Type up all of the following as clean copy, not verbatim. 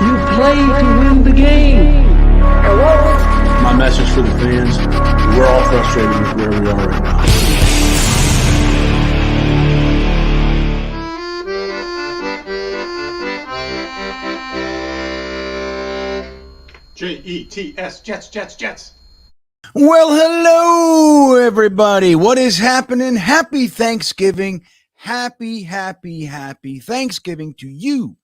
You play to win the game. My message for the fans, we're all frustrated with where we are right now. Jets, Jets. Well, hello, everybody. What is happening? Happy Thanksgiving. Happy Thanksgiving to you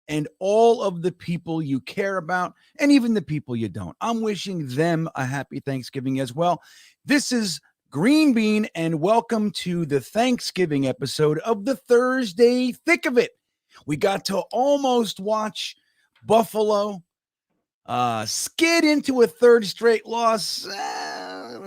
and all of the people you care about and even the people you don't. I'm wishing them a happy Thanksgiving as well. This is GreenBean, and welcome to the Thanksgiving episode of the Thursday Thick of It. We got to almost watch Buffalo skid into a third straight loss,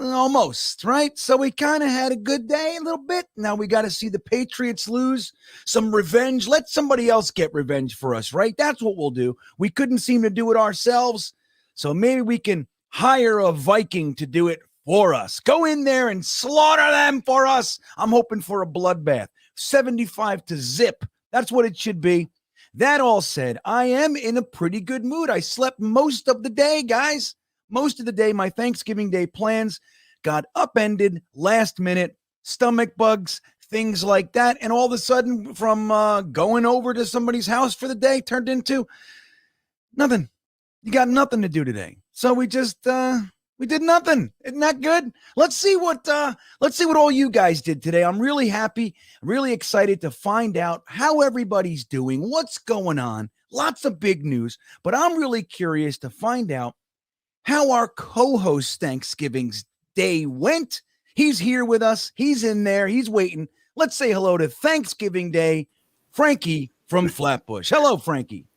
almost, right? So we kind of had a good day a little bit. Now we got to see the Patriots lose, some revenge. Let somebody else get revenge for us, right? That's what we'll do. We couldn't seem to do it ourselves, so maybe we can hire a Viking to do it for us. Go in there and slaughter them for us. I'm hoping for a bloodbath. 75-0. That's what it should be. That all said, I am in a pretty good mood. I slept most of the day, guys. Most of the day, my Thanksgiving Day plans got upended last minute, stomach bugs, things like that. And all of a sudden, from going over to somebody's house for the day turned into nothing. You got nothing to do today. So we just we did nothing. Isn't that good? Let's see what all you guys did today. I'm really happy. I'm really excited to find out how everybody's doing, what's going on. Lots of big news, but I'm really curious to find out how our co-host Thanksgiving's day went. He's here with us. He's in there. He's waiting. Let's say hello to Thanksgiving Day, Frankie from Flatbush. Hello, Frankie.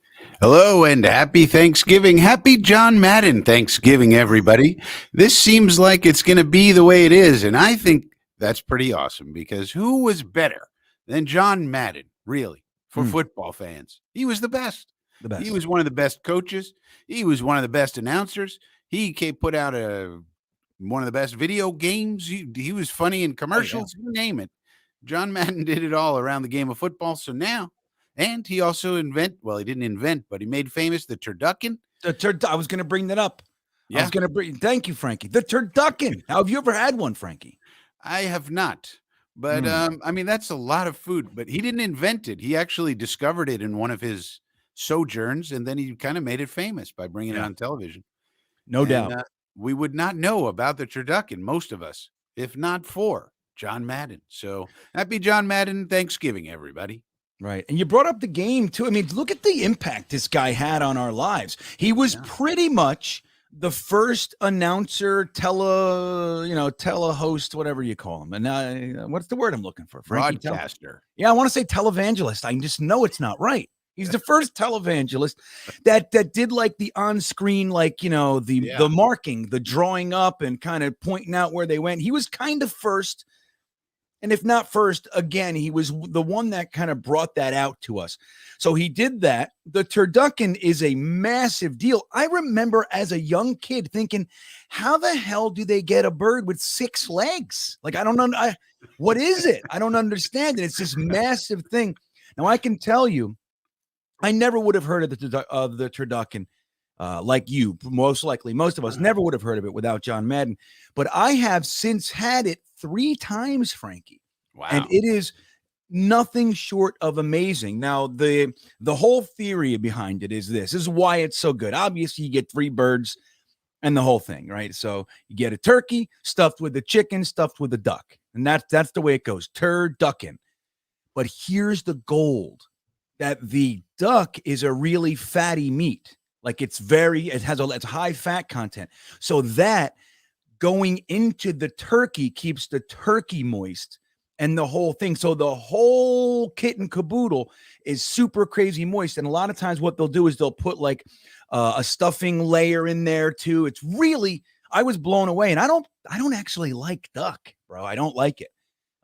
Hello and happy Thanksgiving. Happy John Madden Thanksgiving, everybody. This seems like it's going to be the way it is, and I think that's pretty awesome because who was better than John Madden, really, for football fans? He was the best. He was one of the best coaches. He was one of the best announcers. He put out one of the best video games. He was funny in commercials, you name it. John Madden did it all around the game of football, so now... And he also he didn't invent, but he made famous the turducken. I was going to bring that up. Yeah. Thank you, Frankie. The turducken. Now, have you ever had one, Frankie? I have not. But, I mean, that's a lot of food. But he didn't invent it. He actually discovered it in one of his sojourns, and then he kind of made it famous by bringing it on television. No doubt. We would not know about the turducken, most of us, if not for John Madden. So happy John Madden Thanksgiving, everybody. Right. And you brought up the game, too. I mean, look at the impact this guy had on our lives. He was pretty much the first announcer, telehost, whatever you call him. And what's the word I'm looking for? Frankie? Broadcaster. Yeah, I want to say televangelist. I just know it's not right. He's the first televangelist that did like the on-screen, the marking, the drawing up and kind of pointing out where they went. He was kind of first. And if not first, again, he was the one that kind of brought that out to us. So he did that. The turducken is a massive deal. I remember as a young kid thinking, how the hell do they get a bird with 6 legs? Like, I don't know. What is it? I don't understand it. It's this massive thing. Now, I can tell you, I never would have heard of the turducken. Like you, most likely, most of us never would have heard of it without John Madden. But I have since had it 3 times, Frankie. Wow. And it is nothing short of amazing. Now, the whole theory behind it is this is why it's so good. Obviously, you get 3 birds and the whole thing, right? So you get a turkey stuffed with a chicken, stuffed with a duck. And that's the way it goes. Turducken. But here's the gold, that the duck is a really fatty meat. Like it has it's high fat content. So that going into the turkey keeps the turkey moist and the whole thing. So the whole kit and caboodle is super crazy moist. And a lot of times what they'll do is they'll put like a stuffing layer in there too. It's really, I was blown away. And I don't actually like duck, bro. I don't like it.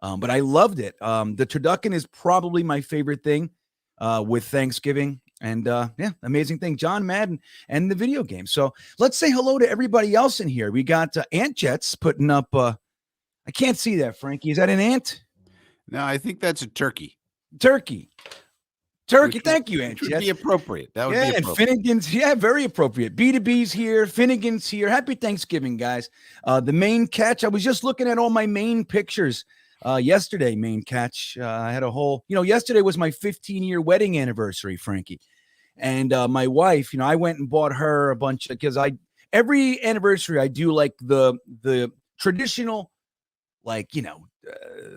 But I loved it. The turducken is probably my favorite thing with Thanksgiving. And amazing thing, John Madden and the video game. So let's say hello to everybody else in here. We got Ant Jets putting up. I can't see that, Frankie. Is that an ant? No, I think that's a turkey. Turkey. Turkey. Thank you, Aunt Which would Jets. be appropriate. That would be And appropriate. Finnegan's, very appropriate. B2B's here. Finnegan's here. Happy Thanksgiving, guys. The main catch, I was just looking at all my main pictures yesterday, main catch. I had a whole, yesterday was my 15-year wedding anniversary, Frankie. And my wife, I went and bought her a bunch because every anniversary I do like the traditional,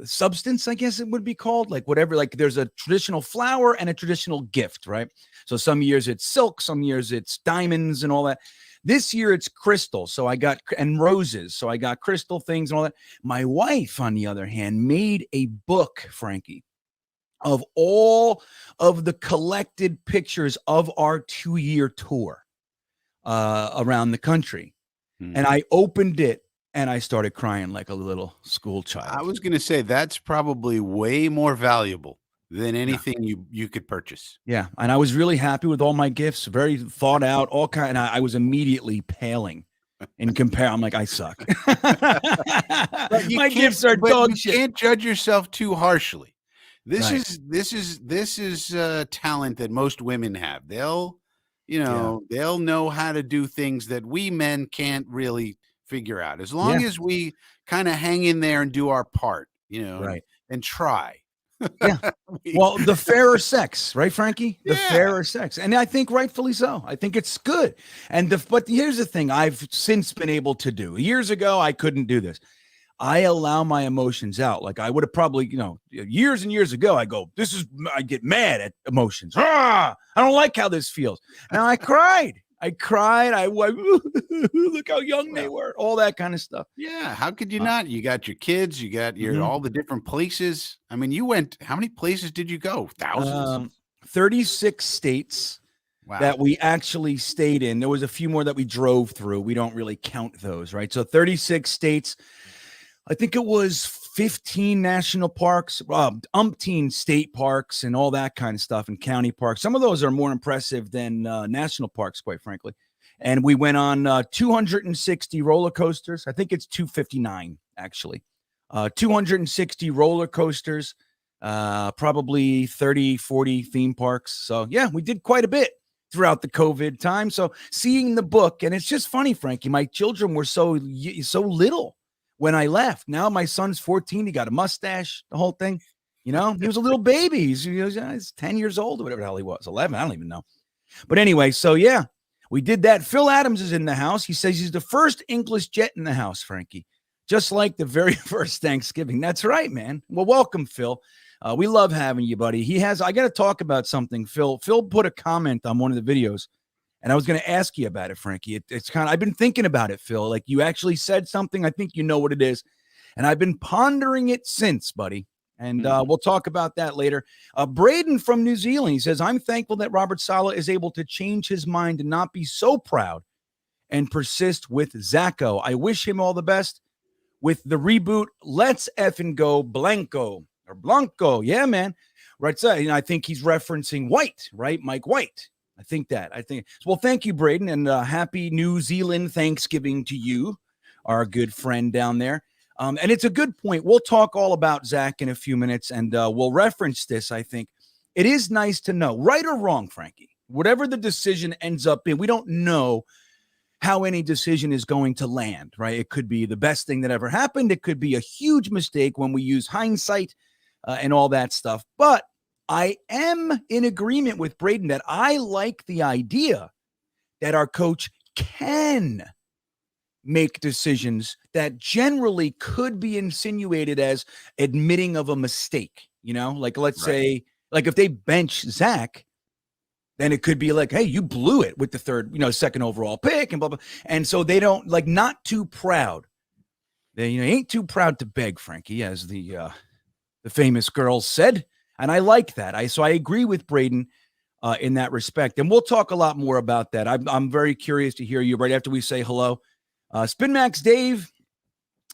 substance, I guess it would be called, like whatever, like there's a traditional flower and a traditional gift, right? So some years it's silk, some years it's diamonds and all that. This year it's crystal. So I got, and roses. So I got crystal things and all that. My wife, on the other hand, made a book, Frankie, of all of the collected pictures of our 2-year tour around the country. And I opened it and I started crying like a little school child. I was going to say that's probably way more valuable than anything you could purchase. Yeah. And I was really happy with all my gifts, very thought out, all kind. And I was immediately paling in compare. I'm like, I suck. My gifts are dog shit. You can't judge yourself too harshly. This Right. is talent that most women have. They'll know how to do things that we men can't really figure out. As long as we kind of hang in there and do our part, Right. and try. Yeah. Well, the fairer sex, right, Frankie? The fairer sex. And I think rightfully so. I think it's good. But here's the thing I've since been able to do. Years ago, I couldn't do this. I allow my emotions out. Like I would have probably, years and years ago, I get mad at emotions. I don't like how this feels. Now I cried. I look how young they were, all that kind of stuff. Yeah. How could you not? You got your kids, you got your all the different places. I mean, how many places did you go? Thousands. 36 states that we actually stayed in. There was a few more that we drove through. We don't really count those, right? So 36 states. I think it was 15 national parks, umpteen state parks and all that kind of stuff, and county parks. Some of those are more impressive than national parks, quite frankly. And we went on 260 roller coasters. I think it's 259, actually. 260 roller coasters, probably 30, 40 theme parks. So, yeah, we did quite a bit throughout the COVID time. So seeing the book, and it's just funny, Frankie, my children were so little when I left. Now my son's 14. He got a mustache, the whole thing. He was a little baby. He's 10 years old or whatever the hell he was. 11. I don't even know. But anyway, so yeah, we did that. Phil Adams is in the house. He says he's the first English Jet in the house, Frankie, just like the very first Thanksgiving. That's right, man. Well, welcome, Phil. We love having you, buddy. I got to talk about something. Phil put a comment on one of the videos. And I was going to ask you about it, Frankie. It's kind of, I've been thinking about it, Phil. Like you actually said something. I think you know what it is. And I've been pondering it since, buddy. And we'll talk about that later. Braden from New Zealand, he says, I'm thankful that Robert Saleh is able to change his mind and not be so proud and persist with Zacho. I wish him all the best with the reboot. Let's effing go Blanco or Blanco. Yeah, man. Right. So, I think he's referencing White, right? Mike White. I think. Well, thank you, Braden, and happy New Zealand Thanksgiving to you, our good friend down there. And it's a good point. We'll talk all about Zach in a few minutes, and we'll reference this. I think it is nice to know, right or wrong, Frankie, whatever the decision ends up being, we don't know how any decision is going to land, right? It could be the best thing that ever happened. It could be a huge mistake when we use hindsight and all that stuff. But I am in agreement with Braden that I like the idea that our coach can make decisions that generally could be insinuated as admitting of a mistake. Like let's say, like if they bench Zach, then it could be like, hey, you blew it with the third, second overall pick and blah, blah. And so they don't not too proud. They ain't too proud to beg, Frankie, as the famous girls said. And I like that. So I agree with Braden in that respect. And we'll talk a lot more about that. I'm very curious to hear you right after we say hello. Spin Max Dave,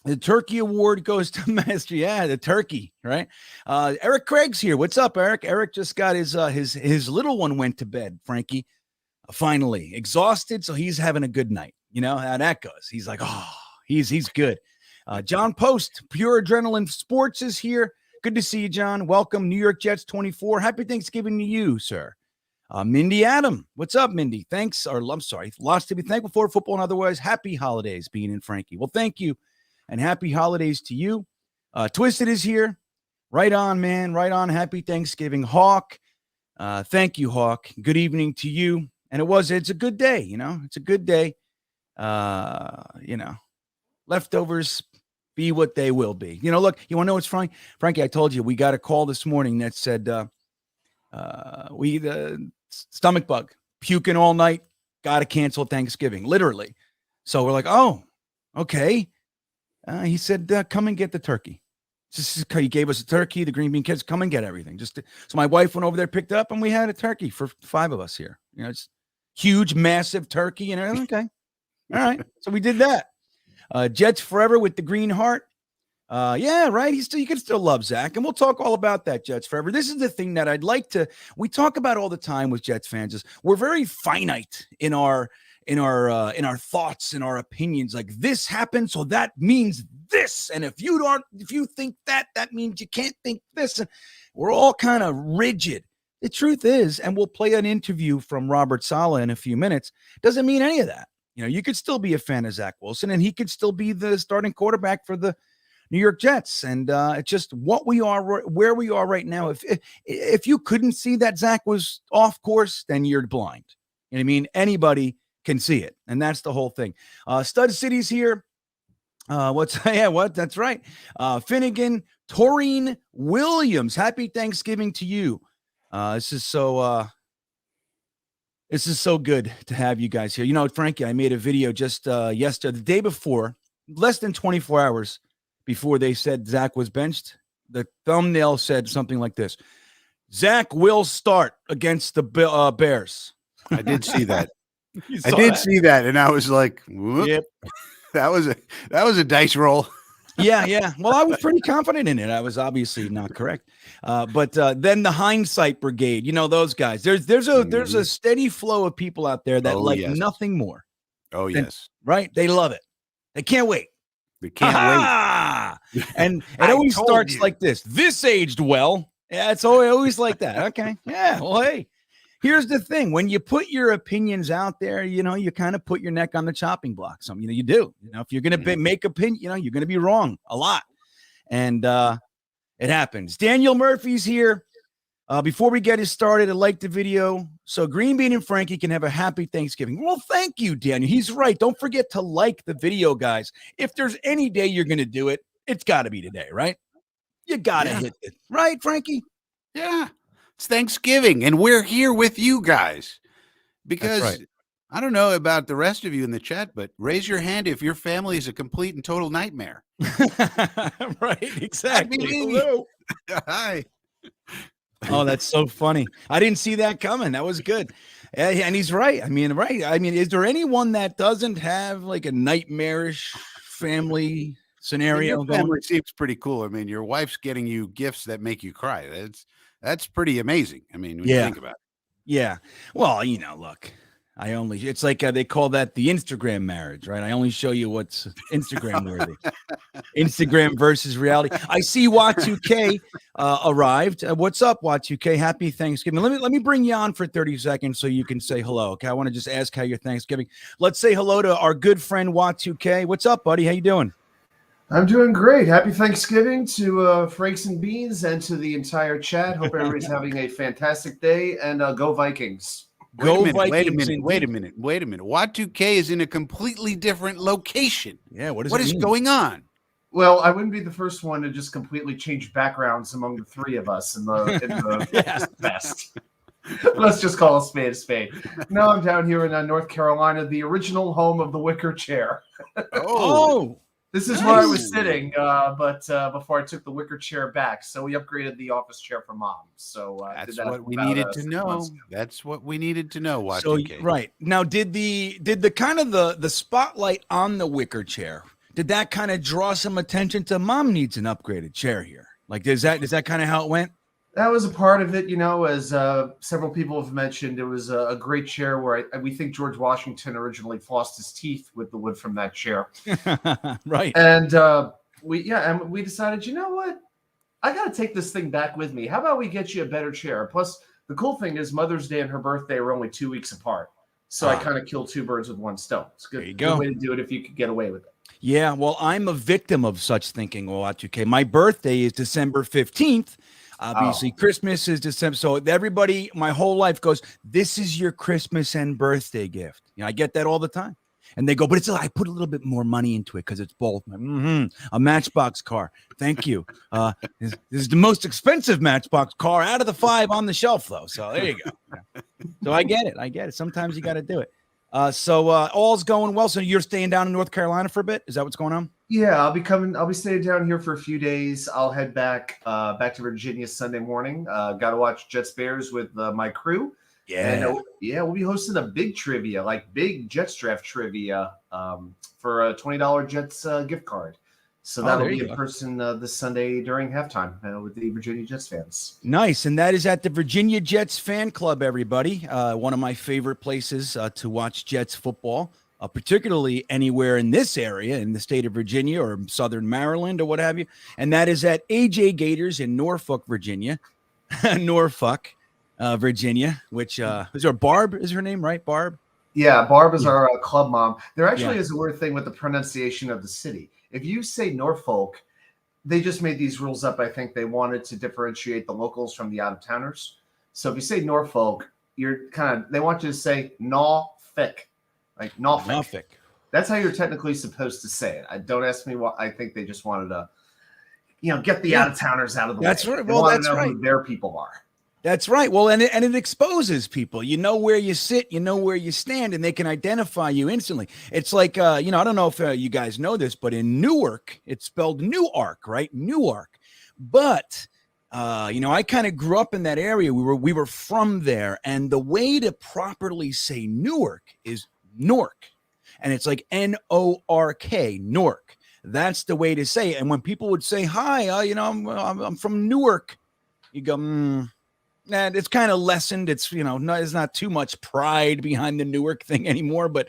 the Turkey Award goes to Master. Yeah, the turkey, right? Eric Craig's here. What's up, Eric? Eric just got his little one went to bed, Frankie. Finally, exhausted, so he's having a good night. How that goes. He's like, he's good. John Post, Pure Adrenaline Sports is here. good to see you, John. Welcome, New York Jets 24. Happy Thanksgiving to you, sir. Mindy Adam, what's up, Mindy? Thanks, or I'm sorry, lots to be thankful for, football and otherwise. Happy holidays, Bean and Frankie. Well, thank you, and happy holidays to you. Twisted is here. Right on, man. Right on. Happy Thanksgiving, Hawk. Thank you, Hawk. Good evening to you. And it's a good day, It's a good day. Leftovers be what they will be. Look, you want to know what's funny? Frankie, I told you we got a call this morning that said stomach bug, puking all night, got to cancel Thanksgiving, literally. So we're like, oh, okay. He said, come and get the turkey. He gave us a turkey. The Green Bean kids, come and get everything. So my wife went over there, picked it up, and we had a turkey for 5 of us here. It's huge, massive turkey. Okay. All right. So we did that. Jets forever with the green heart. Yeah, right. You can still love Zach, and we'll talk all about that. Jets forever. This is the thing that I'd like to. We talk about all the time with Jets fans. Is we're very finite in our thoughts and our opinions. Like this happened, so that means this. And if you think that means you can't think this. And we're all kind of rigid. The truth is, and we'll play an interview from Robert Saleh in a few minutes. Doesn't mean any of that. You could still be a fan of Zach Wilson, and he could still be the starting quarterback for the New York Jets. And it's just what we are, where we are right now. If you couldn't see that Zach was off course, then you're blind. You know what I mean? Anybody can see it. And that's the whole thing. Stud City's here. That's right. Finnegan, Taurine Williams. Happy Thanksgiving to you. This is so good to have you guys here. Frankie, I made a video just yesterday, the day before, less than 24 hours before they said Zach was benched. The thumbnail said something like this: Zach will start against the Bears. I did see that. See that, and I was like, whoop. Yep. That was a dice roll. Yeah. Well, I was pretty confident in it. I was obviously not correct. But then the hindsight brigade, those guys. There's a steady flow of people out there that nothing more. Oh, yes. Right? They love it. They can't wait. They can't wait. And it always starts like this. This aged well. Yeah, it's always like that. Okay. Yeah. Well, hey. Here's the thing. When you put your opinions out there, you kind of put your neck on the chopping block. You do. If you're going to make opinion, you're going to be wrong a lot. And it happens. Daniel Murphy's here. Before we get it started, I like the video so Greenbean and Frankie can have a happy Thanksgiving. Well, thank you, Daniel. He's right. Don't forget to like the video, guys. If there's any day you're going to do it, it's got to be today, right? You got to hit it. Right, Frankie? Yeah. It's Thanksgiving, and we're here with you guys because I don't know about the rest of you in the chat, but raise your hand if your family is a complete and total nightmare. Right, exactly. Hello. Hi. Oh, that's so funny. I didn't see that coming. That was good. And he's right. Right. Is there anyone that doesn't have like a nightmarish family scenario your going? Family seems pretty cool. Your wife's getting you gifts that make you cry. That's pretty amazing. When you think about it. Yeah. Well, look, it's like they call that the Instagram marriage, right? I only show you what's Instagram worthy. Instagram versus reality. I see Wat2K arrived. What's up, Wat2K? Happy Thanksgiving. Let me bring you on for 30 seconds so you can say hello. Okay. I want to just ask how your Thanksgiving. Let's say hello to our good friend Wat2K. What's up, buddy? How you doing? I'm doing great. Happy Thanksgiving to Franks and Beans and to the entire chat. Hope everybody's having a fantastic day, and go Vikings. Wait a minute. Wat2K is in a completely different location. Yeah, what is going on? Well, I wouldn't be the first one to just completely change backgrounds among the three of us in the best. Let's just call a spade a spade. No, I'm down here in North Carolina, the original home of the wicker chair. Oh. This is where I was sitting, but before I took the wicker chair back. So we upgraded the office chair for mom. So that's what we needed to know. That's what we needed to know. So right now, did the kind of the spotlight on the wicker chair, did that kind of draw some attention to mom needs an upgraded chair here? Like, is that kind of how it went? That was a part of it, as several people have mentioned. It was a great chair where we think George Washington originally flossed his teeth with the wood from that chair. Right. And we decided, you know what? I got to take this thing back with me. How about we get you a better chair? Plus, the cool thing is Mother's Day and her birthday were only 2 weeks apart. So I kind of killed two birds with one stone. It's good. There you go. Good way to do it if you could get away with it. Yeah, well, I'm a victim of such thinking, O2K. My birthday is December 15th. Obviously, Christmas is December. So everybody, my whole life goes, this is your Christmas and birthday gift. You know, I get that all the time. And they go, but I put a little bit more money into it because it's both. A Matchbox car. Thank you. This is the most expensive Matchbox car out of the 5 on the shelf, though. So there you go. Yeah. So I get it. Sometimes you got to do it. So all's going well. So you're staying down in North Carolina for a bit? Is that what's going on? Yeah, I'll be staying down here for a few days. I'll head back to Virginia Sunday morning. Got to watch Jets Bears with my crew. Yeah. And we'll be hosting a big trivia, like big Jets draft trivia for a $20 Jets gift card. So that'll be in person this Sunday during halftime with the Virginia Jets fans. Nice. And that is at the Virginia Jets fan club, everybody. One of my favorite places to watch Jets football, particularly anywhere in this area in the state of Virginia or Southern Maryland or what have you. And that is at AJ Gators in Norfolk, Virginia. Norfolk, Virginia, which is there Barb is her name, right? Barb? Yeah, Barb is our club mom. There actually is a weird thing with the pronunciation of the city. If you say Norfolk, they just made these rules up. I think they wanted to differentiate the locals from the out-of-towners. So if you say Norfolk, they want you to say Norfolk, like Norfolk. Norfolk. That's how you're technically supposed to say it. Don't ask me what I think. They just wanted to, get the out-of-towners out of the way. That's right. They Well, want to that's know right. who their people are. That's right. Well, and it exposes people. You know where you sit, you know where you stand, and they can identify you instantly. It's like, I don't know if you guys know this, but in Newark, it's spelled Newark, right? Newark. But, I kind of grew up in that area. We were from there, and the way to properly say Newark is Nork, and it's like Nork, Newark. That's the way to say it. And when people would say, "Hi, I'm from Newark," you go, And it's kind of lessened. It's, there's not too much pride behind the Newark thing anymore. But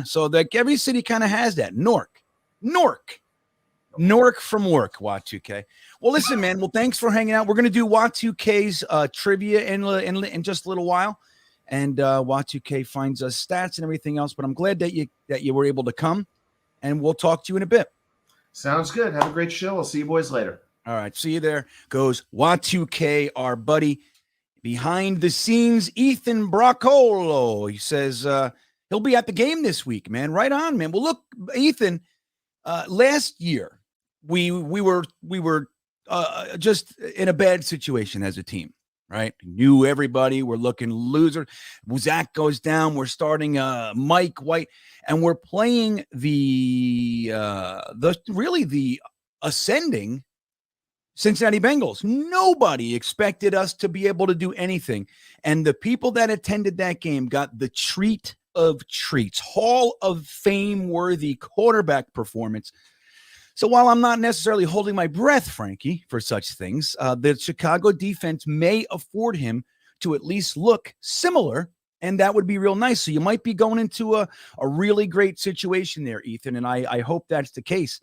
so every city kind of has that. Nork from work, WAT2K. Well, listen, man. Well, thanks for hanging out. We're going to do WAT2K's trivia in just a little while. And WAT2K finds us stats and everything else. But I'm glad that you were able to come. And we'll talk to you in a bit. Sounds good. Have a great show. I'll see you boys later. All right. See you there. Goes WAT2K, our buddy. Behind the scenes, Ethan Broccolo. He says he'll be at the game this week, man. Right on, man. Well, look, Ethan, last year we were just in a bad situation as a team, right? Knew everybody. We're looking loser. Zach goes down. We're starting Mike White, and we're playing the ascending Cincinnati Bengals. Nobody expected us to be able to do anything. And the people that attended that game got the treat of treats, Hall of Fame worthy quarterback performance. So while I'm not necessarily holding my breath, Frankie, for such things, the Chicago defense may afford him to at least look similar. And that would be real nice. So you might be going into a really great situation there, Ethan. And I hope that's the case.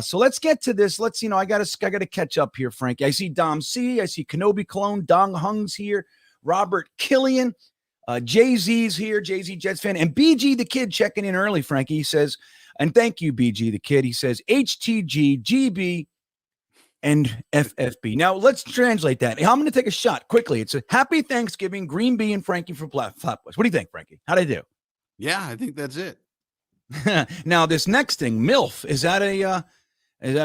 So let's get to this. I got to catch up here, Frankie. I see Dom C. I see Kenobi Clone. Dong Hung's here. Robert Killian. Jay-Z's here. Jay-Z Jets fan. And BG the Kid checking in early, Frankie. He says, and thank you, BG the Kid. He says, HTG, GB, and FFB. Now, let's translate that. I'm going to take a shot quickly. It's a happy Thanksgiving, GreenBean and Frankie for Flatbush. What do you think, Frankie? How'd I do? Yeah, I think that's it. Now, this next thing, MILF, is that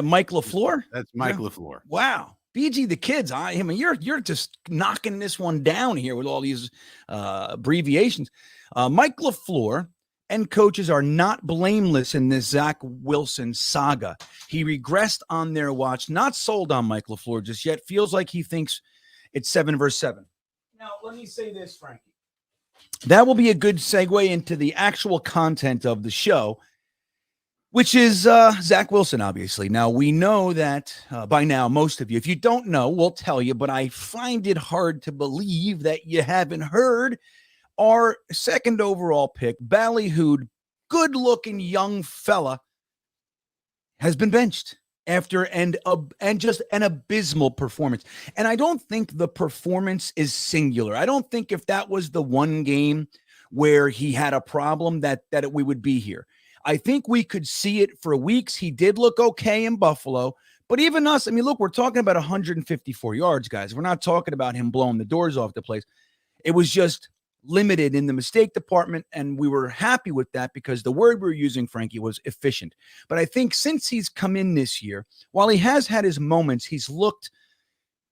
Mike LaFleur? That's Mike LaFleur. Wow. BG the Kids. You're just knocking this one down here with all these abbreviations. Mike LaFleur and coaches are not blameless in this Zach Wilson saga. He regressed on their watch, not sold on Mike LaFleur just yet. Feels like he thinks it's 7 versus 7. Now, let me say this, Frankie. That will be a good segue into the actual content of the show, which is Zach Wilson, obviously. Now, we know that by now, most of you, if you don't know, we'll tell you, but I find it hard to believe that you haven't heard our second overall pick, ballyhooed, good-looking young fella, has been benched. after and just an abysmal performance. And I don't think the performance is singular. I don't think if that was the one game where he had a problem that we would be here. I think we could see it for weeks. He did look okay in Buffalo, but even us, I mean, look, we're talking about 154 yards, guys. We're not talking about him blowing the doors off the place. It was just limited in the mistake department, and we were happy with that because the word we were using, Frankie, was efficient. But I think since he's come in this year, while he has had his moments, he's looked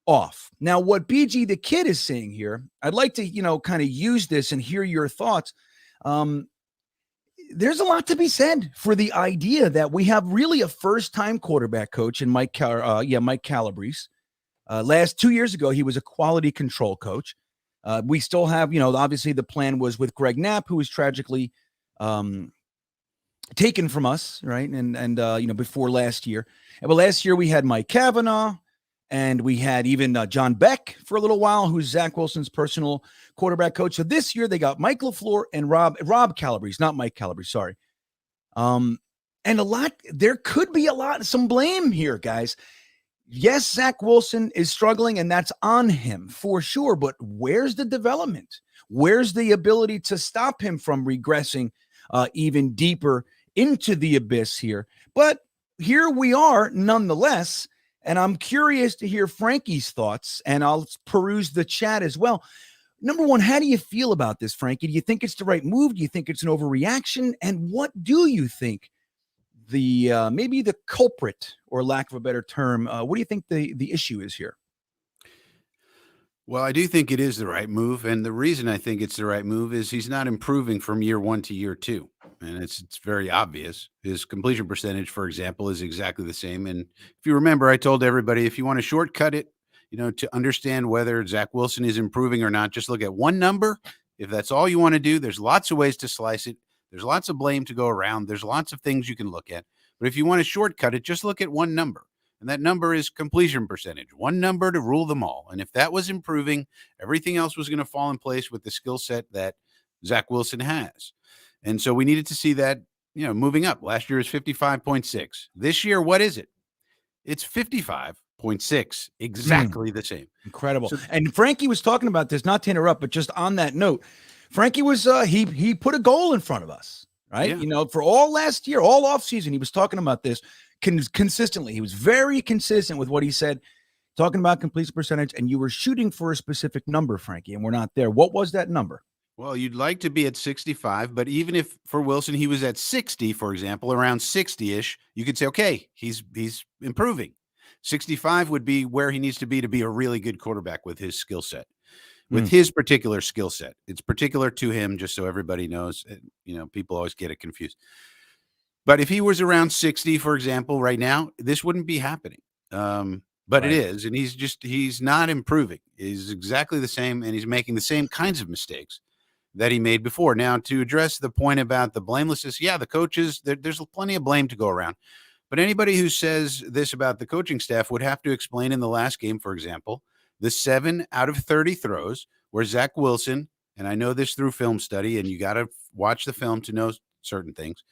off. Now, what BG the Kid is saying here, I'd like to, kind of use this and hear your thoughts. There's a lot to be said for the idea that we have really a first-time quarterback coach in Mike Calabrese. Last 2 years ago, he was a quality control coach. We still have, obviously the plan was with Greg Knapp, who was tragically taken from us, right? And before last year. But last year we had Mike Cavanaugh, and we had even John Beck for a little while, who's Zach Wilson's personal quarterback coach. So this year they got Mike LaFleur and Rob Calabrese, not Mike Calabrese, sorry. And there could be some blame here, guys. Yes, Zach Wilson is struggling, and that's on him for sure. But where's the development? Where's the ability to stop him from regressing even deeper into the abyss here? But here we are nonetheless, and I'm curious to hear Frankie's thoughts, and I'll peruse the chat as well. Number one, how do you feel about this, Frankie? Do you think it's the right move? Do you think it's an overreaction? And what do you think maybe the culprit, or lack of a better term, what do you think the issue is here? Well, I do think it is the right move. And the reason I think it's the right move is he's not improving from year one to year two. And it's very obvious. His completion percentage, for example, is exactly the same. And if you remember, I told everybody, if you want to shortcut it, to understand whether Zach Wilson is improving or not, just look at one number. If that's all you want to do, there's lots of ways to slice it. There's lots of blame to go around. There's lots of things you can look at. But if you want to shortcut it, just look at one number. And that number is completion percentage, one number to rule them all. And if that was improving, everything else was going to fall in place with the skill set that Zach Wilson has. And so we needed to see that, moving up. Last year is 55.6. This year, what is it? It's 55.6, exactly the same. Incredible. And Frankie was talking about this, not to interrupt, but just on that note, Frankie was he put a goal in front of us, right? Yeah. For all last year, all offseason, he was talking about this consistently. He was very consistent with what he said, talking about completion percentage, and you were shooting for a specific number, Frankie, and we're not there. What was that number? Well, you'd like to be at 65, but even if for Wilson he was at 60, for example, around 60-ish, you could say, okay, he's improving. 65 would be where he needs to be a really good quarterback with his skill set. With his particular skill set. It's particular to him, just so everybody knows. People always get it confused. But if he was around 60, for example, right now, this wouldn't be happening. But right. It is, and he's not improving. He's exactly the same, and he's making the same kinds of mistakes that he made before. Now, to address the point about the blamelessness, the coaches, there's plenty of blame to go around. But anybody who says this about the coaching staff would have to explain in the last game, for example, the 7 out of 30 throws where Zach Wilson, and I know this through film study, and you got to watch the film to know certain things.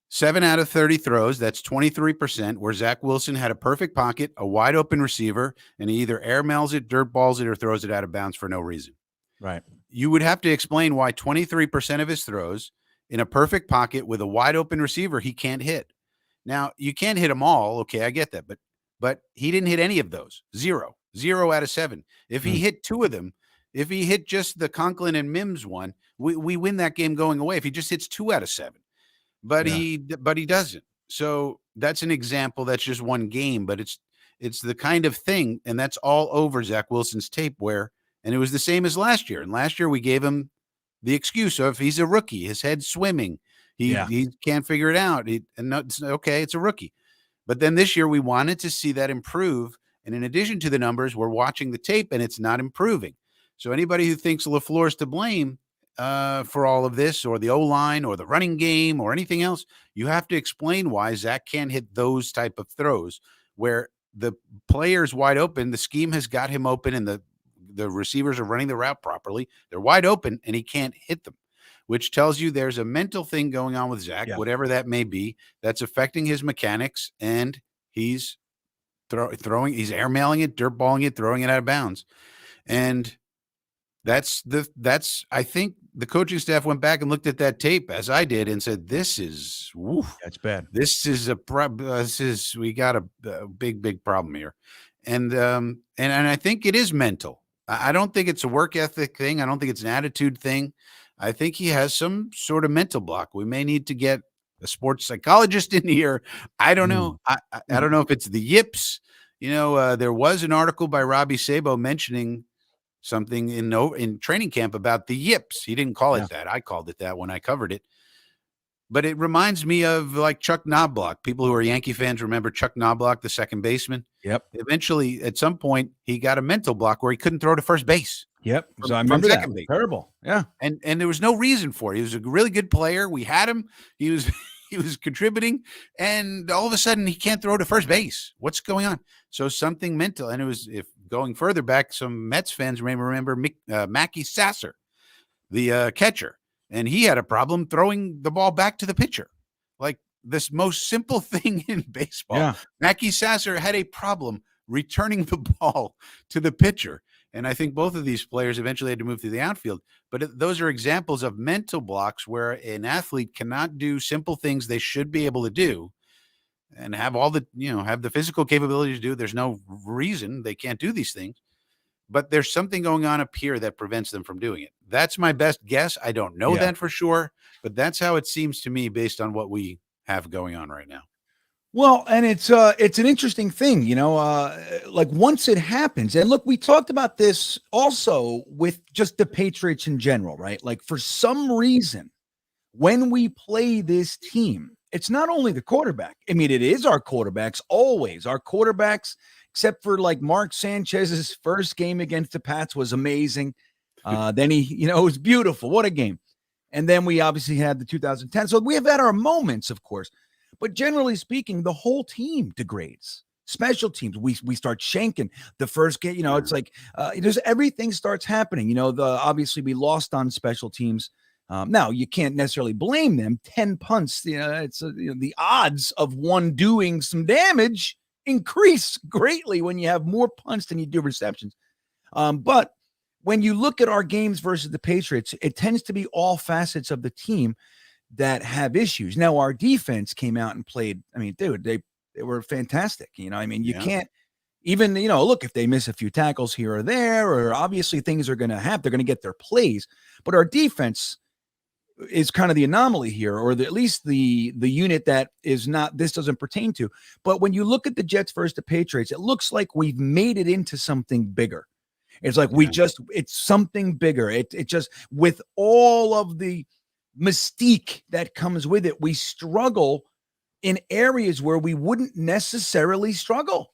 7 out of 30 throws, that's 23%, where Zach Wilson had a perfect pocket, a wide open receiver, and he either air mails it, dirt balls it, or throws it out of bounds for no reason. Right. You would have to explain why 23% of his throws in a perfect pocket with a wide open receiver he can't hit. Now, you can't hit them all. Okay, I get that. But he didn't hit any of those. Zero out of 7. If he hit 2 of them, if he hit just the Conklin and Mims one, we win that game going away. If he just hits 2 out of 7, but he doesn't. So that's an example. That's just one game, but it's the kind of thing, and that's all over Zach Wilson's tape and it was the same as last year. And last year we gave him the excuse of he's a rookie, his head's swimming. He can't figure it out. It's a rookie. But then this year we wanted to see that improve. And in addition to the numbers, we're watching the tape and it's not improving. So anybody who thinks LaFleur is to blame for all of this, or the O-line or the running game or anything else, you have to explain why Zach can't hit those type of throws where the player's wide open. The scheme has got him open and the receivers are running the route properly. They're wide open and he can't hit them, which tells you there's a mental thing going on with Zach, whatever that may be, that's affecting his mechanics, and he's throwing, he's airmailing it, dirtballing it, throwing it out of bounds. And that's I think the coaching staff went back and looked at that tape as I did and said, this is, That's bad. this is we got a big problem here. And I think it is mental. I don't think it's a work ethic thing. I don't think it's an attitude thing. I think he has some sort of mental block. We may need to get a sports psychologist in here. I don't know. I don't know if it's the yips. There was an article by Robbie Sabo mentioning something in training camp about the yips. He didn't call it that. I called it that when I covered it. But it reminds me of like Chuck Knobloch. People who are Yankee fans remember Chuck Knobloch, the second baseman. Yep. Eventually, at some point, he got a mental block where he couldn't throw to first base. Yep. So I remember that. Base. Terrible. Yeah. And there was no reason for it. He was a really good player. We had him. He was contributing, and all of a sudden he can't throw to first base. What's going on? So something mental. And it was, if going further back, some Mets fans may remember Mackey Sasser, the catcher. And he had a problem throwing the ball back to the pitcher. Like this most simple thing in baseball. Yeah. Mackey Sasser had a problem returning the ball to the pitcher. And I think both of these players eventually had to move to the outfield. But those are examples of mental blocks where an athlete cannot do simple things they should be able to do and have all the, have the physical capability to do. There's no reason they can't do these things. But there's something going on up here that prevents them from doing it. That's my best guess. I don't know that for sure, but that's how it seems to me based on what we have going on right now. Well, and it's an interesting thing, like once it happens, and look, we talked about this also with just the Patriots in general, right? Like for some reason, when we play this team, it's not only the quarterback. I mean, it is our quarterbacks, always our quarterbacks, except for like Mark Sanchez's first game against the Pats was amazing. Then he, it was beautiful. What a game. And then we obviously had the 2010. So we have had our moments, of course. But generally speaking, the whole team degrades. Special teams, we start shanking the first game. It's like there's everything starts happening. Obviously we lost on special teams. Now you can't necessarily blame them. 10 punts, it's the odds of one doing some damage increase greatly when you have more punts than you do receptions. But when you look at our games versus the Patriots, it tends to be all facets of the team that have issues. Now, our defense came out and played. I mean, dude, they were fantastic. You can't even, look, if they miss a few tackles here or there, or obviously things are going to happen, they're going to get their plays. But our defense is kind of the anomaly here, or at least the unit that is not, this doesn't pertain to. But when you look at the Jets versus the Patriots, it looks like we've made it into something bigger. It's like it's something bigger. It just, with all of the mystique that comes with it, we struggle in areas where we wouldn't necessarily struggle,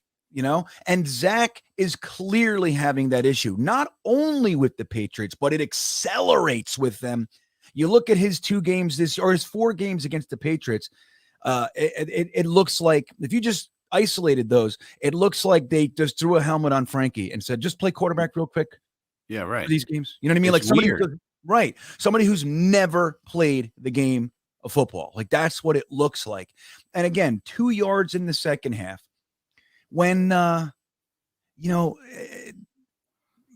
and Zach is clearly having that issue, not only with the Patriots, but it accelerates with them. You look at his 2 games his 4 games against the Patriots. It looks like, if you just isolated those, it looks like they just threw a helmet on Frankie and said, just play quarterback real quick. Yeah, right. For these games. You know what I mean? It's like somebody, weird. right. Somebody who's never played the game of football. Like that's what it looks like. And again, 2 yards in the second half when,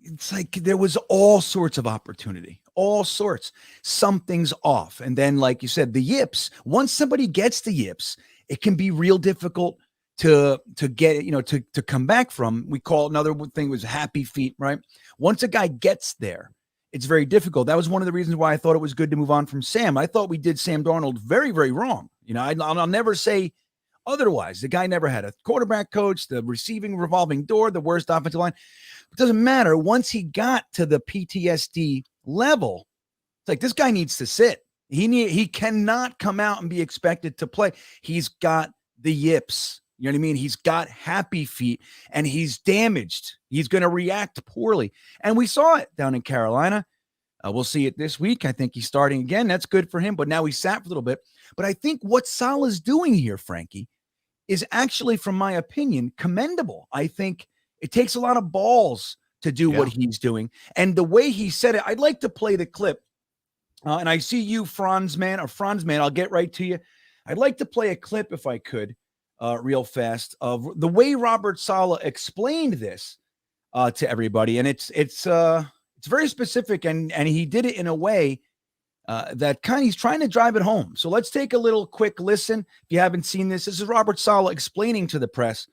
it's like there was all sorts of opportunity, all sorts. Something's off. And then, like you said, the yips, once somebody gets the yips, it can be real difficult to get, to come back from. We call another thing was happy feet, right? Once a guy gets there, it's very difficult. That was one of the reasons why I thought it was good to move on from Sam. I thought we did Sam Darnold very, very wrong. I'll never say otherwise. The guy never had a quarterback coach, the receiving revolving door, the worst offensive line. It doesn't matter. Once he got to the PTSD level, it's like this guy needs to sit. He cannot come out and be expected to play. He's got the yips. You know what I mean? He's got happy feet and he's damaged. He's going to react poorly. And we saw it down in Carolina. We'll see it this week. I think he's starting again. That's good for him. But now he sat for a little bit. But I think what Saleh's doing here, Frankie, is actually, from my opinion, commendable. I think it takes a lot of balls to do what he's doing. And the way he said it, I'd like to play the clip. And I see you, Franz man, I'll get right to you. I'd like to play a clip if I could real fast of the way Robert Saleh explained this to everybody, and it's very specific, and he did it in a way that he's trying to drive it home. So let's take a little quick listen. If you haven't seen this, this is Robert Saleh explaining to the press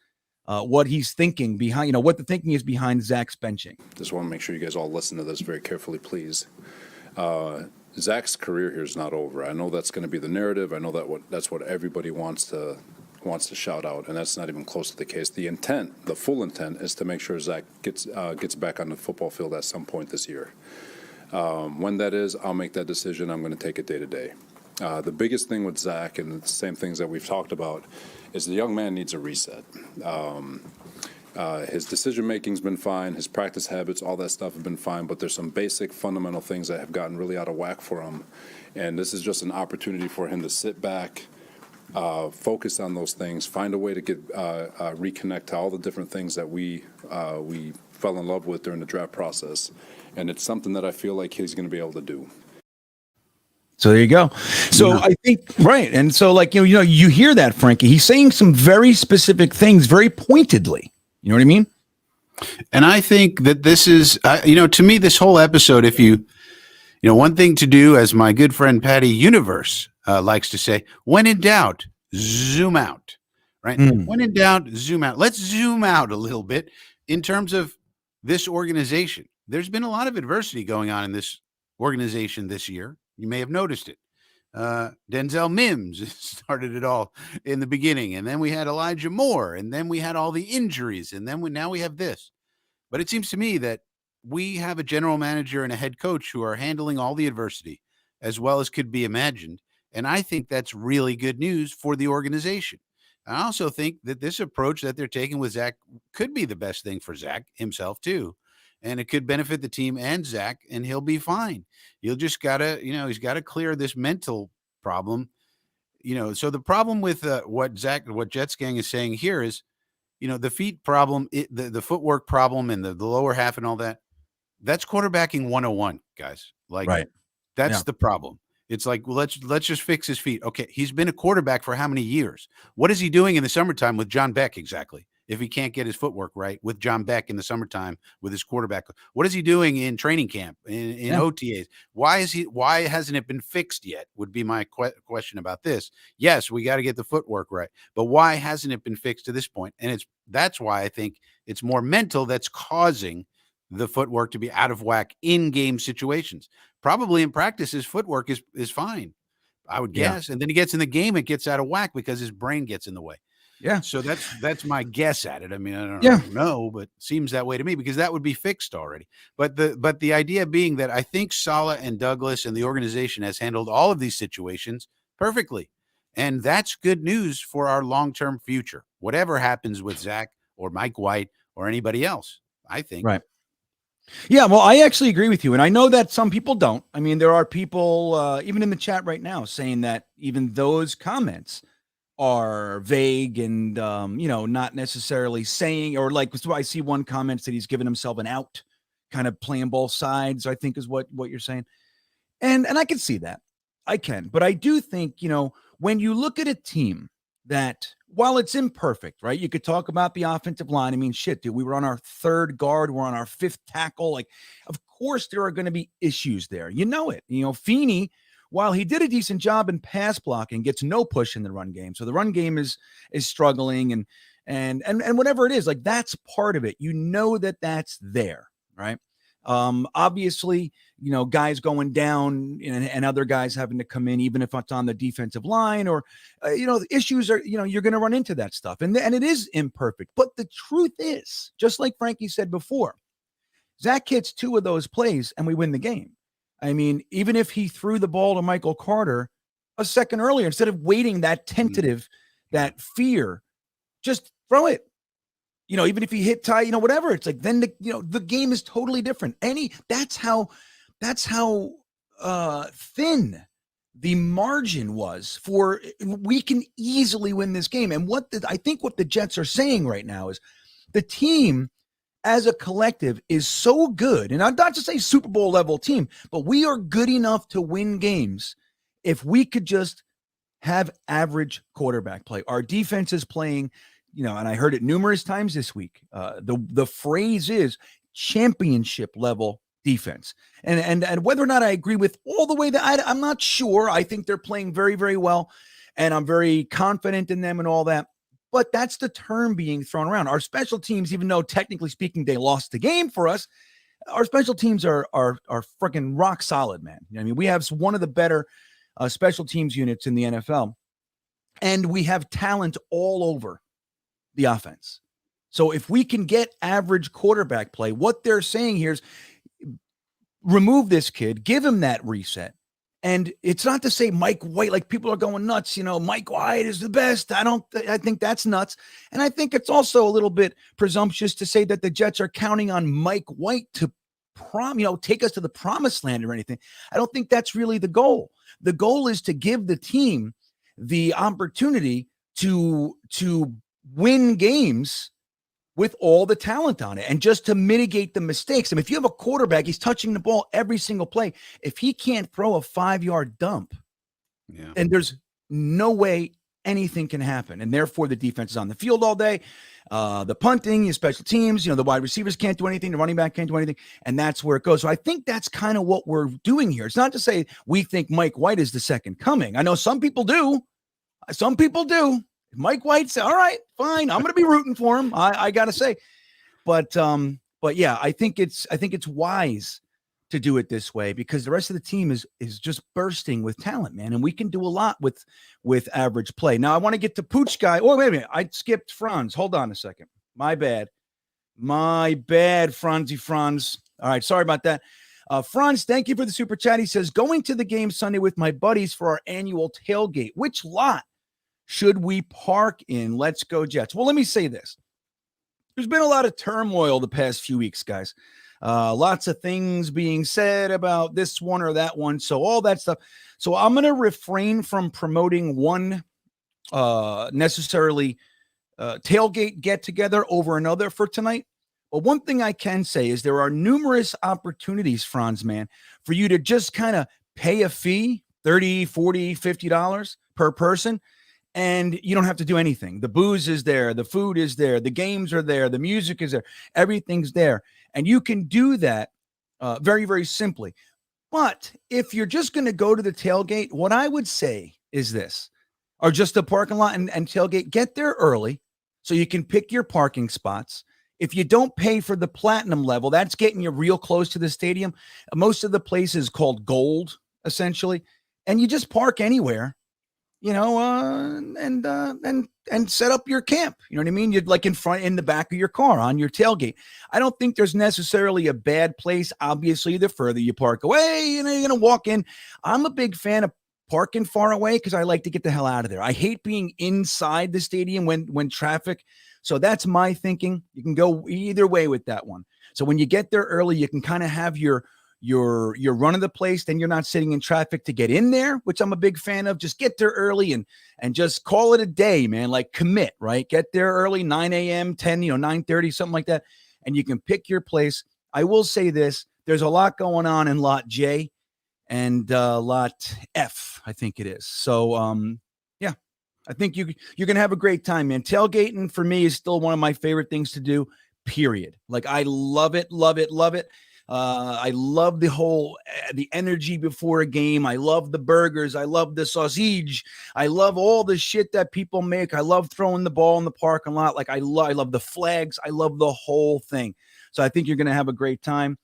what he's thinking behind, what the thinking is behind Zach's benching. Just want to make sure you guys all listen to this very carefully, please. Zach's career here is not over. I know that's going to be the narrative. I know that's what everybody wants to shout out, and that's not even close to the case. The intent, the full intent, is to make sure Zach gets back on the football field at some point this year. When that is, I'll make that decision. I'm going to take it day to day. The biggest thing with Zach, and the same things that we've talked about, is the young man needs a reset. His decision-making's been fine. His practice habits, all that stuff have been fine, but there's some basic fundamental things that have gotten really out of whack for him. And this is just an opportunity for him to sit back, focus on those things, find a way to get reconnect to all the different things that we fell in love with during the draft process. And it's something that I feel like he's going to be able to do. So there you go. So I think, right. And so you hear that, Frankie, he's saying some very specific things very pointedly. You know what I mean? And I think that this is, to me, this whole episode, if one thing to do, as my good friend Patty Universe likes to say, when in doubt, zoom out, right? When in doubt, zoom out. Let's zoom out a little bit in terms of this organization. There's been a lot of adversity going on in this organization this year. You may have noticed it. Denzel Mims started it all in the beginning, and then we had Elijah Moore, and then we had all the injuries, and then now we have this. But it seems to me that we have a general manager and a head coach who are handling all the adversity as well as could be imagined, and I think that's really good news for the organization. I also think that this approach that they're taking with Zach could be the best thing for Zach himself too. And it could benefit the team and Zach, and he'll be fine. He'll just gotta, he's got to clear this mental problem. So the problem with what Jets Gang is saying here is, the feet problem, the footwork problem, and the lower half and all that. That's quarterbacking 101, guys. Right. That's the problem. It's like, well, let's just fix his feet. Okay, he's been a quarterback for how many years? What is he doing in the summertime with John Beck exactly? If he can't get his footwork right with John Beck in the summertime with his quarterback, what is he doing in training camp, in OTAs? Why hasn't it been fixed yet? Would be my question about this. Yes, we got to get the footwork right, but why hasn't it been fixed to this point? And that's why I think it's more mental that's causing the footwork to be out of whack in game situations. Probably in practice, his footwork is fine, I would guess. And then he gets in the game, it gets out of whack because his brain gets in the way. Yeah. So that's my guess at it. I mean, I don't know, but it seems that way to me because that would be fixed already. But the idea being that I think Saleh and Douglas and the organization has handled all of these situations perfectly. And that's good news for our long-term future, whatever happens with Zach or Mike White or anybody else, I think. Right. Yeah, well, I actually agree with you. And I know that some people don't. I mean, there are people, even in the chat right now, saying that even those comments are vague and, not necessarily saying, or like, so I see one comment that he's given himself an out, kind of playing both sides, I think is what you're saying. And I can see that. I can. But I do think, when you look at a team that, while it's imperfect, right? You could talk about the offensive line. I mean, shit, dude, we were on our third guard. We're on our fifth tackle. Like, of course, there are going to be issues there. You know it. Feeney, while he did a decent job in pass blocking, gets no push in the run game. So the run game is struggling and whatever it is, like that's part of it. That's there, right? Obviously, guys going down and other guys having to come in, even if it's on the defensive line or, the issues are, you're going to run into that stuff. And it is imperfect. But the truth is, just like Frankie said before, Zach hits two of those plays and we win the game. I mean, even if he threw the ball to Michael Carter a second earlier, instead of waiting that tentative, that fear, just throw it. Even if he hit Ty, whatever, it's like then the game is totally different. That's how thin the margin was for we can easily win this game. And I think what the Jets are saying right now is the team as a collective is so good, and I'm not to say Super Bowl level team, but we are good enough to win games if we could just have average quarterback play. Our defense is playing, and I heard it numerous times this week. The phrase is championship level defense. And whether or not I agree with all the way that I'm not sure. I think they're playing very, very well, and I'm very confident in them and all that. But that's the term being thrown around. Our special teams, even though technically speaking they lost the game for us, our special teams are freaking rock solid, man. I mean, we have one of the better special teams units in the NFL, and we have talent all over the offense. So if we can get average quarterback play, what they're saying here is remove this kid, give him that reset. And it's not to say Mike White, like people are going nuts, Mike White is the best. I think that's nuts. And I think it's also a little bit presumptuous to say that the Jets are counting on Mike White to take us to the promised land or anything. I don't think that's really the goal. The goal is to give the team the opportunity to win games with all the talent on it and just to mitigate the mistakes. I mean, if you have a quarterback, he's touching the ball every single play. If he can't throw a 5-yard dump, then there's no way anything can happen. And therefore the defense is on the field all day. The punting, your special teams, the wide receivers can't do anything. The running back can't do anything. And that's where it goes. So I think that's kind of what we're doing here. It's not to say we think Mike White is the second coming. I know some people do. Mike White said, all right, fine. I'm going to be rooting for him. I got to say, but yeah, I think it's wise to do it this way because the rest of the team is just bursting with talent, man. And we can do a lot with average play. Now I want to get to Pooch Guy. Oh, wait a minute. I skipped Franz. Hold on a second. My bad, Franzi Franz. All right. Sorry about that. Franz, thank you for the super chat. He says, going to the game Sunday with my buddies for our annual tailgate. Which lot should we park in? Let's go Jets. Well, let me say this. There's been a lot of turmoil the past few weeks, guys. Lots of things being said about this one or that one. So all that stuff. So I'm going to refrain from promoting one necessarily tailgate get together over another for tonight. But one thing I can say is there are numerous opportunities, Franz, man, for you to just kind of pay a fee, $30, $40, $50 per person. And you don't have to do anything. The booze is there. The food is there. The games are there. The music is there. Everything's there. And you can do that very, very simply. But if you're just going to go to the tailgate, what I would say is this, or just the parking lot and tailgate, get there early so you can pick your parking spots. If you don't pay for the platinum level, that's getting you real close to the stadium. Most of the place is called gold, essentially. And you just park anywhere. And set up your camp. You know what I mean? You'd like in the back of your car on your tailgate. I don't think there's necessarily a bad place. Obviously, the further you park away, you're going to walk in. I'm a big fan of parking far away because I like to get the hell out of there. I hate being inside the stadium when traffic. So that's my thinking. You can go either way with that one. So when you get there early, you can kind of have your run of the place, then you're not sitting in traffic to get in there, which I'm a big fan of. Just get there early and just call it a day, man. Like commit, right? Get there early, 9 a.m., 10, 9:30, something like that. And you can pick your place. I will say this, there's a lot going on in lot J and lot F, I think it is. So, yeah, I think you're going to have a great time, man. Tailgating for me is still one of my favorite things to do, period. Like I love it, love it, love it. I love the energy before a game. I love the burgers. I love the sausage. I love all the shit that people make. I love throwing the ball in the parking lot. Like I love the flags. I love the whole thing. So I think you're going to have a great time.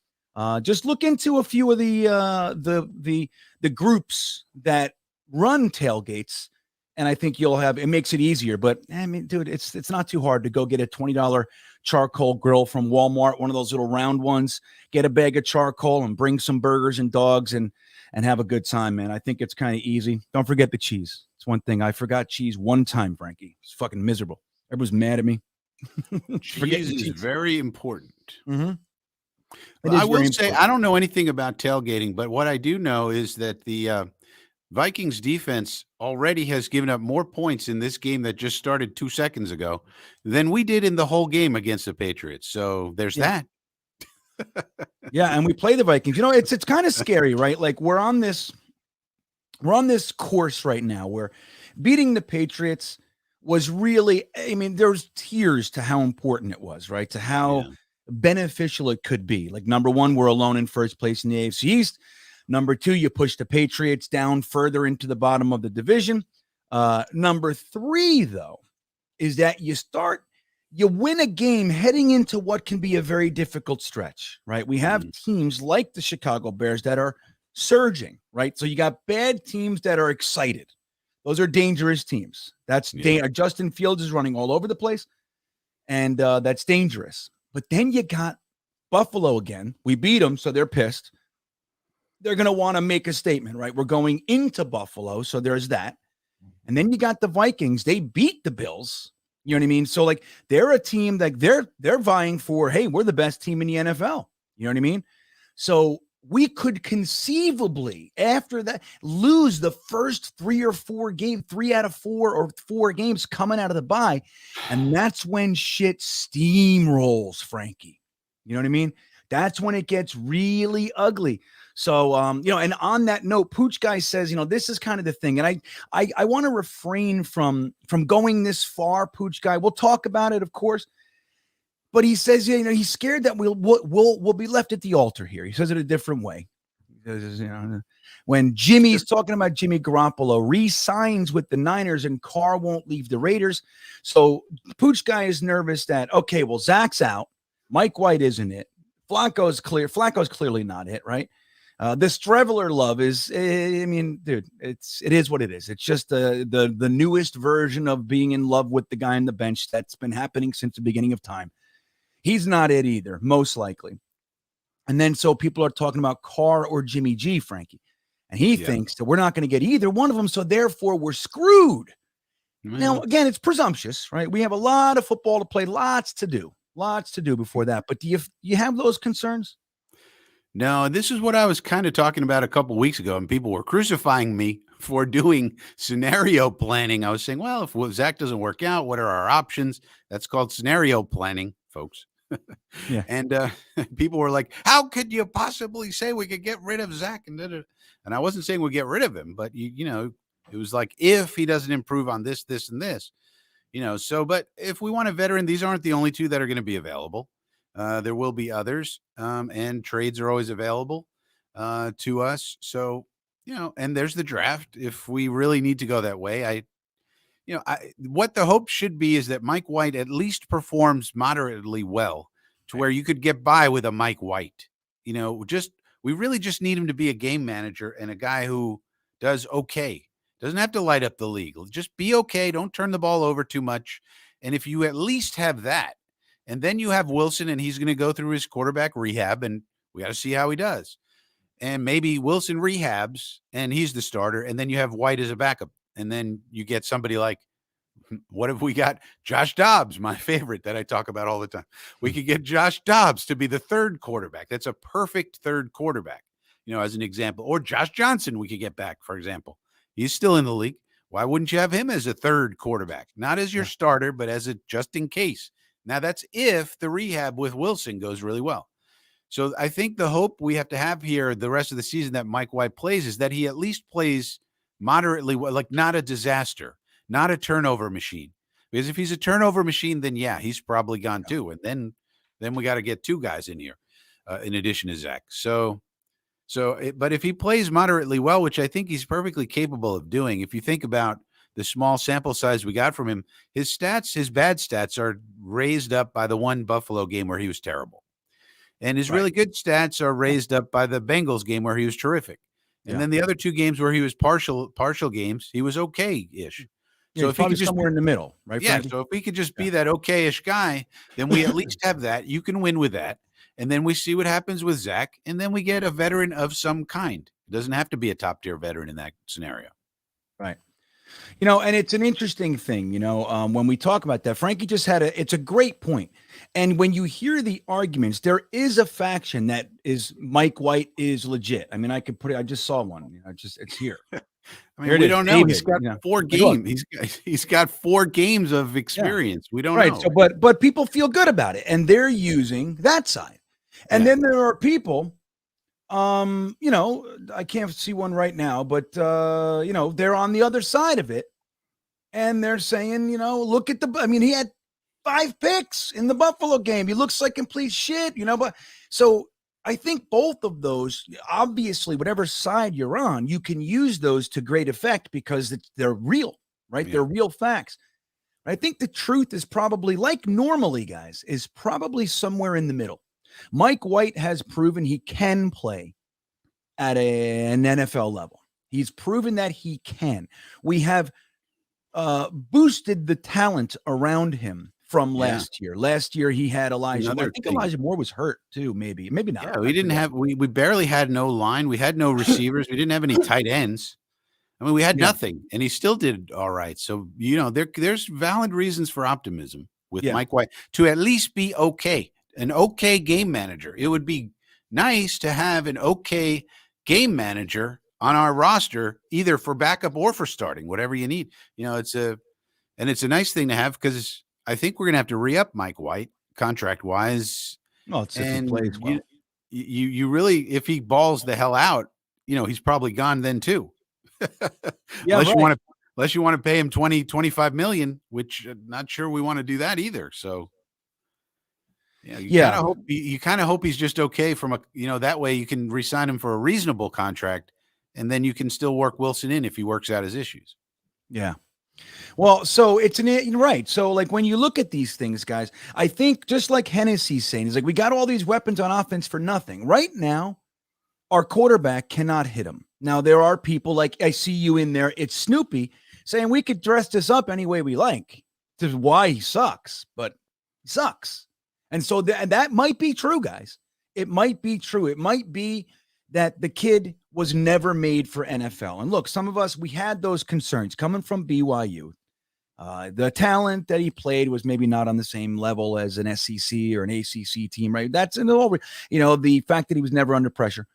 Just look into a few of the groups that run tailgates. And I think it makes it easier. But I mean, dude, it's not too hard to go get a $20 charcoal grill from Walmart, one of those little round ones, get a bag of charcoal and bring some burgers and dogs and have a good time, man. I think it's kind of easy. Don't forget the cheese. It's one thing. I forgot cheese one time, Frankie. It's fucking miserable. Everyone's mad at me. Cheese is very important. Mm-hmm. I will say, I don't know anything about tailgating, but what I do know is that the Vikings defense already has given up more points in this game that just started 2 seconds ago than we did in the whole game against the Patriots. So there's that. Yeah, and we play the Vikings. It's kind of scary, right? Like we're on this course right now where beating the Patriots was really, I mean, there's tears to how important it was, right? To how beneficial it could be. Like, number one, we're alone in first place in the AFC East. Number two, you push the Patriots down further into the bottom of the division. Number three, though, is that you win a game heading into what can be a very difficult stretch, right? We have teams like the Chicago Bears that are surging, right? So you got bad teams that are excited. Those are dangerous teams. Justin Fields is running all over the place, and that's dangerous. But then you got Buffalo again. We beat them, so they're pissed. They're going to want to make a statement, right? We're going into Buffalo, so there's that. And then you got the Vikings. They beat the Bills. You know what I mean? So, like, they're a team that they're vying for, hey, we're the best team in the NFL. You know what I mean? So we could conceivably, after that, lose the first 3 out of 4 or 4 games coming out of the bye. And that's when shit steamrolls, Frankie. You know what I mean? That's when it gets really ugly. So, and on that note, Pooch Guy says, this is kind of the thing. And I want to refrain from going this far, Pooch Guy. We'll talk about it, of course. But he says, he's scared that we'll be left at the altar here. He says it a different way. He says, when Jimmy's talking about Jimmy Garoppolo re-signs with the Niners and Carr won't leave the Raiders. So Pooch Guy is nervous that, okay, well, Zach's out. Mike White isn't it. Flacco's clearly not it, right? This Streveler love is, dude, it is what it is. It's just the newest version of being in love with the guy on the bench that's been happening since the beginning of time. He's not it either, most likely. And then so people are talking about Carr or Jimmy G, Frankie. And he thinks that we're not going to get either one of them, so therefore we're screwed. Now, again, it's presumptuous, right? We have a lot of football to play, lots to do before that. But do you have those concerns? No, this is what I was kind of talking about a couple weeks ago, and people were crucifying me for doing scenario planning. I was saying, well, if Zach doesn't work out, what are our options? That's called scenario planning, folks. Yeah. And people were like, how could you possibly say we could get rid of Zach? And I wasn't saying we'd get rid of him, but it was like, if he doesn't improve on this, this, and this, but if we want a veteran, these aren't the only two that are going to be available. There will be others, and trades are always available to us. So, and there's the draft. If we really need to go that way, what the hope should be is that Mike White at least performs moderately well to where you could get by with a Mike White. We really just need him to be a game manager and a guy who does okay. Doesn't have to light up the league. Just be okay. Don't turn the ball over too much. And if you at least have that, and then you have Wilson, and he's going to go through his quarterback rehab, and we got to see how he does. And maybe Wilson rehabs, and he's the starter, and then you have White as a backup. And then you get somebody like, what if we got Josh Dobbs, my favorite that I talk about all the time? We could get Josh Dobbs to be the third quarterback. That's a perfect third quarterback, as an example. Or Josh Johnson we could get back, for example. He's still in the league. Why wouldn't you have him as a third quarterback? Not as your starter, but as a just in case. Now, that's if the rehab with Wilson goes really well. So I think the hope we have to have here the rest of the season that Mike White plays is that he at least plays moderately well, like not a disaster, not a turnover machine. Because if he's a turnover machine, then he's probably gone too. And then we got to get 2 guys in here in addition to Zach. But if he plays moderately well, which I think he's perfectly capable of doing, if you think about the small sample size we got from him, his bad stats are raised up by the one Buffalo game where he was terrible. And his really good stats are raised up by the Bengals game where he was terrific. And then the other 2 games where he was partial games, he was okay-ish. So if he could just somewhere in the middle, right? Yeah. Frankie? So if he could just be that okay-ish guy, then we at least have that. You can win with that. And then we see what happens with Zach. And then we get a veteran of some kind. It doesn't have to be a top-tier veteran in that scenario. Right. And it's an interesting thing, when we talk about that, Frankie just it's a great point. And when you hear the arguments, there is a faction that is Mike White is legit. I mean, I just saw one, it's here. We don't know. He's got 4 games. He's got 4 games of experience. We don't know. So, but people feel good about it and they're using that side. And then there are people, I can't see one right now, but they're on the other side of it. And they're saying, look at he had 5 picks in the Buffalo game. He looks like complete shit, but so I think both of those, obviously, whatever side you're on, you can use those to great effect because they're real, right? Yeah. They're real facts. I think the truth is probably, like normally, guys, is probably somewhere in the middle. Mike White has proven he can play at an NFL level. He's proven that he can. We have boosted the talent around him from last year. Last year he had Elijah Moore. I think Elijah Moore was hurt too, maybe not. Yeah, we didn't have we barely had no line. We had no receivers. We didn't have any tight ends. I mean, we had nothing, and he still did all right. So there's valid reasons for optimism with Mike White to at least be okay, an okay game manager. It would be nice to have an okay game manager on our roster, either for backup or for starting, whatever you need. It's a nice thing to have because I think we're gonna have to re-up Mike White contract wise. Well, it's if he plays well. You really, if he balls the hell out, he's probably gone then too. Unless you want to pay him 25 million, which I'm not sure we want to do that either. So you kind of hope he's just okay from that way you can re-sign him for a reasonable contract, and then you can still work Wilson in if he works out his issues. Yeah. Well, so it's right. So like when you look at these things, guys, I think just like Hennessy's saying, he's like, we got all these weapons on offense for nothing. Right now, our quarterback cannot hit him. Now, there are people like I see you in there. It's Snoopy saying we could dress this up any way we like. This is why he sucks, but he sucks. And so that might be true, guys. It might be true. It might be that the kid was never made for NFL. And look, some of us, we had those concerns coming from BYU. The talent that he played was maybe not on the same level as an SEC or an ACC team, right? That's the fact that he was never under pressure.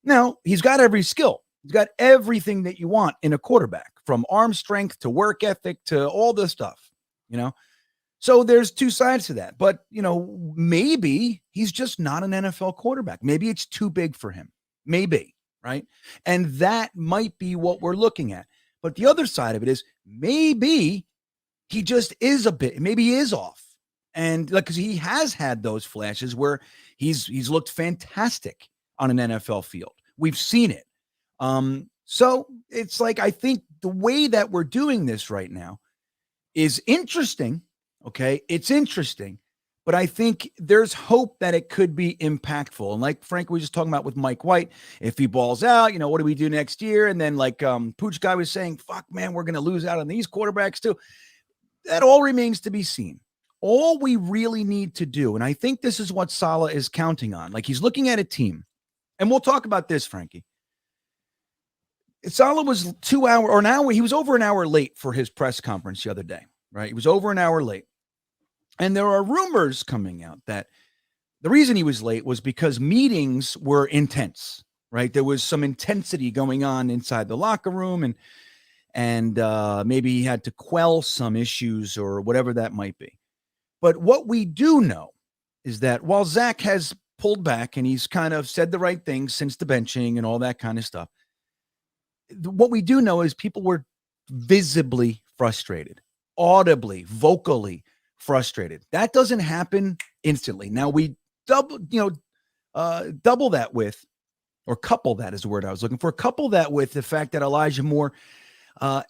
Now, he's got every skill. He's got everything that you want in a quarterback, from arm strength to work ethic to all this stuff, So there's two sides to that. But, maybe he's just not an NFL quarterback. Maybe it's too big for him. Maybe, right? And that might be what we're looking at. But the other side of it is maybe he just is maybe he is off. And because he has had those flashes where he's looked fantastic on an NFL field. We've seen it. So it's like, I think the way that we're doing this right now is interesting. Okay. It's interesting, but I think there's hope that it could be impactful. And like Frank was just talking about with Mike White, if he balls out, what do we do next year? And then like Pooch guy was saying, fuck man, we're going to lose out on these quarterbacks too. That all remains to be seen. All we really need to do, and I think this is what Saleh is counting on. Like he's looking at a team, and we'll talk about this, Frankie. Saleh was 2 hours or an hour. He was over an hour late for his press conference the other day, right? He was over an hour late. And there are rumors coming out that the reason he was late was because meetings were intense, right? There was some intensity going on inside the locker room, and maybe he had to quell some issues or whatever that might be. But what we do know is that while Zach has pulled back and he's kind of said the right things since the benching and all that kind of stuff, what we do know is people were visibly frustrated, audibly, vocally frustrated. That doesn't happen instantly. Now we double that with, or couple that is the word I was looking for, couple that with the fact that Elijah Moore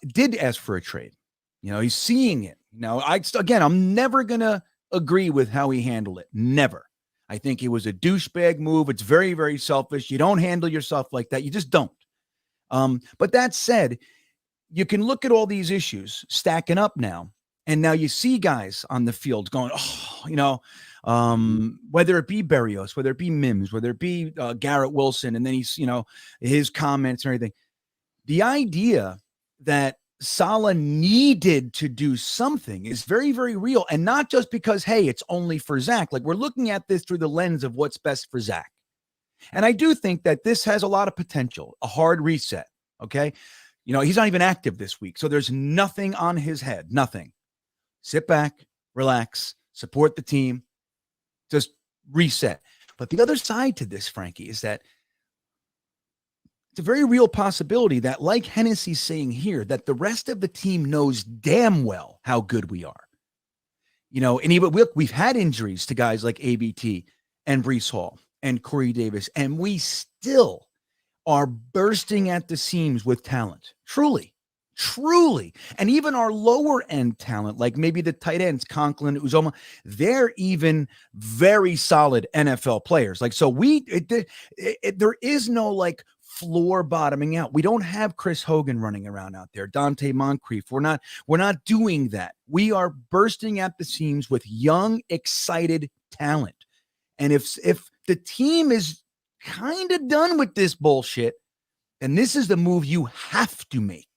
did ask for a trade. He's seeing it. Now, I'm never going to agree with how he handled it. Never. I think it was a douchebag move. It's very, very selfish. You don't handle yourself like that. You just don't. But that said, you can look at all these issues stacking up now. And now you see guys on the field going, whether it be Berrios, whether it be Mims, whether it be Garrett Wilson, and then he's, his comments and everything. The idea that Saleh needed to do something is very, very real. And not just because, hey, it's only for Zach. Like we're looking at this through the lens of what's best for Zach. And I do think that this has a lot of potential, a hard reset. Okay. He's not even active this week. So there's nothing on his head, nothing. Sit back, relax, support the team, just reset. But the other side to this, Frankie, is that it's a very real possibility that, like Hennessy's saying here, that the rest of the team knows damn well how good we are. And even we've had injuries to guys like ABT and Brees Hall and Corey Davis, and we still are bursting at the seams with talent. Truly. And even our lower end talent, like maybe the tight ends, Conklin, Uzoma, they're even very solid NFL players. Like, so there is no like floor bottoming out. We don't have Chris Hogan running around out there, Dante Moncrief. We're not doing that. We are bursting at the seams with young, excited talent. And if the team is kind of done with this bullshit, then this is the move you have to make.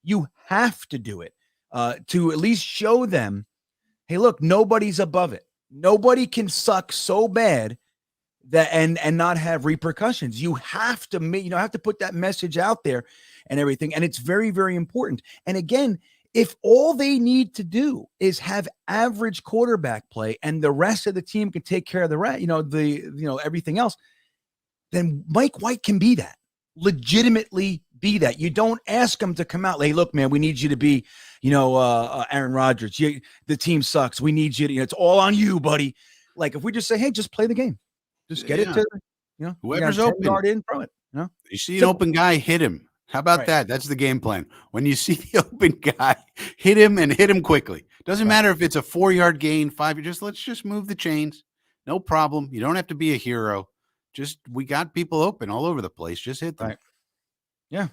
You have to do it to at least show them, hey, look, nobody's above it. Nobody can suck so bad that and not have repercussions. You have to have to put that message out there and everything. And it's very, very important. And again, if all they need to do is have average quarterback play and the rest of the team can take care of the rest, everything else, then Mike White can be that. Legitimately be that. You don't ask him to come out. Hey, look, man, we need you to be, Aaron Rodgers. The team sucks. We need you to, it's all on you, buddy. Like if we just say, hey, just play the game. Just get it to, whoever's open. Yard in, throw it. You see an open guy, hit him. How about that? That's the game plan. When you see the open guy, hit him and hit him quickly. Doesn't matter if it's a 4-yard gain, 5. Let's just move the chains. No problem. You don't have to be a hero. We got people open all over the place. Just hit them. Right. Yeah.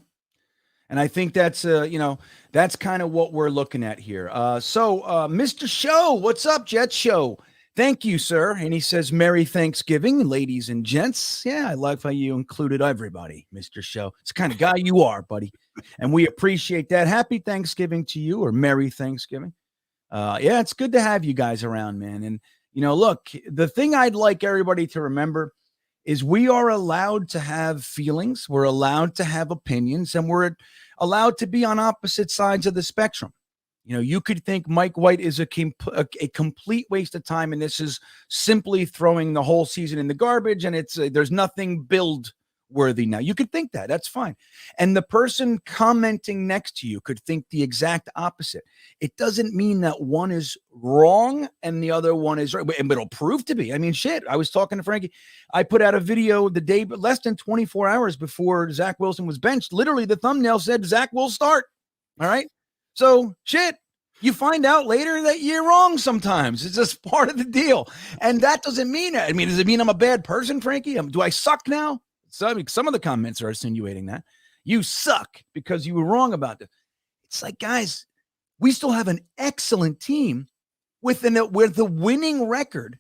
And I think that's, that's kind of what we're looking at here. So Mr. Show, what's up, Jet Show? Thank you, sir. And he says, Merry Thanksgiving, ladies and gents. Yeah, I like how you included everybody, Mr. Show. It's the kind of guy you are, buddy. And we appreciate that. Happy Thanksgiving to you, or Merry Thanksgiving. Yeah, it's good to have you guys around, man. And, look, the thing I'd like everybody to remember is we are allowed to have feelings. We're allowed to have opinions, and we're allowed to be on opposite sides of the spectrum. You could think Mike White is a complete waste of time, and this is simply throwing the whole season in the garbage, and there's nothing build worthy now. You could think that. That's fine. And the person commenting next to you could think the exact opposite. It doesn't mean that one is wrong and the other one is right. But it'll prove to be. I mean, shit. I was talking to Frankie. I put out a video the day, but less than 24 hours before Zach Wilson was benched. Literally, the thumbnail said Zach will start. All right. So shit, you find out later that you're wrong sometimes. It's just part of the deal. And that doesn't mean it. I mean, does it mean I'm a bad person, Frankie? Do I suck now? Some of the comments are insinuating that. You suck because you were wrong about this. It's like, guys, we still have an excellent team with the winning record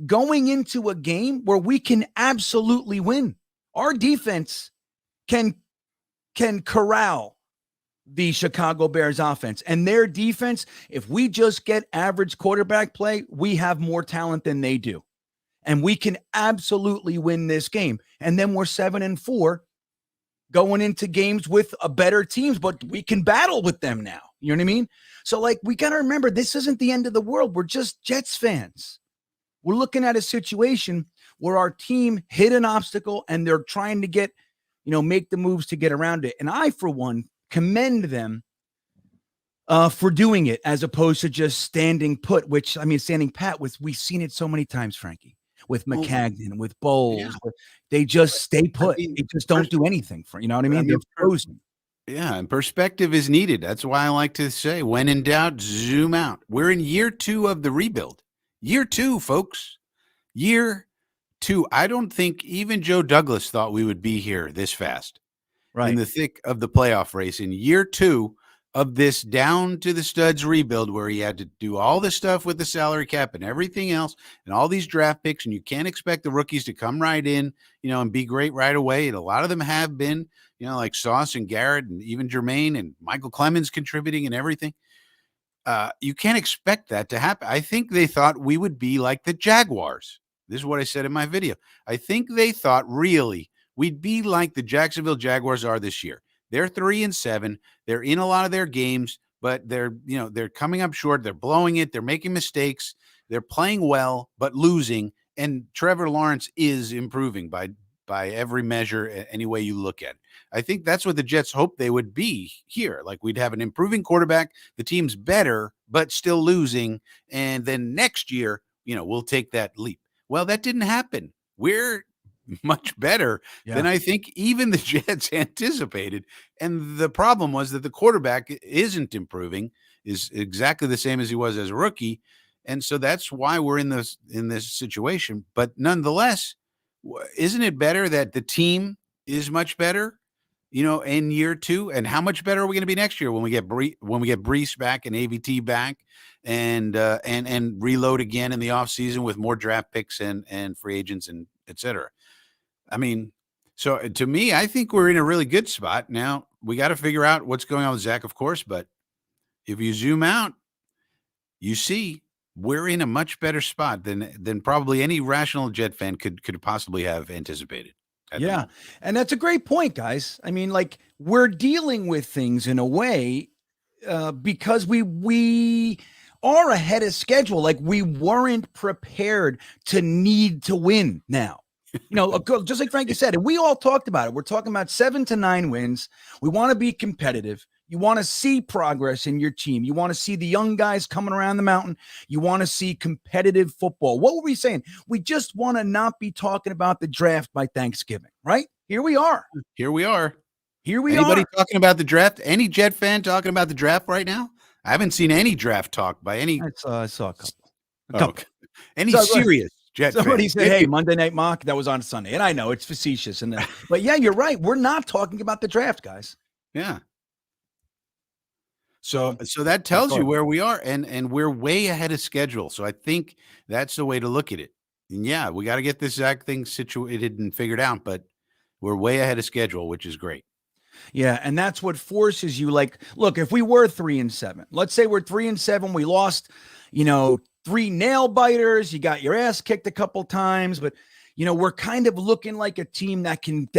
going into a game where we can absolutely win. Our defense can corral the Chicago Bears offense, and their defense, if we just get average quarterback play, we have more talent than they do. And we can absolutely win this game. And then we're 7-4 going into games with a better teams, but we can battle with them now. You know what I mean? So like, we got to remember, this isn't the end of the world. We're just Jets fans. We're looking at a situation where our team hit an obstacle and they're trying to get, make the moves to get around it. And I, for one, commend them for doing it as opposed to just standing put, standing pat we've seen it so many times, Frankie, with McCagnon, with Bowles. Yeah. They just stay put. They just don't do anything for, you know what I mean? They're frozen. Yeah. And perspective is needed. That's why I like to say, when in doubt, zoom out. We're in year 2 of the rebuild. Year 2, folks. Year 2. I don't think even Joe Douglas thought we would be here this fast. Right. In the thick of the playoff race in year 2 of this down to the studs rebuild, where he had to do all this stuff with the salary cap and everything else and all these draft picks. And you can't expect the rookies to come right in, and be great right away. And a lot of them have been, like Sauce and Garrett and even Jermaine and Michael Clemens contributing and everything. You can't expect that to happen. I think they thought we would be like the Jaguars. This is what I said in my video. I think they thought really we'd be like the Jacksonville Jaguars are this year. They're 3-7. They're in a lot of their games, but they're coming up short. They're blowing it. They're making mistakes. They're playing well, but losing. And Trevor Lawrence is improving by by every measure, any way you look at it. I think that's what the Jets hoped they would be here. Like we'd have an improving quarterback, the team's better, but still losing. And then next year, we'll take that leap. Well, that didn't happen. We're much better than I think even the Jets anticipated. And the problem was that the quarterback isn't improving, is exactly the same as he was as a rookie. And so that's why we're in this situation. But nonetheless, isn't it better that the team is much better, in year 2? And how much better are we going to be next year when we get Brees back and AVT back and reload again in the offseason with more draft picks and free agents and et cetera? I mean, so to me, I think we're in a really good spot. Now we got to figure out what's going on with Zach, of course, but if you zoom out, you see we're in a much better spot than probably any rational Jet fan could possibly have anticipated. Yeah. And that's a great point, guys. I mean, like we're dealing with things in a way because we are ahead of schedule. Like we weren't prepared to need to win now. Just like Frankie said, and we all talked about it. We're talking about 7 to 9 wins. We want to be competitive. You want to see progress in your team. You want to see the young guys coming around the mountain. You want to see competitive football. What were we saying? We just want to not be talking about the draft by Thanksgiving, right? Here we are. Anybody talking about the draft? Any Jet fan talking about the draft right now? I haven't seen any draft talk by any. I saw a couple. Okay. Any serious Jet Somebody fan? said, "Hey, Monday Night Mock, that was on Sunday." And I know it's facetious, but yeah, you're right. We're not talking about the draft, guys. Yeah. So that tells you where we are, and we're way ahead of schedule. So I think that's the way to look at it. And yeah, we got to get this Zach thing situated and figured out, but we're way ahead of schedule, which is great. Yeah, and that's what forces you. Like, look, if we were 3-7, let's say we're 3-7, we lost, 3 nail biters. You got your ass kicked a couple times, but we're kind of looking like a team that can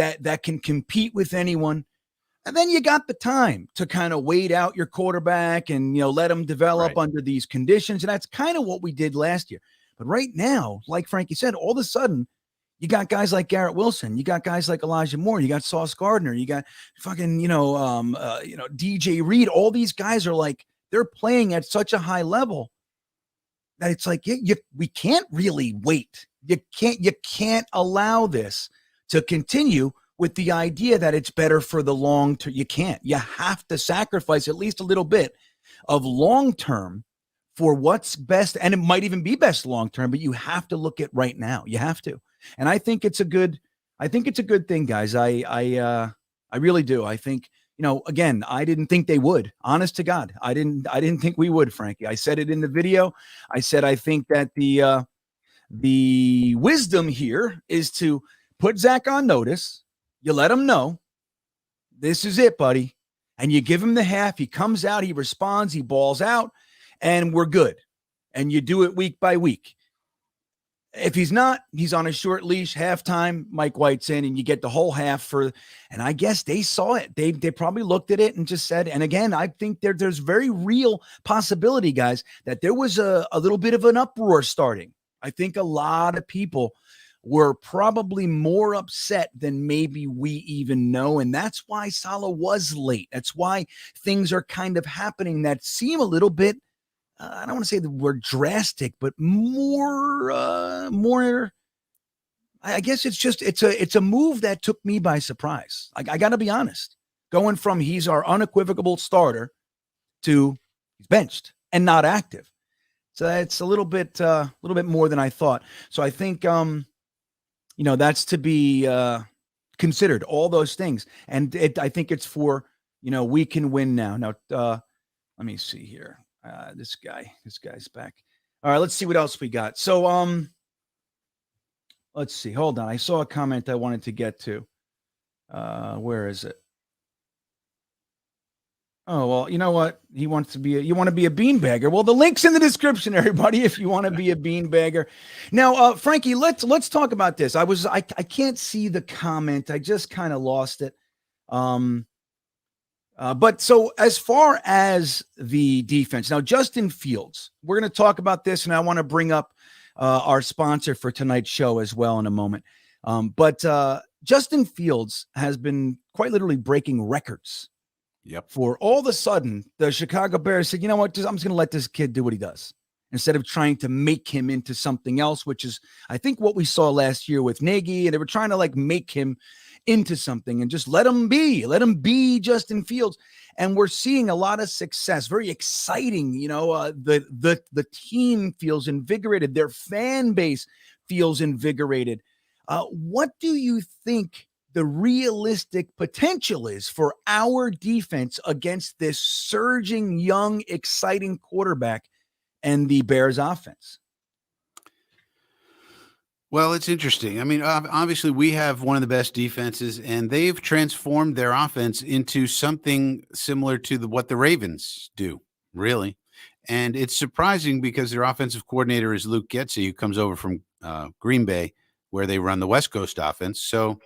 compete with anyone. And then you got the time to kind of wait out your quarterback and, let him develop under these conditions. And that's kind of what we did last year. But right now, like Frankie said, all of a sudden, you got guys like Garrett Wilson. You got guys like Elijah Moore. You got Sauce Gardner. You got fucking, DJ Reed. All these guys are like, they're playing at such a high level that it's like, we can't really wait. You can't allow this to continue with the idea that it's better for the long term. You can't. You have to sacrifice at least a little bit of long term for what's best. And it might even be best long term, but you have to look at right now. You have to. And I think it's a good thing, guys. I really do. I think, again, I didn't think they would. Honest to God, I didn't think we would, Frankie. I said it in the video. I said I think that the wisdom here is to put Zach on notice. You let him know this is it, buddy. And you give him the half. He comes out, he responds, he balls out, and we're good. And you do it week by week. If he's not, he's on a short leash. Halftime, Mike White's in, and you get the whole half and I guess they saw it. They probably looked at it and just said, and again, I think there's very real possibility, guys, that there was a little bit of an uproar starting. I think a lot of people were probably more upset than maybe we even know. And that's why Saleh was late. That's why things are kind of happening that seem a little bit, I don't want to say the word drastic, but more, I guess it's a move that took me by surprise. I got to be honest, going from he's our unequivocal starter to he's benched and not active. So it's a little bit more than I thought. So I think, that's to be considered, all those things. And I think it's for, we can win now. Now, let me see here. This guy's back. All right, let's see what else we got. So, let's see. Hold on. I saw a comment I wanted to get to. Where is it? Oh, well, you know what? You want to be a beanbagger. Well, the link's in the description, everybody, if you want to be a beanbagger. Now, Frankie, let's talk about this. I can't see the comment. I just kind of lost it. But so as far as the defense, now Justin Fields, we're going to talk about this, and I want to bring up our sponsor for tonight's show as well in a moment. But Justin Fields has been quite literally breaking records. Yep. For all of a sudden, the Chicago Bears said, you know what, I'm just going to let this kid do what he does instead of trying to make him into something else, which is, I think, what we saw last year with Nagy. And they were trying to like make him into something and just let him be Justin Fields. And we're seeing a lot of success, very exciting. The team feels invigorated. Their fan base feels invigorated. What do you think the realistic potential is for our defense against this surging, young, exciting quarterback and the Bears offense? Well, it's interesting. I mean, obviously, we have one of the best defenses, and they've transformed their offense into something similar to what the Ravens do, really. And it's surprising because their offensive coordinator is Luke Getsy, who comes over from Green Bay, where they run the West Coast offense. So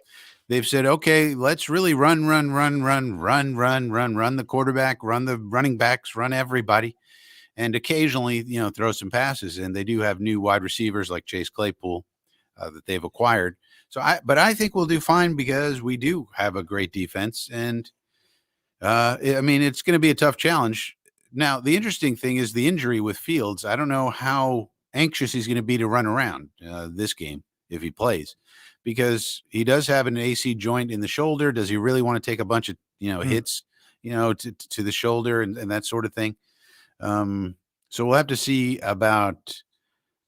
they've said, okay, let's really run the quarterback, run the running backs, run everybody, and occasionally, throw some passes. And they do have new wide receivers like Chase Claypool that they've acquired. But I think we'll do fine because we do have a great defense. And I mean, it's going to be a tough challenge. Now, the interesting thing is the injury with Fields. I don't know how anxious he's going to be to run around this game if he plays, because he does have an AC joint in the shoulder. Does he really want to take a bunch of, hits, to the shoulder and that sort of thing? So we'll have to see about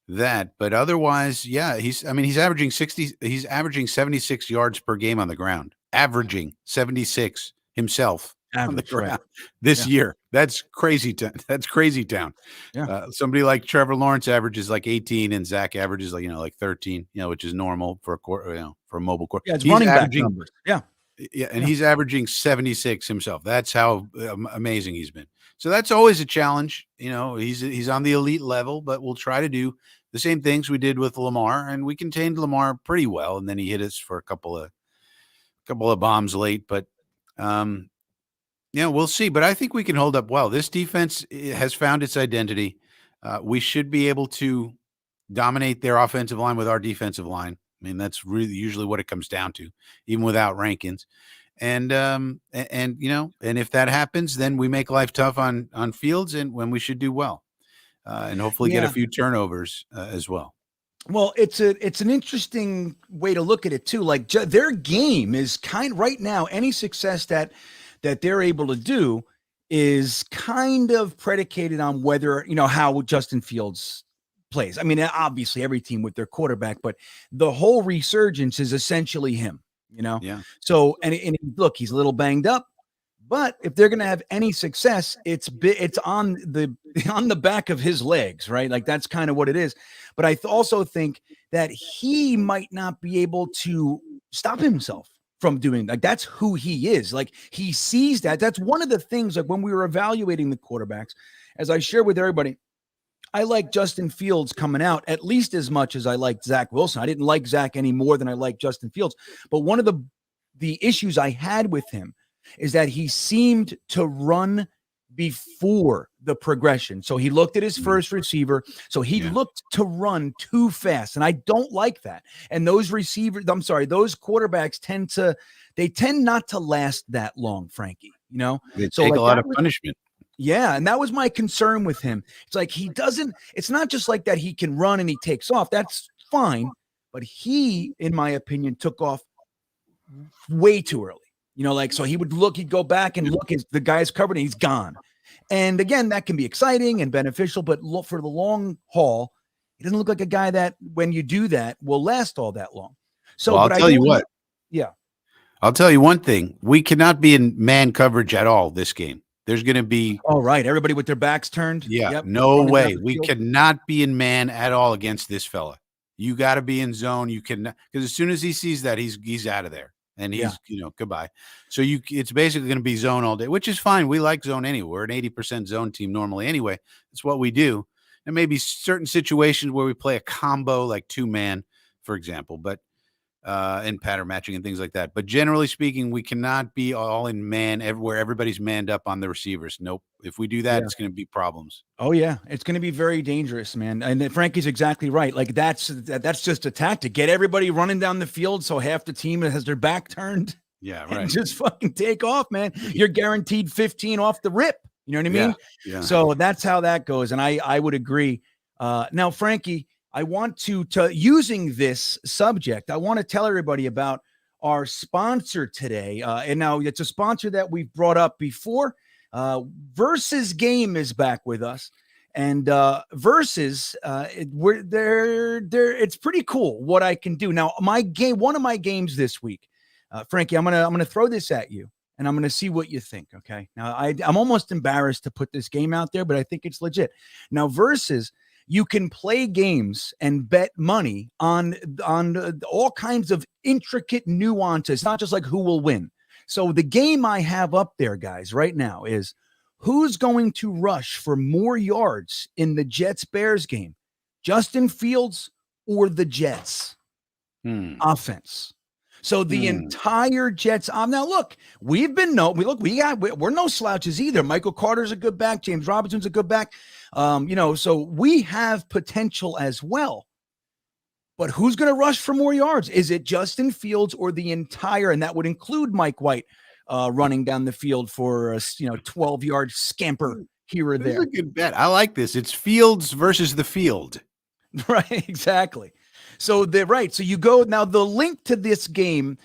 that. But otherwise, yeah, he's averaging 76 yards per game on the ground, averaging 76 himself on the ground this year. That's crazy. That's crazy town. Yeah. Somebody like Trevor Lawrence averages like 18 and Zach averages like 13, which is normal for a mobile quarterback. Yeah, it's running back numbers. Yeah. Yeah, and he's averaging 76 himself. That's how amazing he's been. So that's always a challenge. He's on the elite level, but we'll try to do the same things we did with Lamar, and we contained Lamar pretty well. And then he hit us for a couple of bombs late, but we'll see. But I think we can hold up well. This defense has found its identity. We should be able to dominate their offensive line with our defensive line. I mean, that's really usually what it comes down to, even without Rankins. And if that happens, then we make life tough on Fields, and when we should do well, and hopefully get a few turnovers as well. Well, it's an interesting way to look at it too. Like their game is right now, any success that they're able to do is kind of predicated on whether, how Justin Fields plays. I mean, obviously every team with their quarterback, but the whole resurgence is essentially him, Yeah. So, and look, he's a little banged up, but if they're going to have any success, it's on the back of his legs, right? Like that's kind of what it is. But I also think that he might not be able to stop himself from doing, like, that's who he is. Like he sees that. That's one of the things, like when we were evaluating the quarterbacks, as I shared with everybody, I like Justin Fields coming out at least as much as I liked Zach Wilson. I didn't like Zach any more than I liked Justin Fields. But one of the issues I had with him is that he seemed to run before the progression. So he looked at his first receiver. So he looked to run too fast. And I don't like that. And those quarterbacks tend not to last that long, Frankie. They take a lot of punishment. Yeah, and that was my concern with him. It's like it's not just like that he can run and he takes off. That's fine. But he, in my opinion, took off way too early. So he'd go back and look, the guy's covered and he's gone. And again, that can be exciting and beneficial, but for the long haul, he doesn't look like a guy that when you do that will last all that long. So I'll tell you what. Yeah. I'll tell you one thing. We cannot be in man coverage at all this game. There's going to be everybody with their backs turned. Yeah, yep. No way. We cannot be in man at all against this fella. You got to be in zone. You can, because as soon as he sees that, he's out of there, and he's goodbye. So it's basically going to be zone all day, which is fine. We like zone anyway. We're an 80% zone team normally anyway. It's what we do. There may be certain situations where we play a combo like 2-man, for example, but and pattern matching and things like that. But generally speaking, we cannot be all in man everywhere. Everybody's manned up on the receivers. Nope. If we do that, it's going to be problems. Oh yeah, it's going to be very dangerous, man. And then Frankie's exactly right. Like that's just a tactic. Get everybody running down the field so half the team has their back turned. Yeah, And right. just fucking take off, man. You're guaranteed 15 off the rip. You know what I mean? Yeah. So that's how that goes. And I would agree. Now, Frankie, I want to using this subject, I want to tell everybody about our sponsor today. And now it's a sponsor that we've brought up before. Versus Game is back with us. And Versus, it's pretty cool what I can do. Now, one of my games this week, Frankie, I'm gonna throw this at you, and I'm gonna see what you think. Okay. Now, I'm almost embarrassed to put this game out there, but I think it's legit. Now, Versus, you can play games and bet money on all kinds of intricate nuances, not just like who will win. So the game I have up there, guys, right now is who's going to rush for more yards in the Jets-Bears game, Justin Fields or the Jets offense. So the entire Jets. Now look, we're no slouches either. Michael Carter's a good back. James Robinson's a good back. So we have potential as well. But who's going to rush for more yards? Is it Justin Fields or the entire? And that would include Mike White running down the field for a 12-yard scamper here or there. That's a good bet. I like this. It's Fields versus the field. Right, exactly. So you go now. The link to this game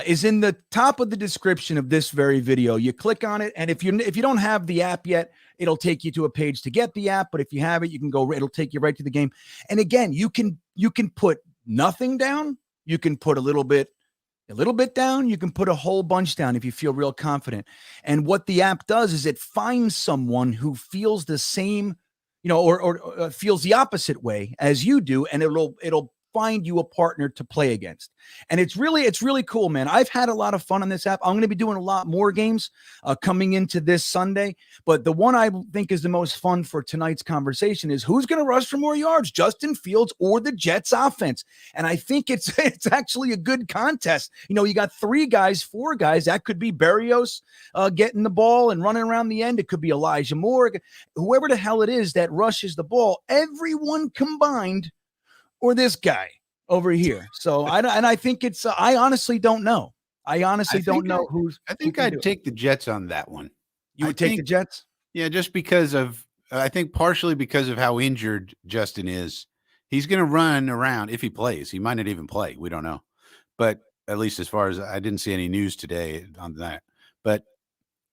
is in the top of the description of this very video. You click on it, and if you don't have the app yet, it'll take you to a page to get the app. But if you have it, you can go. It'll take you right to the game. And again, you can put nothing down. You can put a little bit down. You can put a whole bunch down if you feel real confident. And what the app does is it finds someone who feels the same, or feels the opposite way as you do, and it'll find you a partner to play against. And it's really cool, man. I've had a lot of fun on this app. I'm going to be doing a lot more games coming into this Sunday, but the one I think is the most fun for tonight's conversation is who's going to rush for more yards, Justin Fields or the Jets offense. And I think it's actually a good contest. You got 4 guys. That could be Berrios getting the ball and running around the end. It could be Elijah Moore, whoever the hell it is that rushes the ball, everyone combined, or this guy over here. So I think it's, I honestly don't know. I don't know who's. I think I'd take the Jets on that one. You would take the Jets? Yeah, just because I think partially because of how injured Justin is. He's going to run around if he plays. He might not even play. We don't know. But at least as far as I didn't see any news today on that. But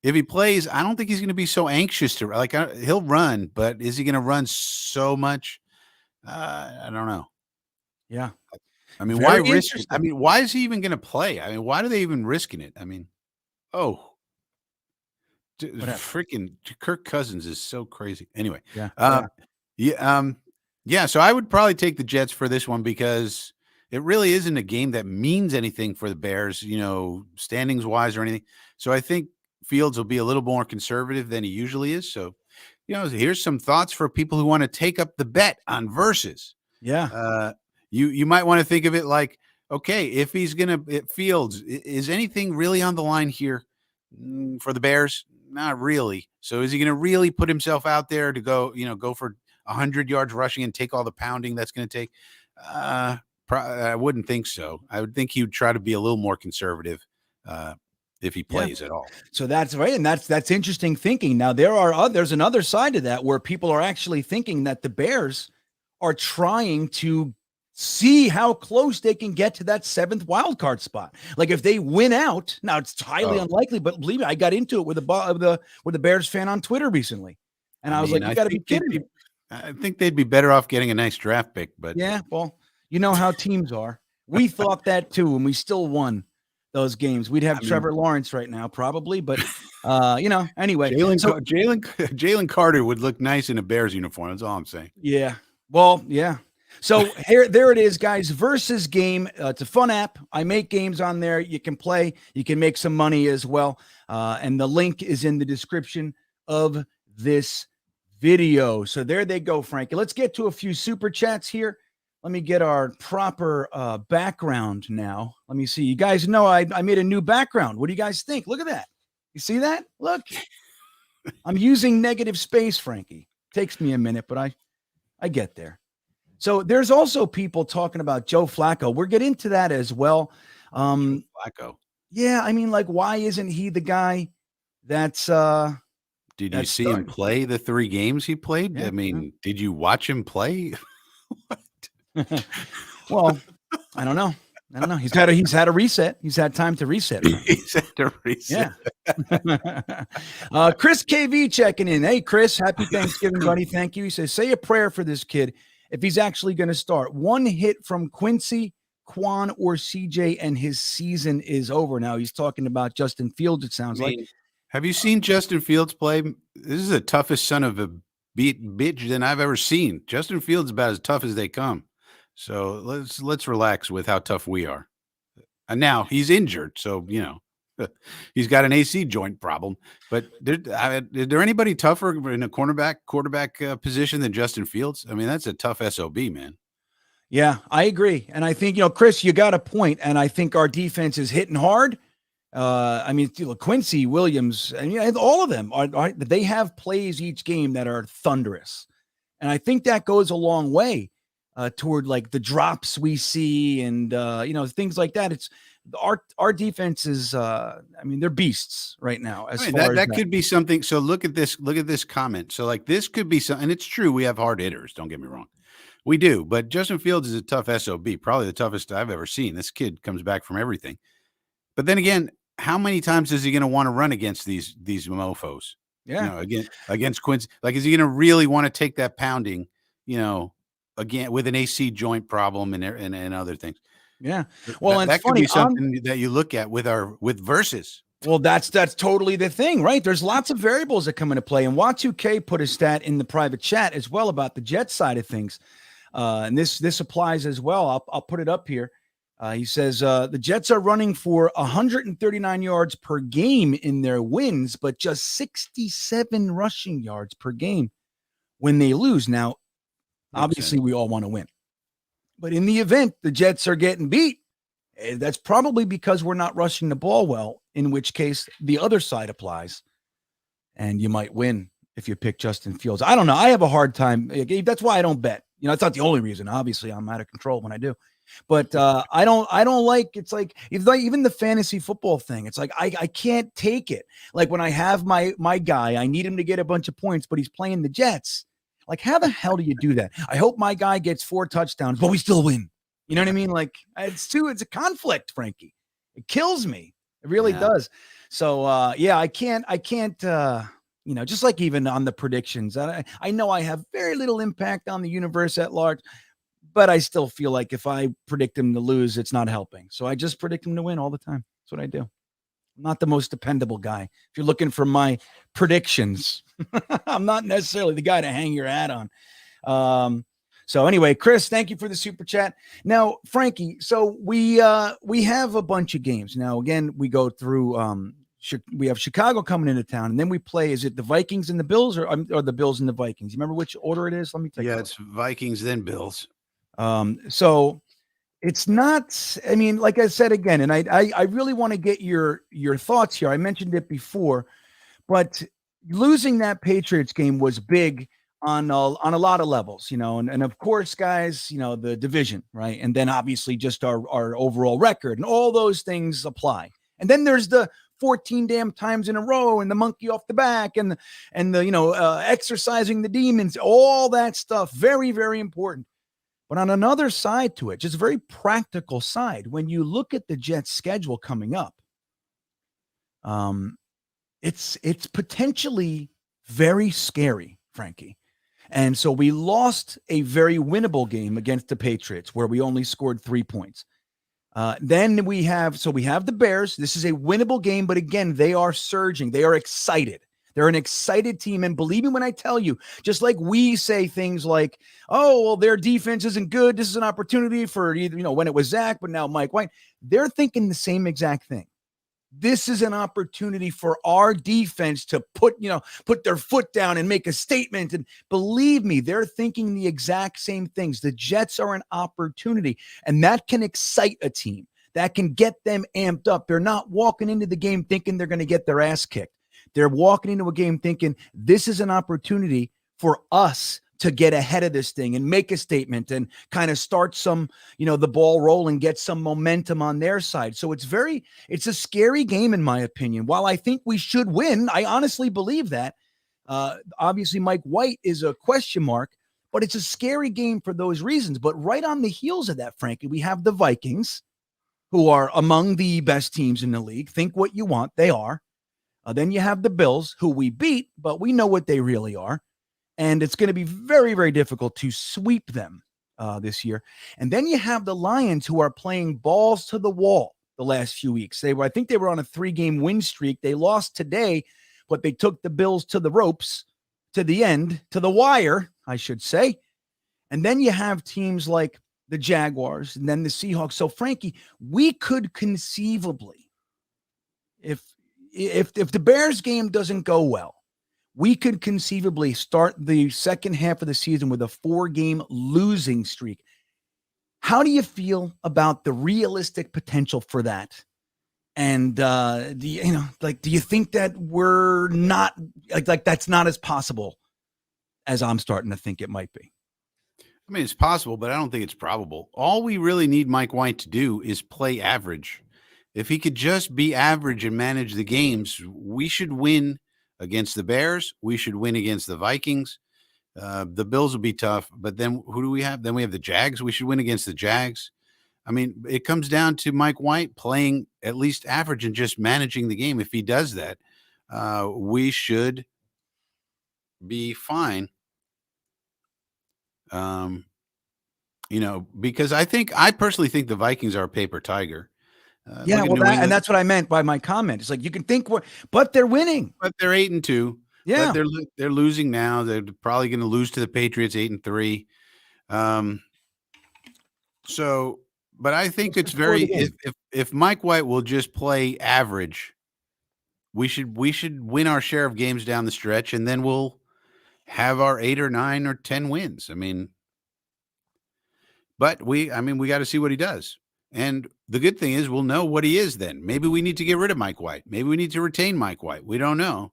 if he plays, I don't think he's going to be so anxious to he'll run, but is he going to run so much? I don't know. Yeah. I mean, why risk it? I mean, why is he even going to play? I mean, why are they even risking it? I mean, freaking Kirk Cousins is so crazy. Anyway. Yeah. So I would probably take the Jets for this one because it really isn't a game that means anything for the Bears, standings wise or anything. So I think Fields will be a little more conservative than he usually is. So, here's some thoughts for people who want to take up the bet on Versus. Yeah. You might want to think of it like, okay, if he's going to Fields, is anything really on the line here for the Bears? Not really. So is he going to really put himself out there to go for 100 yards rushing and take all the pounding that's going to take? I wouldn't think so. I would think he would try to be a little more conservative if he plays at all. So that's right. And that's interesting thinking. Now there's another side to that where people are actually thinking that the Bears are trying to see how close they can get to that 7th wild card spot. Like if they win out, now it's highly unlikely, but believe me, I got into it with a Bears fan on Twitter recently. And I was like, you got to be kidding me. I think they'd be better off getting a nice draft pick, but yeah, well, you know how teams are. We thought that too, and we still won those games. We'd have Trevor Lawrence right now, probably, but anyway. Jalen Carter would look nice in a Bears uniform. That's all I'm saying. Yeah. Well, yeah. So there it is, guys. Versus Game. It's a fun app. I make games on there. You can play. You can make some money as well. And the link is in the description of this video. So there they go, Frankie. Let's get to a few super chats here. let me get our proper background now. Let me see. You guys know I made a new background. What do you guys think? Look at that. You see that? Look. I'm using negative space, Frankie. Takes me a minute, but I get there. So there's also people talking about Joe Flacco. We'll get into that as well. Flacco. Yeah, I mean, like, why isn't he the guy that's Did you see him play the 3 games he played? Yeah, I mean, did you watch him play? Well, I don't know. He's had a reset. He's had time to reset. He's had a reset. Yeah. Chris KV checking in. Hey, Chris, happy Thanksgiving, buddy. Thank you. He says, say a prayer for this kid if he's actually going to start. One hit from Quincy, Quan, or CJ, and his season is over. Now he's talking about Justin Fields, it sounds like. Have you seen Justin Fields play? This is the toughest son of a bitch than I've ever seen. Justin Fields is about as tough as they come. So let's relax with how tough we are. And now he's injured, so he's got an AC joint problem. But is there anybody tougher in a quarterback position than Justin Fields? I mean, that's a tough SOB, man. Yeah, I agree, and I think Chris, you got a point, and I think our defense is hitting hard. I mean, Quincy Williams, and all of them they have plays each game that are thunderous, and I think that goes a long way. Toward like the drops we see and things like that. It's our defense is they're beasts right now. That could be something. So look at this comment. So like this could be something, and it's true. We have hard hitters. Don't get me wrong. We do, but Justin Fields is a tough SOB, probably the toughest I've ever seen. This kid comes back from everything. But then again, how many times is he going to want to run against these mofos? Yeah. Against Quincy. Like, is he going to really want to take that pounding, again with an AC joint problem and other things? Yeah. Well, that could be something that you look at with versus. Well, that's totally the thing, right? There's lots of variables that come into play. And Watu put a stat in the private chat as well about the Jets side of things. And this applies as well. I'll put it up here. He says the Jets are running for 139 yards per game in their wins, but just 67 rushing yards per game when they lose. Now, obviously, we all want to win. But in the event the Jets are getting beat, that's probably because we're not rushing the ball well, in which case the other side applies. And you might win if you pick Justin Fields. I don't know. I have a hard time. That's why I don't bet. It's not the only reason. Obviously, I'm out of control when I do. But I don't like, it's like even the fantasy football thing. It's like I can't take it. Like when I have my guy, I need him to get a bunch of points, but he's playing the Jets. Like, how the hell do you do that? I hope my guy gets 4 touchdowns, but we still win. You know what I mean? Like, it's a conflict, Frankie. It kills me. It really does. So, I can't, just like even on the predictions, I know I have very little impact on the universe at large, but I still feel like if I predict him to lose, it's not helping. So I just predict him to win all the time. That's what I do. I'm not the most dependable guy. If you're looking for my predictions, I'm not necessarily the guy to hang your hat on. So anyway, Chris, thank you for the super chat. Now, Frankie, so we have a bunch of games. Now, again, we go through, we have Chicago coming into town, and then we play, is it the Vikings and the Bills or the Bills and the Vikings? You remember which order it is? Let me take a look. It's Vikings, then Bills. So it's not, like I said again, and I really want to get your thoughts here. I mentioned it before, but losing that Patriots game was big on a lot of levels, and of course, guys, the division, right? And then obviously just our overall record and all those things apply. And then there's the 14 damn times in a row and the monkey off the back and the exercising the demons, all that stuff. Very, very important. But on another side to it, just a very practical side, when you look at the Jets schedule coming up, it's potentially very scary, Frankie. And so we lost a very winnable game against the Patriots where we only scored 3 points. Then we have the Bears. This is a winnable game, but again, they are surging. They are excited. They're an excited team. And believe me when I tell you, just like we say things like, oh, well, their defense isn't good. This is an opportunity for either, when it was Zach, but now Mike White. They're thinking the same exact thing. This is an opportunity for our defense to put their foot down and make a statement. And believe me, they're thinking the exact same things. The Jets are an opportunity, and that can excite a team. That can get them amped up. They're not walking into the game thinking they're going to get their ass kicked. They're walking into a game thinking this is an opportunity for us to get ahead of this thing and make a statement and kind of start some, the ball rolling, get some momentum on their side. So it's a scary game in my opinion. While I think we should win, I honestly believe that. Obviously Mike White is a question mark, but it's a scary game for those reasons. But right on the heels of that, Frankie, we have the Vikings, who are among the best teams in the league. Think what you want. They are. Then you have the Bills, who we beat, but we know what they really are. And it's going to be very, very difficult to sweep them this year. And then you have the Lions, who are playing balls to the wall the last few weeks. I think they were on a 3-game win streak. They lost today, but they took the Bills to the ropes, to the end, to the wire, I should say. And then you have teams like the Jaguars and then the Seahawks. So, Frankie, we could conceivably, if the Bears game doesn't go well, we could conceivably start the second half of the season with a 4-game losing streak. How do you feel about the realistic potential for that? And do you think that we're not like that's not as possible as I'm starting to think it might be? I mean, it's possible, but I don't think it's probable. All we really need Mike White to do is play average. If he could just be average and manage the games, we should win against the Bears. We should win against the Vikings. The Bills will be tough, but then who do we have? Then we have the Jags. We should win against the Jags. I mean, it comes down to Mike White playing at least average and just managing the game. If he does that, we should be fine. Because I personally think the Vikings are a paper tiger. That's what I meant by my comment. It's like you can think but they're winning. But they're 8-2. Yeah, but they're losing now. They're probably going to lose to the Patriots 8-3. But I think it's if Mike White will just play average, we should win our share of games down the stretch, and then we'll have our 8 or 9 or 10 wins. I mean, but we got to see what he does. And the good thing is we'll know what he is then. Maybe we need to get rid of Mike White. Maybe we need to retain Mike White. We don't know.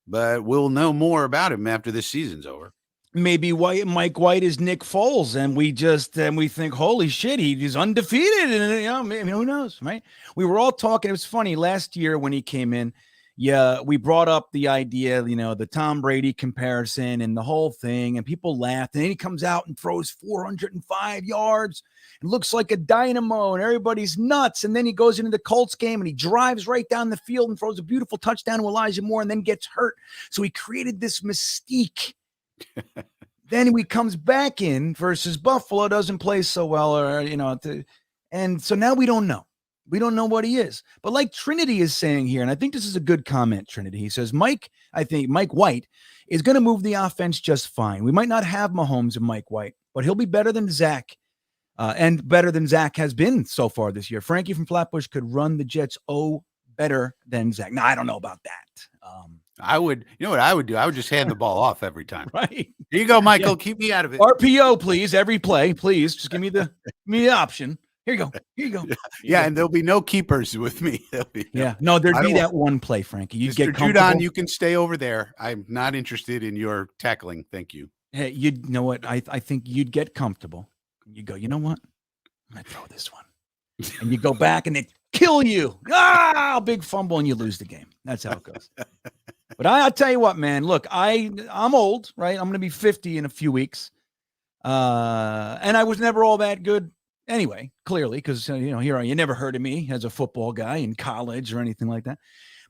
But we'll know more about him after this season's over. Maybe Mike White is Nick Foles, and we think, holy shit, he's undefeated. And maybe, who knows, right? We were all talking. It was funny last year when he came in. Yeah, we brought up the idea, the Tom Brady comparison and the whole thing, and people laughed. And then he comes out and throws 405 yards and looks like a dynamo, and everybody's nuts. And then he goes into the Colts game and he drives right down the field and throws a beautiful touchdown to Elijah Moore and then gets hurt. So he created this mystique. Then he comes back in versus Buffalo, doesn't play so well, and so now we don't know. We don't know what he is. But like Trinity is saying here, and I think this is a good comment, Trinity. He says, I think Mike White is going to move the offense just fine. We might not have Mahomes and Mike White, but he'll be better than Zach, and better than Zach has been so far this year. Frankie from Flatbush could run the Jets better than Zach. Now, I don't know about that. I would, what I would do? I would just hand the ball off every time. Right. Here you go, Michael. Yeah. Keep me out of it. RPO, please. Every play, please. Just give me the option. Here you go. Yeah, and there'll be no keepers with me. There'd be that one play, Frankie. You get comfortable. Judon, you can stay over there. I'm not interested in your tackling. Thank you. Hey, you know what? I think you'd get comfortable. You go, you know what? I'm going to throw this one. And you go back and they kill you. Big fumble and you lose the game. That's how it goes. But I'll tell you what, man. Look, I'm old, right? I'm going to be 50 in a few weeks. And I was never all that good. Anyway, clearly, because, here you never heard of me as a football guy in college or anything like that.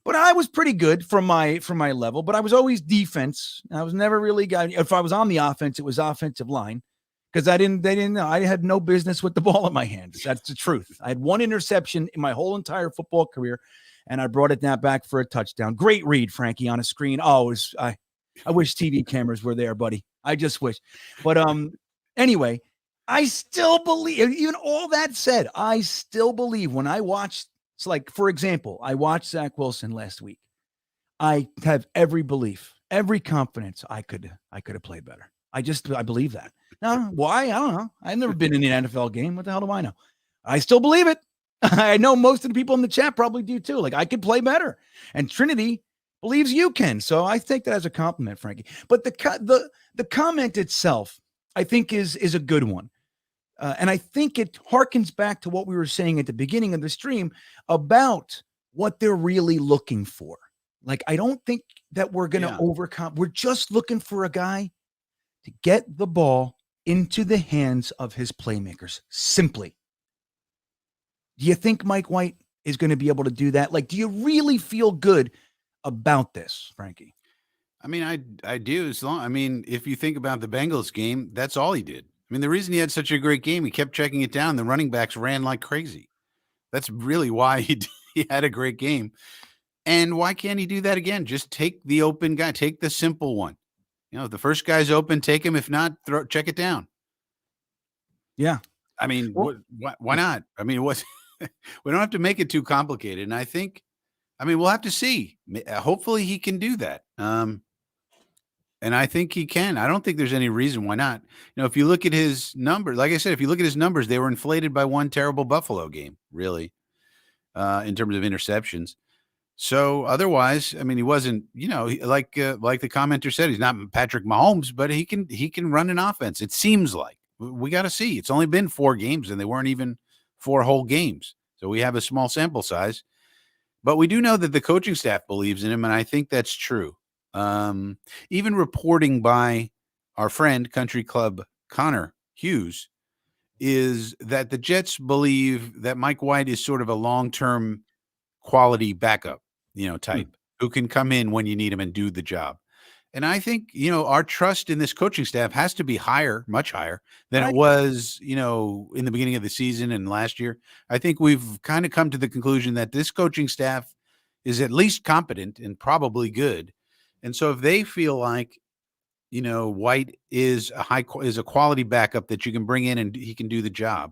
But I was pretty good for my level, but I was always defense. I was never really if I was on the offense, it was offensive line because they didn't know. I had no business with the ball in my hands. That's the truth. I had one interception in my whole entire football career, and I brought it back for a touchdown. Great read, Frankie, on a screen. I wish TV cameras were there, buddy. I just wish. But anyway, I still believe, even all that said, I still believe when I watch It's like, for example, I watched Zach Wilson last week. I have every belief, every confidence I could have played better. I believe that. Now, why? I don't know. I've never been in an NFL game. What the hell do I know? I still believe it. I know most of the people in the chat probably do too. Like, I could play better. And Trinity believes you can. So I take that as a compliment, Frankie. But the comment itself, I think, is a good one. And I think it harkens back to what we were saying at the beginning of the stream about what they're really looking for. Like, I don't think that we're going to overcome. We're just looking for a guy to get the ball into the hands of his playmakers. Simply. Do you think Mike White is going to be able to do that? Like, do you really feel good about this, Frankie? I mean, I do. If you think about the Bengals game, that's all he did. I mean, the reason he had such a great game, he kept checking it down. The running backs ran like crazy. That's really why he had a great game. And why can't he do that again? Just take the open guy, take the simple one. If the first guy's open, take him. If not, check it down. Yeah. I mean, why not? I mean, we don't have to make it too complicated. And I think, we'll have to see. Hopefully he can do that. And I think he can. I don't think there's any reason why not. If you look at his numbers, like I said, if you look at his numbers, they were inflated by one terrible Buffalo game, really, in terms of interceptions. So otherwise, he wasn't, like the commenter said, he's not Patrick Mahomes, but he can run an offense. It seems like. We got to see. It's only been 4 games, and they weren't even 4 whole games. So we have a small sample size. But we do know that the coaching staff believes in him, and I think that's true. Even reporting by our friend, Country Club Connor Hughes, is that the Jets believe that Mike White is sort of a long-term quality backup, type who can come in when you need him and do the job. And I think, our trust in this coaching staff has to be higher, much higher than it was, in the beginning of the season and last year. I think we've kind of come to the conclusion that this coaching staff is at least competent and probably good. And so if they feel like, White is a quality backup that you can bring in and he can do the job,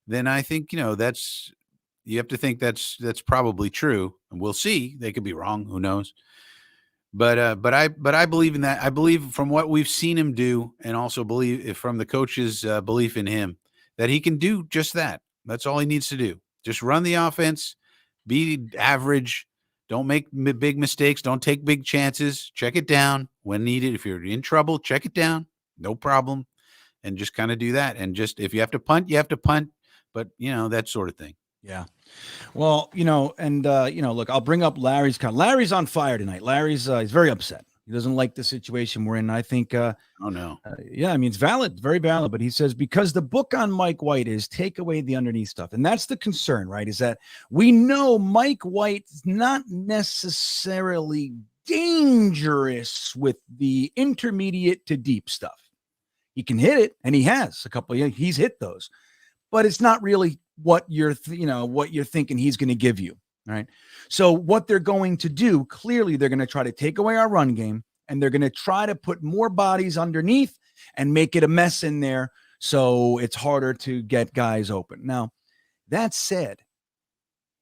then I think, you have to think that's probably true. And we'll see. They could be wrong. Who knows? But I believe in that. I believe from what we've seen him do, and also believe from the coach's belief in him, that he can do just that. That's all he needs to do. Just run the offense, be average. Don't make big mistakes. Don't take big chances. Check it down when needed. If you're in trouble, check it down. No problem. And just kind of do that. And just if you have to punt, you have to punt. But, that sort of thing. Yeah. Well, look, I'll bring up Larry's comment. Larry's on fire tonight. Larry's he's very upset. He doesn't like the situation we're in. I think, oh no. It's valid, very valid. But he says, because the book on Mike White is take away the underneath stuff. And that's the concern, right? Is that we know Mike White's not necessarily dangerous with the intermediate to deep stuff. He can hit it, and he has a couple. He's hit those, but it's not really what you're thinking he's going to give you. Right. So what they're going to do, clearly, they're going to try to take away our run game, and they're going to try to put more bodies underneath and make it a mess in there. So it's harder to get guys open. Now, that said,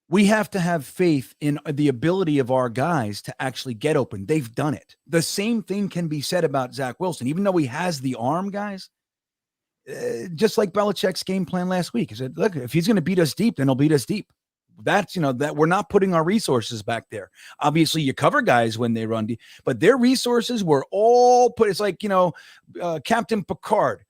we have to have faith in the ability of our guys to actually get open. They've done it. The same thing can be said about Zach Wilson, even though he has the arm, guys. Just like Belichick's game plan last week. He said, look, if he's going to beat us deep, then he'll beat us deep. That's, that we're not putting our resources back there. Obviously, you cover guys when they run deep, but their resources were all put. It's like, Captain Picard,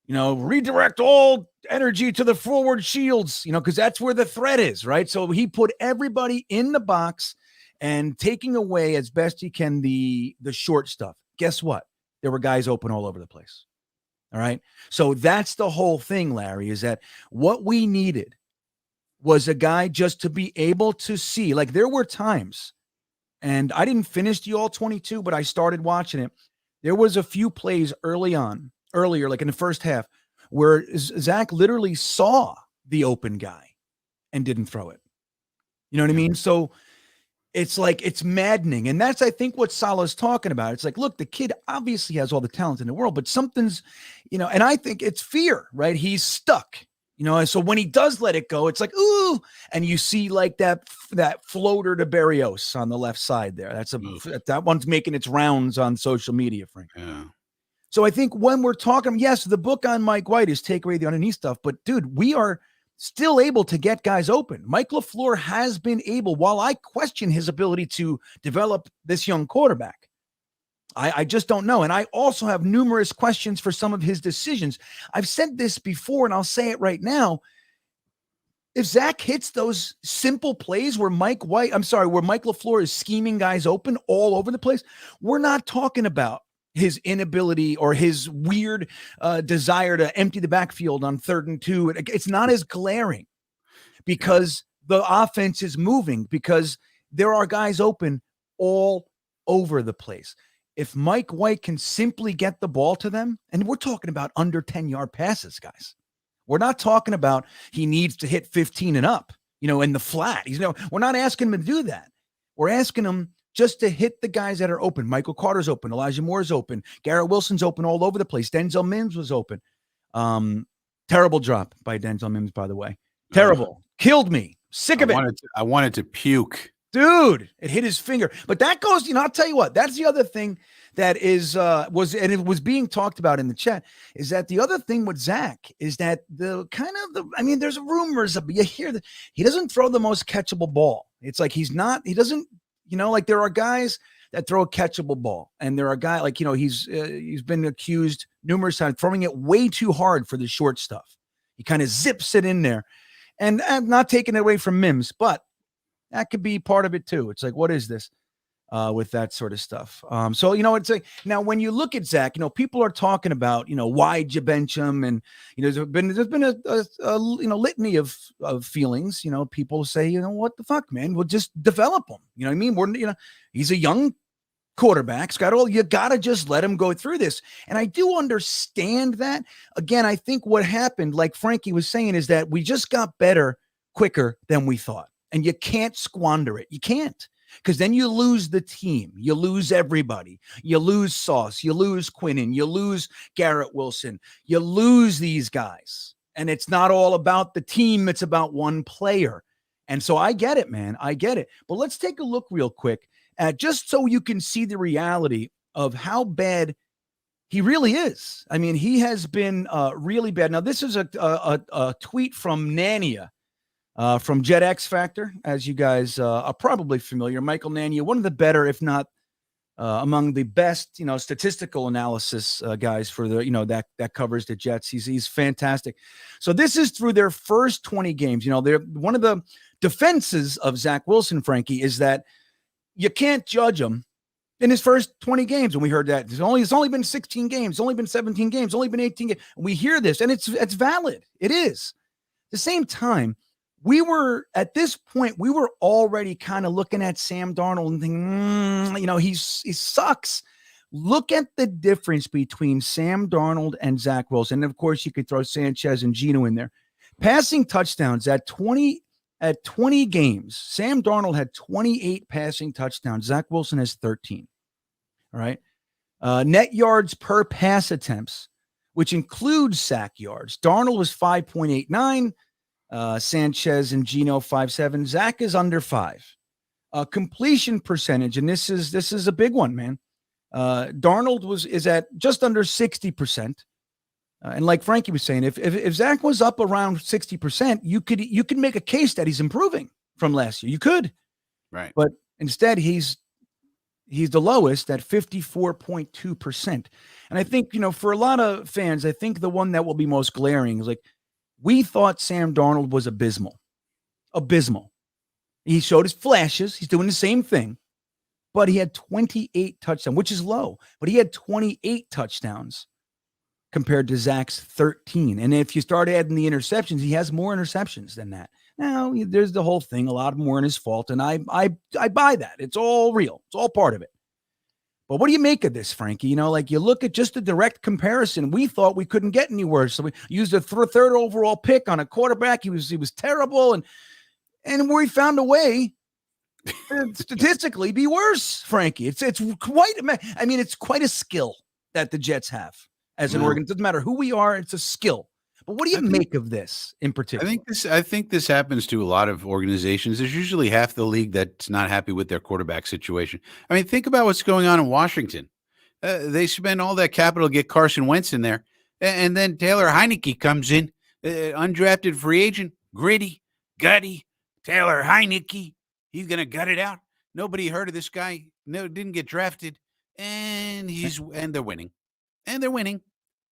redirect all energy to the forward shields, because that's where the threat is, right? So he put everybody in the box and taking away as best he can the short stuff. Guess what? There were guys open all over the place. All right. So that's the whole thing, Larry, is that what we needed was a guy just to be able to see. Like, there were times, and I didn't finish the all 22, but I started watching it. There was a few plays earlier, like in the first half, where Zach literally saw the open guy and didn't throw it. You know what I mean? So it's like, it's maddening. And that's, I think, what Saleh's talking about. It's like, look, the kid obviously has all the talent in the world, but something's, and I think it's fear, right? He's stuck. And so when he does let it go, it's like, ooh, and you see like that floater to Berrios on the left side there. That one's making its rounds on social media, Frank. Yeah. So I think when we're talking, yes, the book on Mike White is take away the underneath stuff, but dude, we are still able to get guys open. Mike LaFleur has been able, while I question his ability to develop this young quarterback, I just don't know. And I also have numerous questions for some of his decisions. I've said this before, and I'll say it right now. If Zach hits those simple plays where Mike LaFleur is scheming guys open all over the place, we're not talking about his inability or his weird desire to empty the backfield on 3rd and 2. It's not as glaring because the offense is moving, because there are guys open all over the place. If Mike White can simply get the ball to them, and we're talking about under 10-yard passes, guys. We're not talking about he needs to hit 15 and up, in the flat. We're not asking him to do that. We're asking him just to hit the guys that are open. Michael Carter's open. Elijah Moore's open. Garrett Wilson's open all over the place. Denzel Mims was open. Terrible drop by Denzel Mims, by the way. Terrible. Killed me. Sick of it. I wanted to puke. Dude, it hit his finger. But that goes, I'll tell you what, that's the other thing that and it was being talked about in the chat, is that the other thing with Zach is that there's rumors of, you hear that he doesn't throw the most catchable ball. It's like he doesn't, like there are guys that throw a catchable ball, and there are guys like, he's been accused numerous times throwing it way too hard for the short stuff. He kind of zips it in there, and I'm not taking it away from Mims, but that could be part of it too. It's like, what is this with that sort of stuff? So, it's like, now when you look at Zach, people are talking about, why'd you bench him? And, there's been a litany of feelings, people say, what the fuck, man, we'll just develop him. You know what I mean? He's a young quarterback. You got to just let him go through this. And I do understand that. Again, I think what happened, like Frankie was saying, is that we just got better quicker than we thought. And you can't squander it. You can't, because then you lose the team. You lose everybody. You lose Sauce. You lose Quinnen. You lose Garrett Wilson. You lose these guys. And it's not all about the team. It's about one player. And so I get it, man. I get it. But let's take a look real quick at, just so you can see the reality of how bad he really is. I mean, he has been really bad. Now, this is a tweet from Nania. From Jet X Factor, as you guys are probably familiar. Michael Nania, one of the better, if not among the best, statistical analysis guys for the, that covers the Jets. He's fantastic. So this is through their first 20 games. They're one of the defenses of Zach Wilson, Frankie, is that you can't judge him in his first 20 games. And we heard that it's only been 16 games, only been 17 games, only been 18 games. We hear this, and it's valid. It is. At the same time, at this point, we were already kind of looking at Sam Darnold and thinking, he sucks. Look at the difference between Sam Darnold and Zach Wilson. And of course, you could throw Sanchez and Geno in there. Passing touchdowns at 20 games. Sam Darnold had 28 passing touchdowns. Zach Wilson has 13. All right. Net yards per pass attempts, which includes sack yards. Darnold was 5.89. Sanchez and Geno 5.7. Zach is under 5. Completion percentage, and this is a big one, man. Darnold is at just under 60%. And like Frankie was saying, if Zach was up around 60%, you could make a case that he's improving from last year. You could, right? But instead, he's the lowest at 54.2%. And I think for a lot of fans, I think the one that will be most glaring is like, we thought Sam Darnold was abysmal. He showed his flashes. He's doing the same thing, but he had 28 touchdowns, which is low, but he had 28 touchdowns compared to Zach's 13. And if you start adding the interceptions, he has more interceptions than that. Now, there's the whole thing. A lot of them weren't his fault, and I buy that. It's all real. It's all part of it. But what do you make of this, Frankie? You look at just a direct comparison. We thought we couldn't get any worse. So we used a third overall pick on a quarterback. He was terrible. And we found a way to statistically be worse, Frankie. It's quite a skill that the Jets have as an organ. It doesn't matter who we are. It's a skill. But what do you make of this in particular? I think this happens to a lot of organizations. There's usually half the league that's not happy with their quarterback situation. I mean, think about what's going on in Washington. They spend all that capital to get Carson Wentz in there, and then Taylor Heineke comes in, undrafted free agent, gritty, gutty. Taylor Heineke, he's gonna gut it out. Nobody heard of this guy. No, didn't get drafted, and they're winning, and they're winning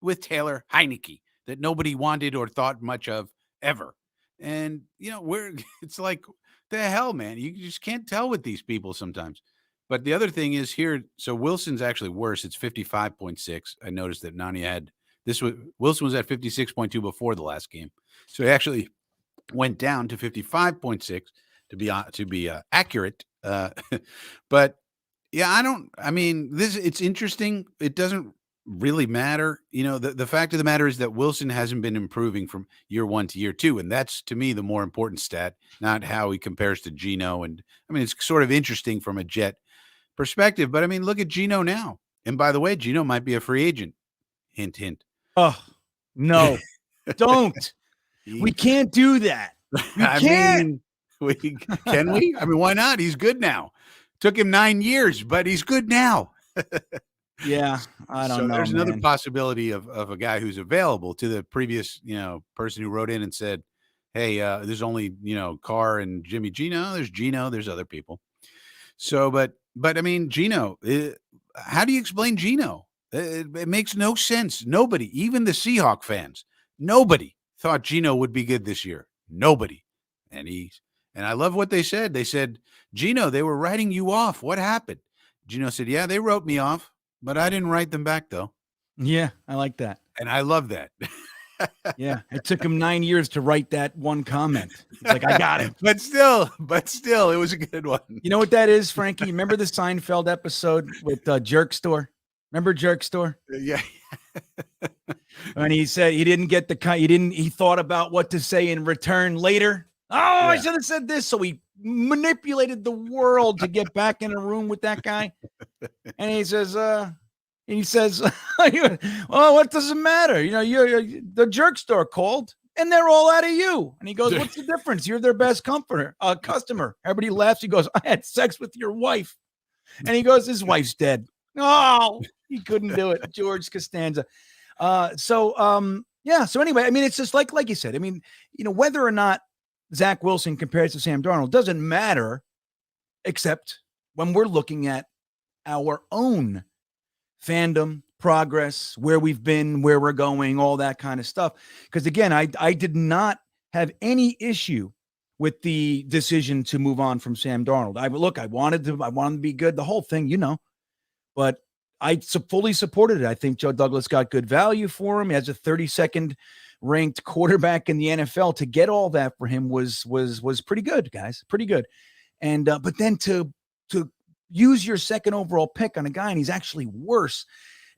with Taylor Heineke that nobody wanted or thought much of ever. And it's like the hell, man. You just can't tell with these people sometimes. But the other thing is here, so Wilson's actually worse. It's 55.6. I noticed that Nani had Wilson was at 56.2 before the last game. So he actually went down to 55.6 to be accurate. But yeah, it's interesting. It doesn't really matter. The fact of the matter is that Wilson hasn't been improving from year 1 to year 2. And that's, to me, the more important stat, not how he compares to Geno. And it's sort of interesting from a Jet perspective, but look at Geno now. And by the way, Geno might be a free agent. Hint, hint. Oh, no, don't. We can't do that. We can't. Can we? Why not? He's good now. Took him 9 years, but he's good now. Yeah, I don't know. There's another possibility of a guy who's available to the previous, person who wrote in and said, hey, there's only, Carr and Jimmy G. No, there's Geno, there's other people. So, but Geno, how do you explain Geno? It makes no sense. Nobody, even the Seahawk fans, nobody thought Geno would be good this year. Nobody. And I love what they said. They said, Geno, they were writing you off. What happened? Geno said, yeah, they wrote me off, but I didn't write them back though. Yeah, I like that. And I love that. Yeah, it took him 9 years to write that one comment. It's like, I got it. But still, it was a good one. You know what that is, Frankie? Remember the Seinfeld episode with Jerk Store? Remember Jerk Store? Yeah. And he said he didn't get he thought about what to say in return later. Oh, yeah. I should have said this. So he manipulated the world to get back in a room with that guy. And he says, well, what does it matter? You're the Jerk Store called and they're all out of you. And he goes, what's the difference? You're their best customer. Everybody laughs. He goes, I had sex with your wife. And he goes, his wife's dead. Oh, he couldn't do it. George Costanza. So anyway, it's just like you said, whether or not Zach Wilson compares to Sam Darnold doesn't matter, except when we're looking at our own fandom, progress, where we've been, where we're going, all that kind of stuff. Because again, I did not have any issue with the decision to move on from Sam Darnold. I wanted to be good, the whole thing, but I fully supported it. I think Joe Douglas got good value for him. He has a 32nd ranked quarterback in the NFL. To get all that for him was pretty good, guys, pretty good. And but then to use your second overall pick on a guy and he's actually worse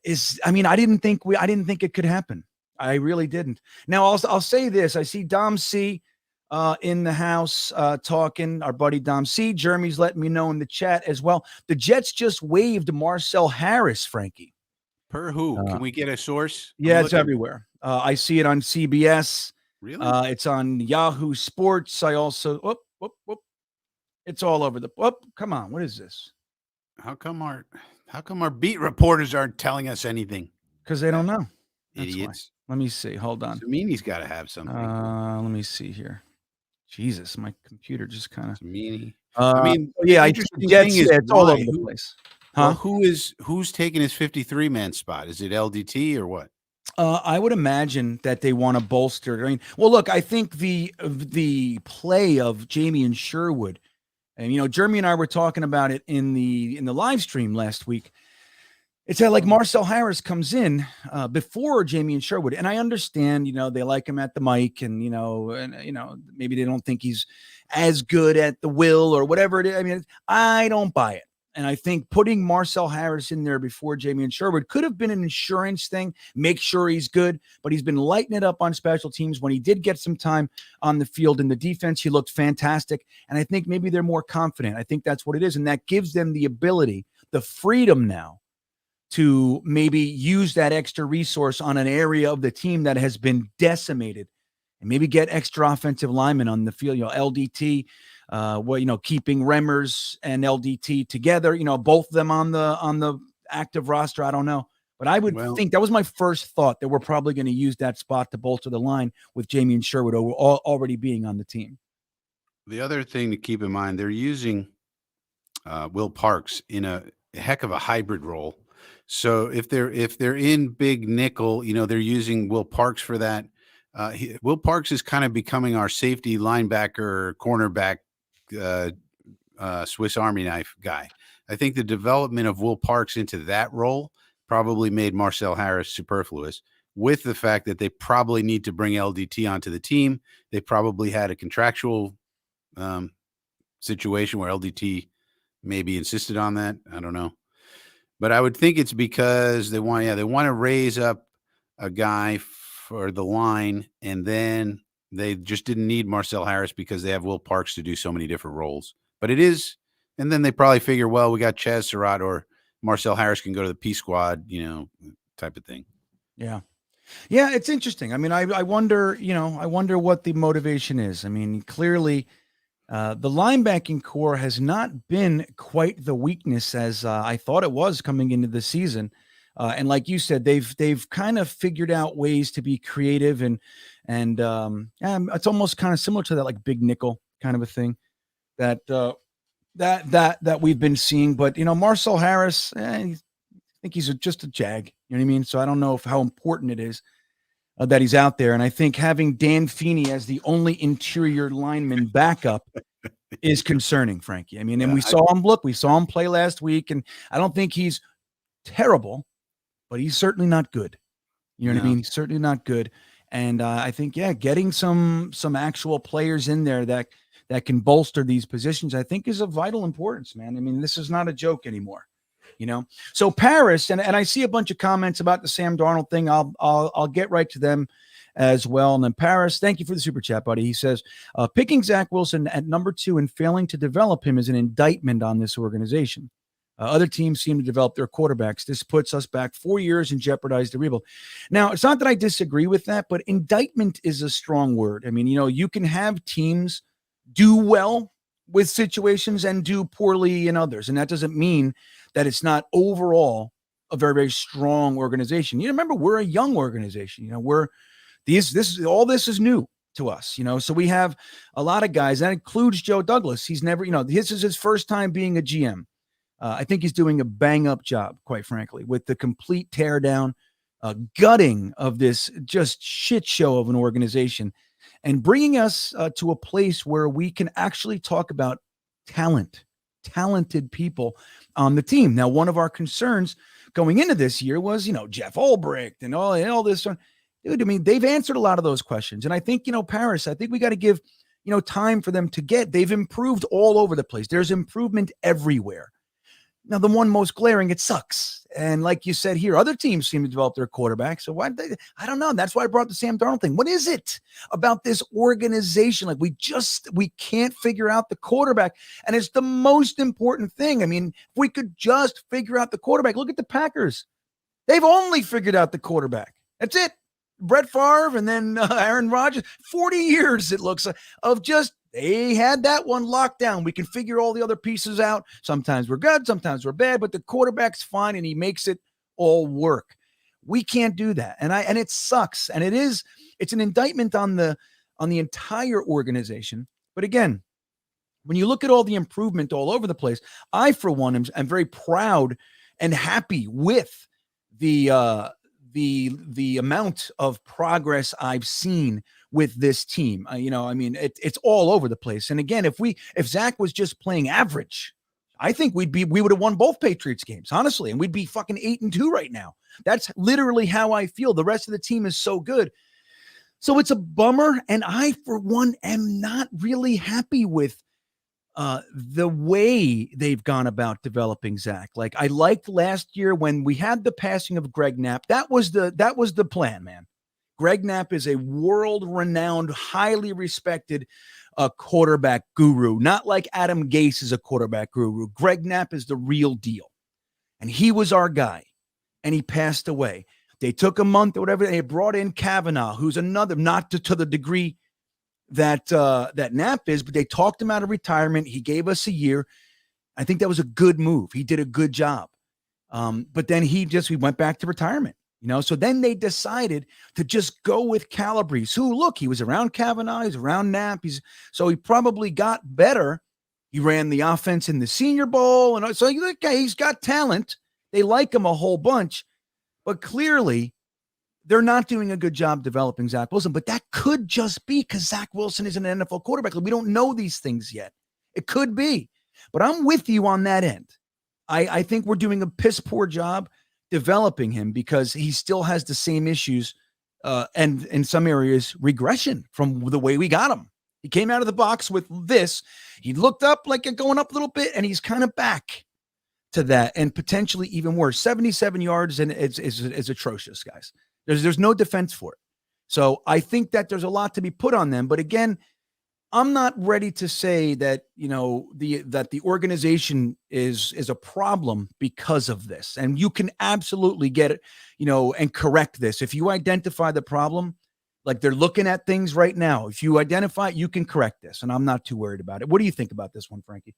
I didn't think it could happen. I really didn't. Now I'll say this. I see Dom C in the house talking, our buddy Dom C. Jeremy's letting me know in the chat as well. The Jets just waived Marcel Harris, Frankie. Per who? Can we get a source? Yeah, it's everywhere. I see it on CBS. Really? It's on Yahoo Sports. I also it's all over the come on, what is this? How come our beat reporters aren't telling us anything? Because they don't know. Idiots. Let me see. Hold on. Samini's got to have something. Let me see here. Jesus, my computer just kind of. Samini. It's all over the place. Huh? Well, who's taking his 53-man spot? Is it LDT or what? I would imagine that they want to bolster. Look, I think the play of Jamie and Sherwood, and Jeremy and I were talking about it in the live stream last week. It's like Marcel Harris comes in before Jamie and Sherwood, and I understand, they like him at the mic, and maybe they don't think he's as good at the will or whatever it is. I don't buy it. And I think putting Marcel Harris in there before Jamie and Sherwood could have been an insurance thing, make sure he's good, but he's been lighting it up on special teams. When he did get some time on the field in the defense, he looked fantastic. And I think maybe they're more confident. I think that's what it is. And that gives them the ability, the freedom now to maybe use that extra resource on an area of the team that has been decimated, and maybe get extra offensive linemen on the field. LDT, keeping Remmers and LDT together. Both of them on the active roster. I don't know, but I would think that was my first thought, that we're probably going to use that spot to bolster the line with Jamie and Sherwood already being on the team. The other thing to keep in mind, they're using Will Parks in a heck of a hybrid role. So if they're in big nickel, they're using Will Parks for that. Will Parks is kind of becoming our safety linebacker, cornerback, Swiss Army knife guy. I think the development of Will Parks into that role probably made Marcel Harris superfluous, with the fact that they probably need to bring LDT onto the team. They probably had a contractual situation where LDT maybe insisted on that. I don't know. But I would think it's because they want to raise up a guy for the line, and then they just didn't need Marcel Harris because they have Will Parks to do so many different roles. But it is, and then they probably figure, well, we got Chaz Surratt, or Marcel Harris can go to the P squad, type of thing. Yeah. Yeah, it's interesting. I mean, I wonder what the motivation is. I mean, clearly the linebacking core has not been quite the weakness as I thought it was coming into the season. And like you said, they've kind of figured out ways to be creative, and it's almost kind of similar to that, like big nickel kind of a thing that we've been seeing. But Marcel Harris, I think he's just a jag. You know what I mean? So I don't know how important it is that he's out there. And I think having Dan Feeney as the only interior lineman backup is concerning, Frankie. I mean, and we saw him play last week, and I don't think he's terrible, but he's certainly not good. You know what I mean? He's certainly not good. And I think, getting some actual players in there that can bolster these positions, I think, is of vital importance, man. I mean, this is not a joke anymore. So Paris, and I see a bunch of comments about the Sam Darnold thing. I'll get right to them as well. And then Paris, thank you for the super chat, buddy. He says, picking Zach Wilson at number 2 and failing to develop him is an indictment on this organization. Other teams seem to develop their quarterbacks. This puts us back 4 years and jeopardize the rebuild. Now, it's not that I disagree with that, but indictment is a strong word. I mean, you can have teams do well with situations and do poorly in others. And that doesn't mean that it's not overall a very, very strong organization. Remember, we're a young organization. This is new to us, so we have a lot of guys. That includes Joe Douglas. He's never, this is his first time being a GM. I think he's doing a bang up job, quite frankly, with the complete teardown, gutting of this just shit show of an organization, and bringing us to a place where we can actually talk about talented people on the team. Now, one of our concerns going into this year was, Jeff Ulbricht and all this. Dude, I mean, they've answered a lot of those questions. And I think, Paris, I think we got to give, time for them to they've improved all over the place. There's improvement everywhere. Now, the one most glaring, it sucks. And like you said here, other teams seem to develop their quarterback. So why? I don't know. That's why I brought the Sam Darnold thing. What is it about this organization? Like we can't figure out the quarterback. And it's the most important thing. I mean, if we could just figure out the quarterback, look at the Packers. They've only figured out the quarterback. That's it. Brett Favre and then Aaron Rodgers. 40 years, it looks like, of just, they had that one locked down. We can figure all the other pieces out. Sometimes we're good, sometimes we're bad, but the quarterback's fine and he makes it all work. We can't do that. And it sucks. And it's an indictment on the entire organization. But again, when you look at all the improvement all over the place, I, for one, am very proud and happy with the amount of progress I've seen with this team. It's all over the place. And again, if Zach was just playing average, I think we would have won both Patriots games, honestly, and we'd be fucking 8-2 right now. That's literally how I feel. The rest of the team is so good. So it's a bummer. And I, for one, am not really happy with the way they've gone about developing Zach. Like, I liked last year when we had the passing of Greg Knapp. That was the plan, man. Greg Knapp is a world-renowned, highly respected quarterback guru. Not like Adam Gase is a quarterback guru. Greg Knapp is the real deal. And he was our guy. and he passed away. They took a month or whatever. They brought in Kavanaugh, who's another, not to the degree that that Knapp is, but they talked him out of retirement. He gave us a year. I think that was a good move. He did a good job. But then we went back to retirement, So then they decided to just go with Calabrese, who, look, he was around Kavanaugh, he's around Knapp. So he probably got better. He ran the offense in the Senior Bowl. And so he's got talent. They like him a whole bunch. But clearly, they're not doing a good job developing Zach Wilson. But that could just be because Zach Wilson is an NFL quarterback. We don't know these things yet. It could be. But I'm with you on that end. I think we're doing a piss poor job developing him because he still has the same issues and in some areas regression from the way we got him. He came out of the box with this. He looked up like it going up a little bit, and he's kind of back to that and potentially even worse. 77 yards, and it's atrocious, guys. There's no defense for it. So I think that there's a lot to be put on them. But again, I'm not ready to say that, that the organization is a problem because of this. And you can absolutely get it, and correct this. If you identify the problem, like they're looking at things right now, if you identify it, you can correct this. And I'm not too worried about it. What do you think about this one, Frankie?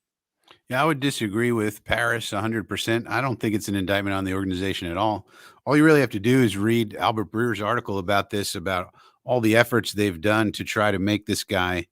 Yeah, I would disagree with Paris 100%. I don't think it's an indictment on the organization at all. All you really have to do is read Albert Breer's article about this, about all the efforts they've done to try to make this guy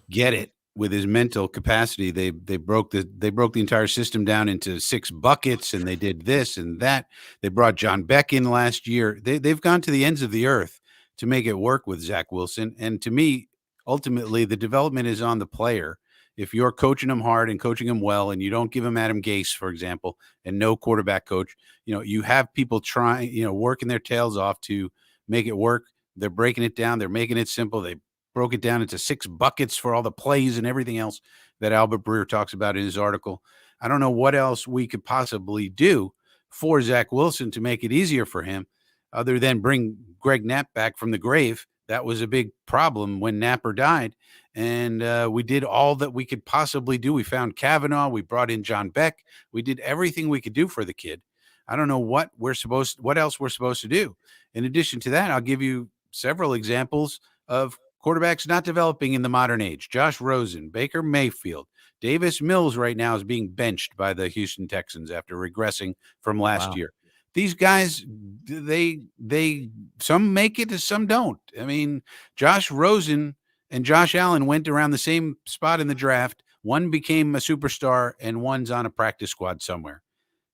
get it with his mental capacity. They broke the entire system down into 6 buckets, and they did this and that. They brought John Beck in last year. They've gone to the ends of the earth to make it work with Zach Wilson. And to me, ultimately, the development is on the player. If you're coaching him hard and coaching him well, and you don't give him Adam Gase, for example, and no quarterback coach, you have people trying, working their tails off to make it work. They're breaking it down. They're making it simple. They broke it down into 6 buckets for all the plays and everything else that Albert Breer talks about in his article. I don't know what else we could possibly do for Zach Wilson to make it easier for him other than bring Greg Knapp back from the grave. That was a big problem when Napper died. And we did all that we could possibly do. We found Kavanaugh. We brought in John Beck. We did everything we could do for the kid. I don't know what else we're supposed to do. In addition to that, I'll give you several examples of quarterbacks not developing in the modern age. Josh Rosen, Baker Mayfield, Davis Mills right now is being benched by the Houston Texans after regressing from last year. These guys, they some make it, some don't. I mean, Josh Rosen and Josh Allen went around the same spot in the draft. One became a superstar, and one's on a practice squad somewhere.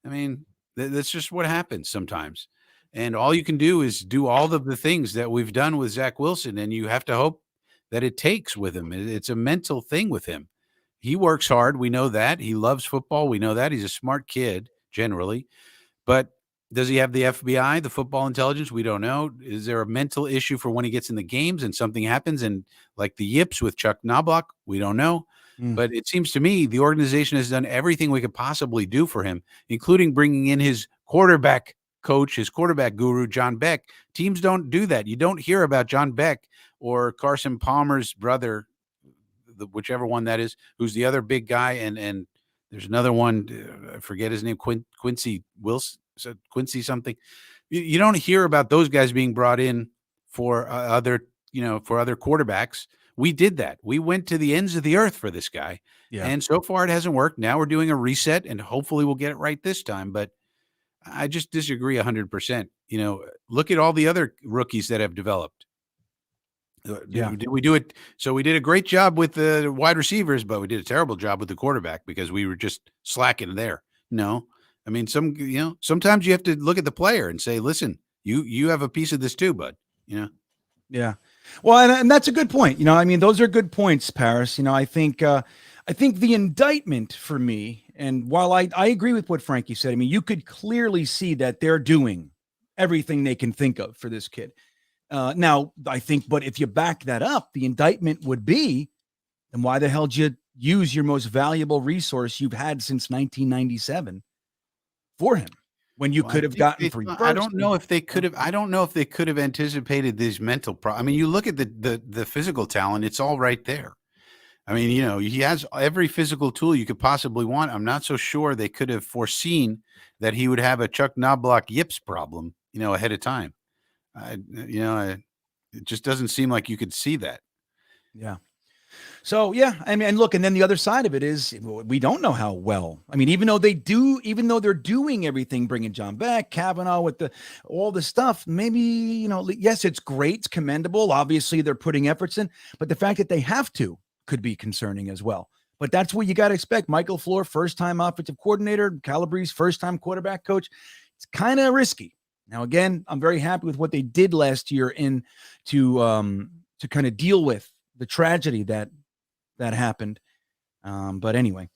I mean, that's just what happens sometimes. And all you can do is do all of the things that we've done with Zach Wilson, and you have to hope that it takes with him. It's a mental thing with him. He works hard. We know that. He loves football. We know that. He's a smart kid, generally. But does he have the FBI, the football intelligence? We don't know. Is there a mental issue for when he gets in the games and something happens? And like the yips with Chuck Knobloch, we don't know. But it seems to me the organization has done everything we could possibly do for him, including bringing in his quarterback coach, his quarterback guru, John Beck. Teams don't do that. You don't hear about John Beck or Carson Palmer's brother, whichever one that is, who's the other big guy. And there's another one, I forget his name, Quincy Wilson. Quincy something. You don't hear about those guys being brought in for other quarterbacks. We did that. We went to the ends of the earth for this guy. Yeah. And so far it hasn't worked. Now we're doing a reset, and hopefully we'll get it right this time. But I just disagree 100%. Look at all the other rookies that have developed. Did we do it? So we did a great job with the wide receivers, but we did a terrible job with the quarterback because we were just slacking there. No. I mean, sometimes you have to look at the player and say, listen, you have a piece of this too, bud, Yeah. Well, and that's a good point. Those are good points, Paris. I think the indictment for me, and while I agree with what Frankie said, you could clearly see that they're doing everything they can think of for this kid. Now, I think, but if you back that up, the indictment would be, then why the hell did you use your most valuable resource you've had since 1997 for him when you could have gotten free? I don't know if they could have. I don't know if they could have anticipated these mental problems. You look at the physical talent; it's all right there. I mean, he has every physical tool you could possibly want. I'm not so sure they could have foreseen that he would have a Chuck Knobloch yips problem, ahead of time. It just doesn't seem like you could see that. Yeah. So yeah, I mean, and look, and then the other side of it is we don't know how well. I mean, even though they're doing everything, bringing John back, Kavanaugh with all the stuff, maybe yes, it's great, it's commendable. Obviously, they're putting efforts in, but the fact that they have to could be concerning as well. But that's what you got to expect. Michael Floor, first-time offensive coordinator, Calabrese, first-time quarterback coach. It's kind of risky. Now, again, I'm very happy with what they did last year to kind of deal with the tragedy that happened. But anyway,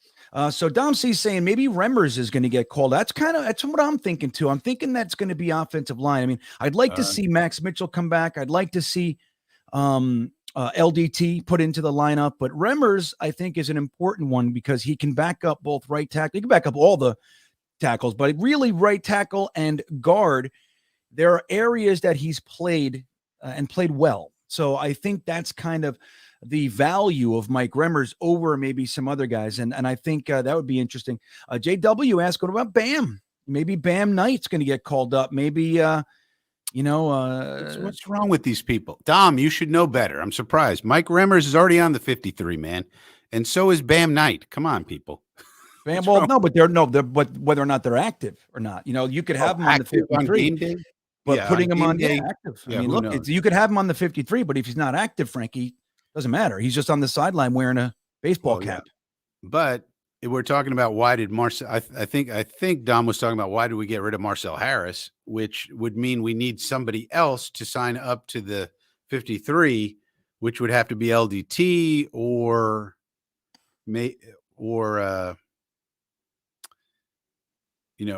so Dom C's saying maybe Remmers is going to get called. That's what I'm thinking too. I'm thinking that's going to be offensive line. I mean, I'd like to see Max Mitchell come back. I'd like to see LDT put into the lineup, but Remmers I think is an important one because he can back up both right tackle. He can back up all the tackles, but really right tackle and guard. There are areas that he's played and played well. So I think that's kind of the value of Mike Remmers over maybe some other guys. And I think that would be interesting. JW asked, what about Bam? Maybe Bam Knight's going to get called up. Maybe, what's wrong with these people? Dom, you should know better. I'm surprised. Mike Remmers is already on the 53, man. And so is Bam Knight. Come on, people. Bam, well, no, but but whether or not they're active or not, you could have them on the 53. On game day? But yeah, putting him on day, active. Yeah, I mean, look, you could have him on the 53, but if he's not active, Frankie, doesn't matter. He's just on the sideline wearing a baseball cap. Yeah. But if we're talking about why did Marcel, I think Dom was talking about why did we get rid of Marcel Harris, which would mean we need somebody else to sign up to the 53, which would have to be LDT or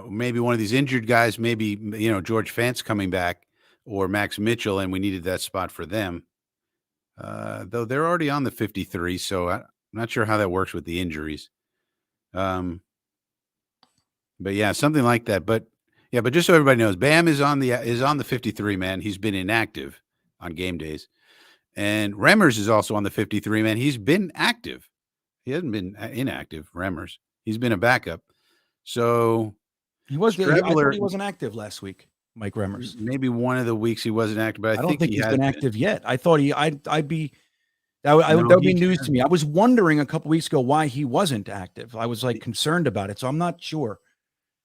maybe one of these injured guys, maybe, George Fant's coming back or Max Mitchell, and we needed that spot for them. Though they're already on the 53, so I'm not sure how that works with the injuries. But yeah, something like that. But just so everybody knows, Bam is on the 53, man. He's been inactive on game days. And Remmers is also on the 53, man. He's been active. He hasn't been inactive, Remmers. He's been a backup. So I thought he wasn't active last week, Mike Remmers. Maybe one of the weeks he wasn't active, but I don't think he's been active yet. I thought that would be news to me. I was wondering a couple weeks ago why he wasn't active. I was concerned about it, so I'm not sure.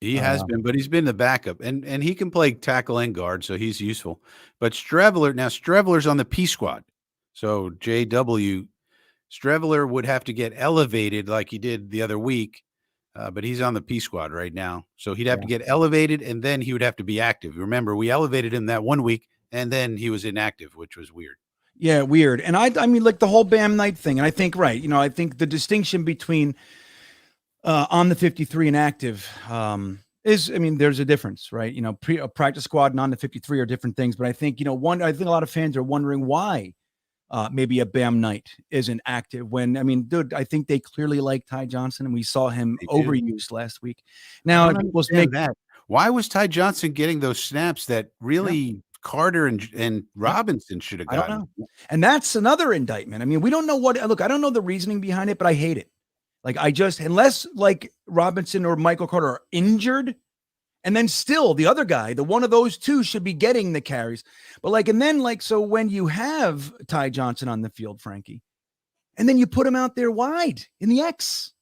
He has been, but he's been the backup, and he can play tackle and guard, so he's useful. But Streveler's on the P squad, so JW Streveler would have to get elevated like he did the other week. But he's on the P squad right now. So he'd have to get elevated and then he would have to be active. Remember, we elevated him that 1 week and then he was inactive, which was weird. Yeah, weird. And I mean, like the whole Bam Knight thing. And I think, right, I think the distinction between on the 53 and active there's a difference, right? A practice squad and on the 53 are different things. But I think, I think a lot of fans are wondering why maybe a Bam Knight isn't active when, dude, I think they clearly like Ty Johnson and we saw him overused last week. Now, why was Ty Johnson getting those snaps that really Carter and Robinson should have gotten? I don't know. And that's another indictment. I mean, we don't know I don't know the reasoning behind it, but I hate it. Unless Robinson or Michael Carter are injured, and then still the other guy, the one of those two should be getting the carries. But so when you have Ty Johnson on the field, Frankie, and then you put him out there wide in the X,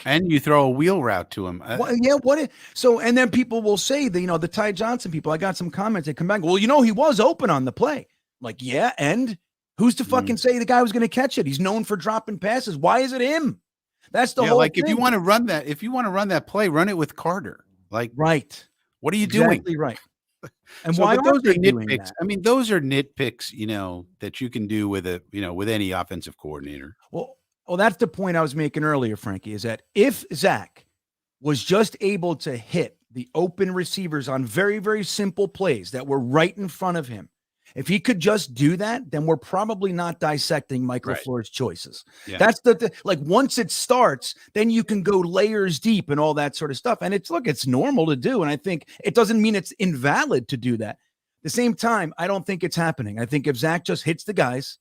and you throw a wheel route to him. And then people will say the Ty Johnson people, I got some comments. They come back. Well, he was open on the play. Yeah. And who's to fucking say the guy was going to catch it? He's known for dropping passes. Why is it him? That's the whole thing. If you want to run that play, run it with Carter. Right. What are you doing? Exactly right. And why those are are nitpicks? I mean, those are nitpicks, that you can do with with any offensive coordinator. Well, that's the point I was making earlier, Frankie, is that if Zach was just able to hit the open receivers on very, very simple plays that were right in front of him, if he could just do that, then we're probably not dissecting Michael Floor's choices. Yeah. That's once it starts, then you can go layers deep and all that sort of stuff. And it's normal to do. And I think it doesn't mean it's invalid to do that. At the same time, I don't think it's happening. I think if Zach just hits the guys,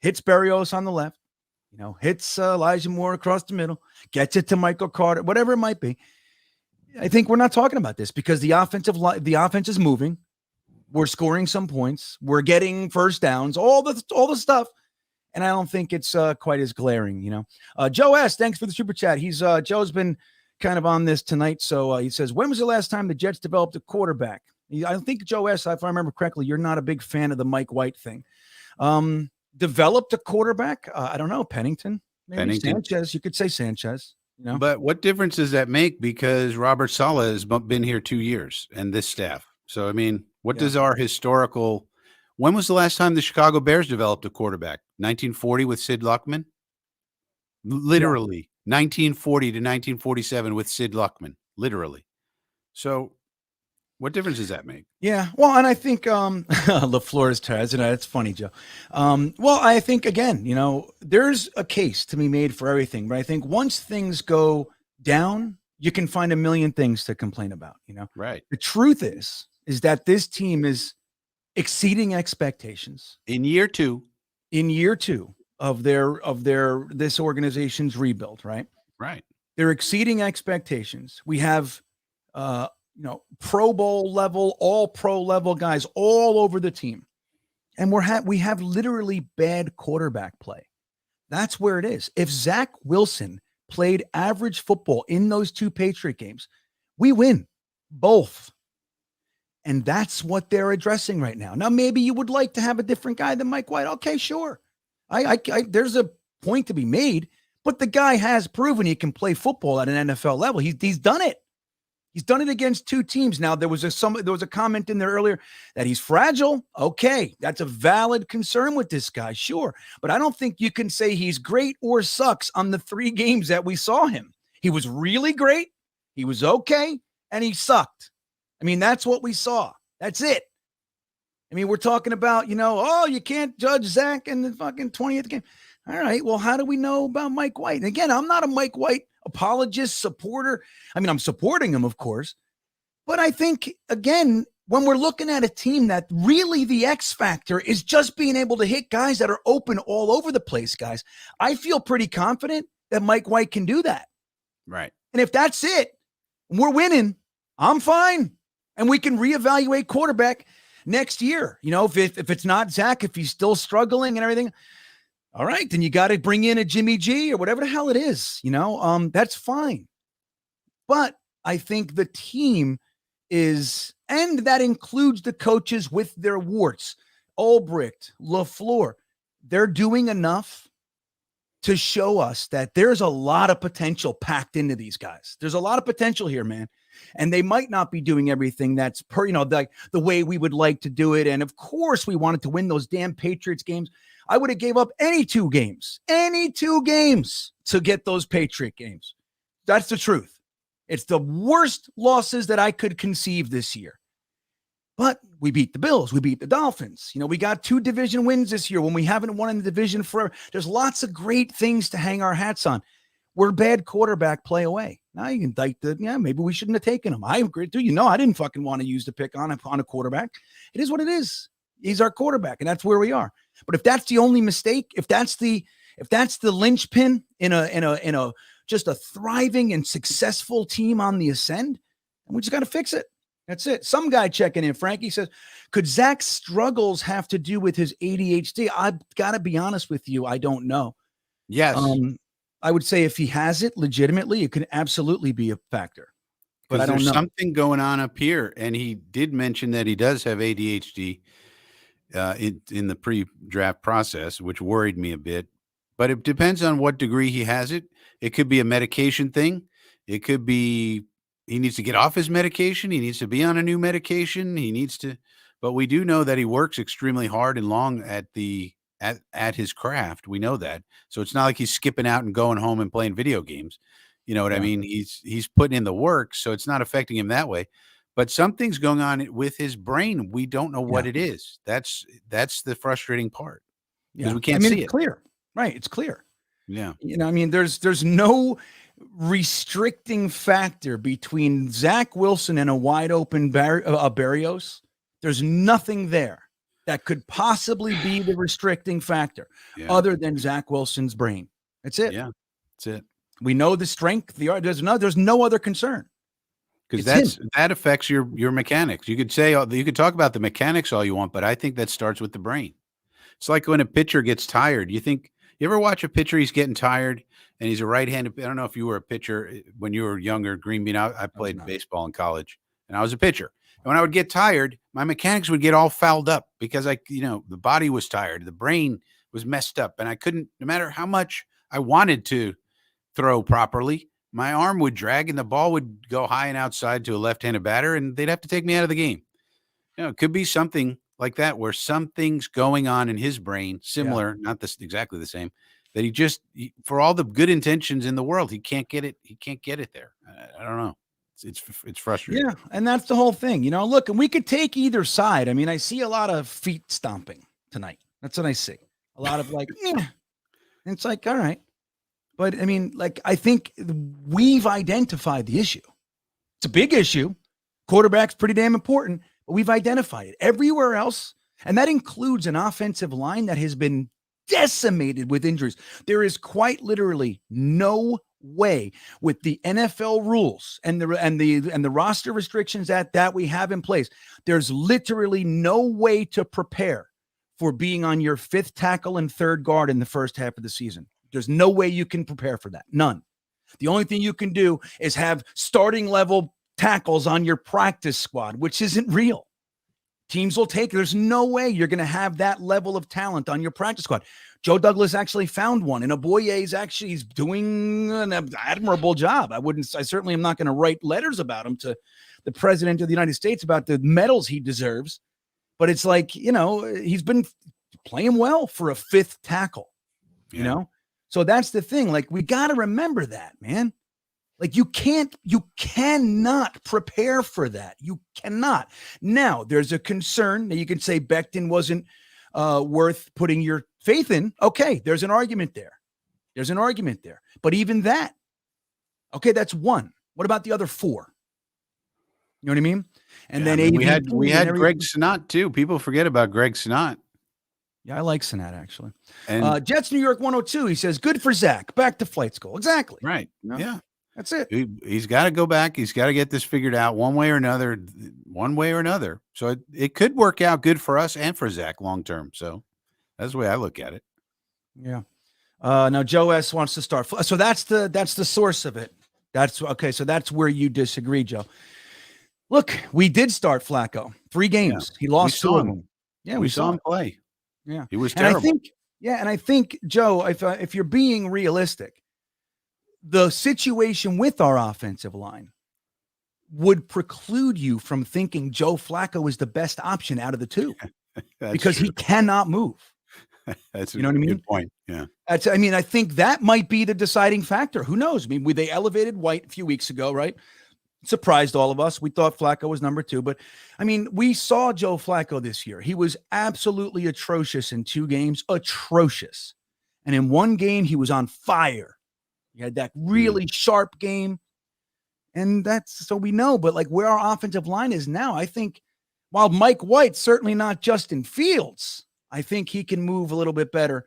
hits Berrios on the left, hits Elijah Moore across the middle, gets it to Michael Carter, whatever it might be. I think we're not talking about this because the offense is moving. We're scoring some points. We're getting first downs, all the stuff. And I don't think it's quite as glaring, Joe S., thanks for the super chat. Joe's been kind of on this tonight. So he says, when was the last time the Jets developed a quarterback? I think, Joe S., if I remember correctly, you're not a big fan of the Mike White thing. Developed a quarterback? I don't know. Pennington? Maybe Sanchez. You could say Sanchez. But what difference does that make? Because Robert Saleh has been here 2 years and this staff. So, I mean, what does our historical – when was the last time the Chicago Bears developed a quarterback? 1940 with Sid Luckman? Literally. 1940 to 1947 with Sid Luckman. Literally. So what difference does that make? Yeah. Well, and I think LaFleur's Taz, and it's funny, Joe. Well, I think, again, there's a case to be made for everything. But I think once things go down, you can find a million things to complain about, Right. The truth is that this team is exceeding expectations in year two of this organization's rebuild, right? Right. They're exceeding expectations. We have Pro Bowl level, all pro level guys all over the team. And we have literally bad quarterback play. That's where it is. If Zach Wilson played average football in those 2 Patriot games, we win both. And that's what they're addressing right now. Now, maybe you would like to have a different guy than Mike White. Okay, sure. There's a point to be made, but the guy has proven he can play football at an NFL level. He's done it. He's done it against 2 teams. Now, there was a comment in there earlier that he's fragile. Okay, that's a valid concern with this guy, sure. But I don't think you can say he's great or sucks on the 3 games that we saw him. He was really great, he was okay, and he sucked. I mean, that's what we saw. That's it. I mean, we're talking about, you can't judge Zach in the fucking 20th game. All right, well, how do we know about Mike White? And again, I'm not a Mike White apologist, supporter. I mean, I'm supporting him, of course. But I think, again, when we're looking at a team that really the X factor is just being able to hit guys that are open all over the place, guys, I feel pretty confident that Mike White can do that. Right. And if that's it, we're winning, I'm fine. And we can reevaluate quarterback next year. If it's not Zach, if he's still struggling and everything, all right, then you got to bring in a Jimmy G or whatever the hell it is, that's fine. But I think the team is, and that includes the coaches with their warts, Ulbricht, LaFleur, they're doing enough to show us that there's a lot of potential packed into these guys. There's a lot of potential here, man. And they might not be doing everything that's the way we would like to do it. And of course we wanted to win those damn Patriots games. I would have gave up any two games to get those Patriot games. That's the truth. It's the worst losses that I could conceive this year. But we beat the Bills. We beat the Dolphins. We got 2 division wins this year when we haven't won in the division forever. There's lots of great things to hang our hats on. We're bad quarterback play away. Now you can indict maybe we shouldn't have taken him. I agree too. I didn't fucking want to use the pick on a quarterback. It is what it is. He's our quarterback, and that's where we are. But if that's the only mistake, if that's the linchpin in a just a thriving and successful team on the ascend, and we just got to fix it. That's it. Some guy checking in, Frankie says, could Zach's struggles have to do with his ADHD? I've got to be honest with you. I don't know. Yes. I would say if he has it legitimately, it could absolutely be a factor. But I don't know. There's something going on up here. And he did mention that he does have ADHD in the pre-draft process, which worried me a bit. But it depends on what degree he has it. It could be a medication thing. It could be he needs to get off his medication. He needs to be on a new medication. But we do know that he works extremely hard and long at his craft. We know that. So it's not like he's skipping out and going home and playing video games. You know what I mean? He's putting in the work, so it's not affecting him that way. But something's going on with his brain. We don't know what it is. That's the frustrating part. Because we can't see it's it. Clear. Right. It's clear. Yeah. There's no restricting factor between Zach Wilson and a wide open Barrios. There's nothing there that could possibly be the restricting factor other than Zach Wilson's brain. That's it. Yeah, that's it. We know the strength. There's no other concern. Because that affects your mechanics. You could talk about the mechanics all you want, but I think that starts with the brain. It's like when a pitcher gets tired. You ever watch a pitcher? He's getting tired, and he's a right-handed. I don't know if you were a pitcher when you were younger, GreenBean. I played baseball in college, and I was a pitcher. And when I would get tired, my mechanics would get all fouled up because the body was tired, the brain was messed up, and I couldn't. No matter how much I wanted to throw properly, my arm would drag and the ball would go high and outside to a left-handed batter, and they'd have to take me out of the game. It could be something like that where something's going on in his brain, similar, not this exactly the same, that for all the good intentions in the world, he can't get it. He can't get it there. I don't know. It's frustrating. Yeah, and that's the whole thing. Look, and we could take either side. I mean, I see a lot of feet stomping tonight. That's what I see. A lot of like, and it's like, all right. But I mean, like, I think we've identified the issue. It's a big issue. Quarterback's pretty damn important, but we've identified it everywhere else. And that includes an offensive line that has been decimated with injuries. There is quite literally no way with the NFL rules and the roster restrictions that we have in place. There's literally no way to prepare for being on your fifth tackle and third guard in the first half of the season. There's no way you can prepare for that. None. The only thing you can do is have starting level tackles on your practice squad, which isn't real. Teams will take. There's no way you're going to have that level of talent on your practice squad. Joe Douglas actually found one, and he's doing an admirable job. I certainly am not going to write letters about him to the president of the United States about the medals he deserves. But it's like, he's been playing well for a fifth tackle, So that's the thing. Like, we got to remember that, man. Like, you cannot prepare for that. You cannot. Now, there's a concern that you can say Becton wasn't worth putting your faith in. Okay, there's an argument there. But even that, okay, that's one. What about the other four? You know what I mean? And then we had Greg Snott too. People forget about Greg Snott. Yeah, I like Snott actually. And Jets New York 102. He says, "Good for Zach. Back to flight school." Exactly. Right. Yeah. That's it. He's got to go back. He's got to get this figured out one way or another. So it could work out good for us and for Zach long term. So that's the way I look at it. Yeah. Now Joe S wants to start. So that's the source of it. That's okay. So that's where you disagree, Joe. Look, we did start Flacco 3 games. Yeah. He lost 2 of them. Yeah, we saw him play. Yeah, he was terrible. And I think Joe, if you're being realistic, the situation with our offensive line would preclude you from thinking Joe Flacco is the best option out of the 2 because true. He cannot move. That's what I mean? Good point. Yeah. I think that might be the deciding factor. Who knows? I mean, they elevated White a few weeks ago, right? Surprised all of us. We thought Flacco was number 2, but I mean, we saw Joe Flacco this year. He was absolutely atrocious in 2 games, atrocious. And in 1 game, he was on fire. He had that really sharp game. And so we know, but like where our offensive line is now, I think while Mike White's certainly not Justin Fields, I think he can move a little bit better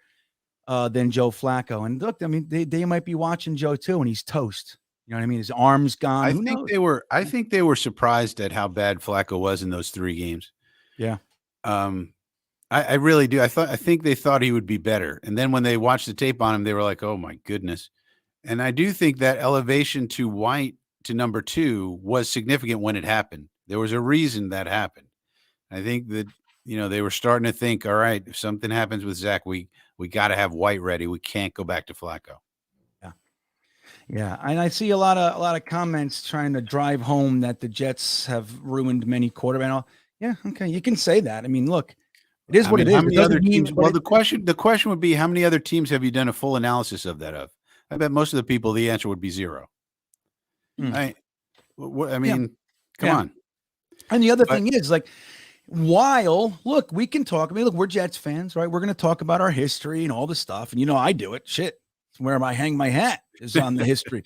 than Joe Flacco. And look, I mean, they might be watching Joe too, and he's toast. You know what I mean? His arm's gone. I think they were surprised at how bad Flacco was in those 3 games. Yeah. I really do. I think they thought he would be better. And then when they watched the tape on him, they were like, oh my goodness. And I do think that elevation to White to number 2 was significant when it happened. There was a reason that happened. I think that, they were starting to think, all right, if something happens with Zach, we got to have White ready. We can't go back to Flacco. Yeah, and I see a lot of comments trying to drive home that the Jets have ruined many quarterbacks. Yeah, okay, you can say that. I mean, look, it is what it is. How many other teams? Well, the question would be, how many other teams have you done a full analysis of that of? I bet most of the people, the answer would be 0. I mean, come on. And the other thing is, like, look, we can talk. I mean, look, we're Jets fans, right? We're going to talk about our history and all this stuff, and I do it. Shit, it's where I hang my hat is on the history.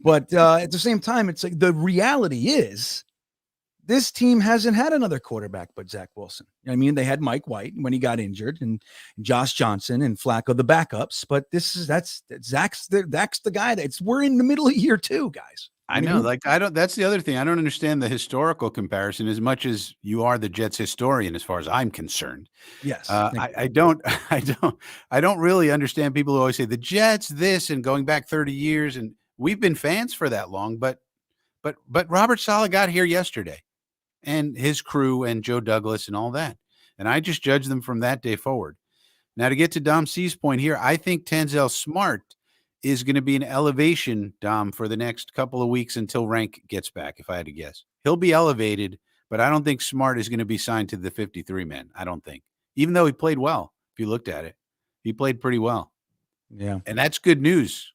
But at the same time, it's like the reality is this team hasn't had another quarterback but Zach Wilson. I mean, they had Mike White when he got injured, and Josh Johnson and Flacco the backups. But that's the guy we're in the middle of year 2, guys. I know, like that's the other thing. I don't understand the historical comparison as much as you are the Jets historian, as far as I'm concerned. Yes. I don't really understand people who always say the Jets this and going back 30 years. And we've been fans for that long, but Robert Saleh got here yesterday and his crew and Joe Douglas and all that. And I just judge them from that day forward. Now, to get to Dom C's point here, I think Tanzel Smart is going to be an elevation, Dom, for the next couple of weeks until Rank gets back, if I had to guess. He'll be elevated, but I don't think Smart is going to be signed to the 53 man. I don't think. Even though he played well, if you looked at it. He played pretty well. Yeah. And that's good news.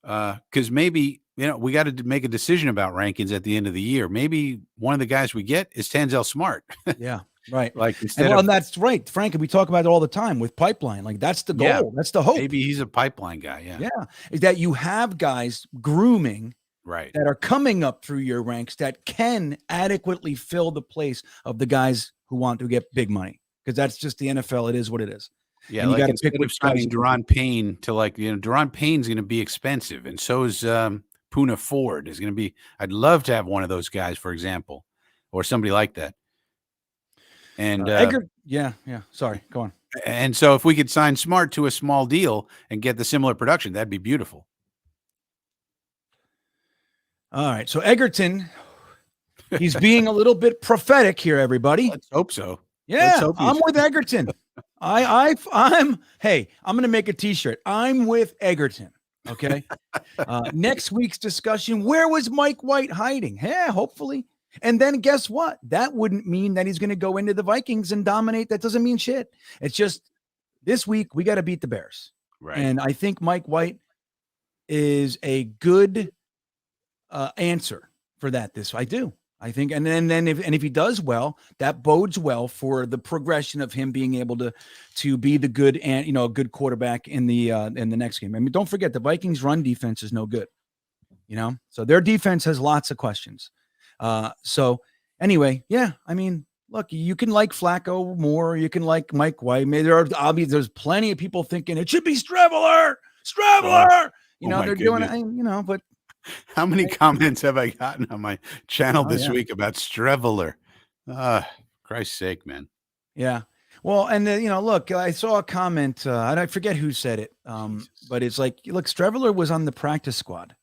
Because maybe, we got to make a decision about rankings at the end of the year. Maybe one of the guys we get is Tanzel Smart. Yeah. Right. Like and that's right. Frankie, we talk about it all the time with pipeline. Like that's the goal. Yeah, that's the hope. Maybe he's a pipeline guy. Yeah. Yeah. Is that you have guys grooming right that are coming up through your ranks that can adequately fill the place of the guys who want to get big money. Because that's just the NFL. It is what it is. Yeah. Like instead of signing Deron Payne to Deron Payne's going to be expensive. And so is Poona Ford is going to be. I'd love to have one of those guys, for example, or somebody like that. And Edgar, yeah. Sorry, go on. And so if we could sign Smart to a small deal and get the similar production, that'd be beautiful. All right. So Egerton, he's being a little bit prophetic here, everybody. Let's hope so. Yeah, I'm with Egerton. I'm going to make a t-shirt. I'm with Egerton. Okay. Next week's discussion, where was Mike White hiding? Yeah, hopefully. And then guess what? That wouldn't mean that he's going to go into the Vikings and dominate. That doesn't mean shit. It's just this week we got to beat the Bears. Right. And I think Mike White is a good answer for that. I do. I think, and then if he does well, that bodes well for the progression of him being able to be the good and a good quarterback in the next game. I mean, don't forget the Vikings' run defense is no good. So their defense has lots of questions. So anyway, yeah, I mean, look, you can like Flacco more, you can like Mike White. Maybe there's plenty of people thinking it should be Streveler. They're doing it, but how many comments have I gotten on my channel this week about Streveler? Christ's sake, man. Yeah. Well, and look, I saw a comment, and I forget who said it. But it's like, look, Streveler was on the practice squad.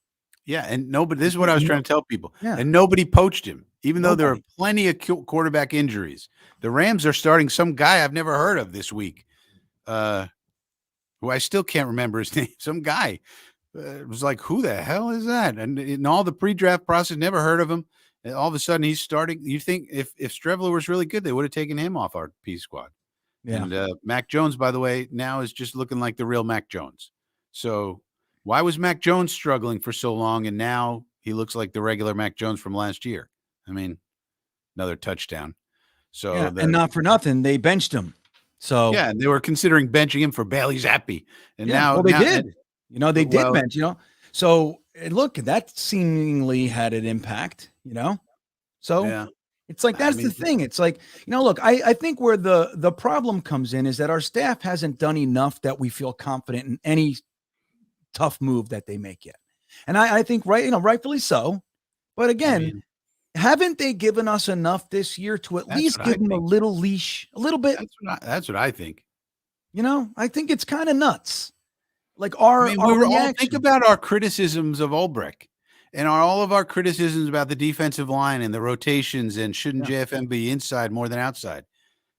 Yeah, and nobody. This is what I was trying to tell people. Yeah. And nobody poached him, even though there are plenty of quarterback injuries. The Rams are starting some guy I've never heard of this week, who I still can't remember his name. Some guy. It was like, who the hell is that? And in all the pre-draft process, never heard of him. And all of a sudden, he's starting. You think if Streveler was really good, they would have taken him off our P squad. Yeah. And Mac Jones, by the way, now is just looking like the real Mac Jones. So. Why was Mac Jones struggling for so long, and now he looks like the regular Mac Jones from last year? I mean, another touchdown. So and not for nothing, they benched him. So yeah, and they were considering benching him for Bailey Zappi, and now they did. They did bench. So look, that seemingly had an impact. So it's like that's the thing. It's like look, I think where the problem comes in is that our staff hasn't done enough that we feel confident in any tough move that they make yet. And I think rightfully so. But again, haven't they given us enough this year to at least give them a little leash, a little bit? That's what I think. I think it's kind of nuts. Like our reaction. Think about our criticisms of Ulbrich and all of our criticisms about the defensive line and the rotations and shouldn't JFM be inside more than outside.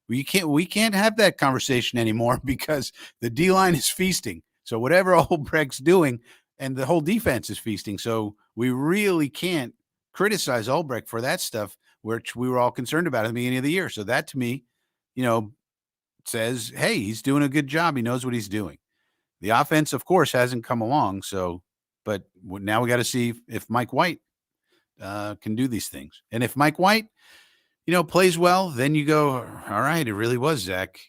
We can't have that conversation anymore because the D-line is feasting. So whatever Ulbricht's doing, and the whole defense is feasting. So we really can't criticize Ulbrich for that stuff, which we were all concerned about at the beginning of the year. So that to me, says, hey, he's doing a good job. He knows what he's doing. The offense, of course, hasn't come along. So, but now we got to see if Mike White can do these things. And if Mike White, plays well, then you go, all right, it really was Zach,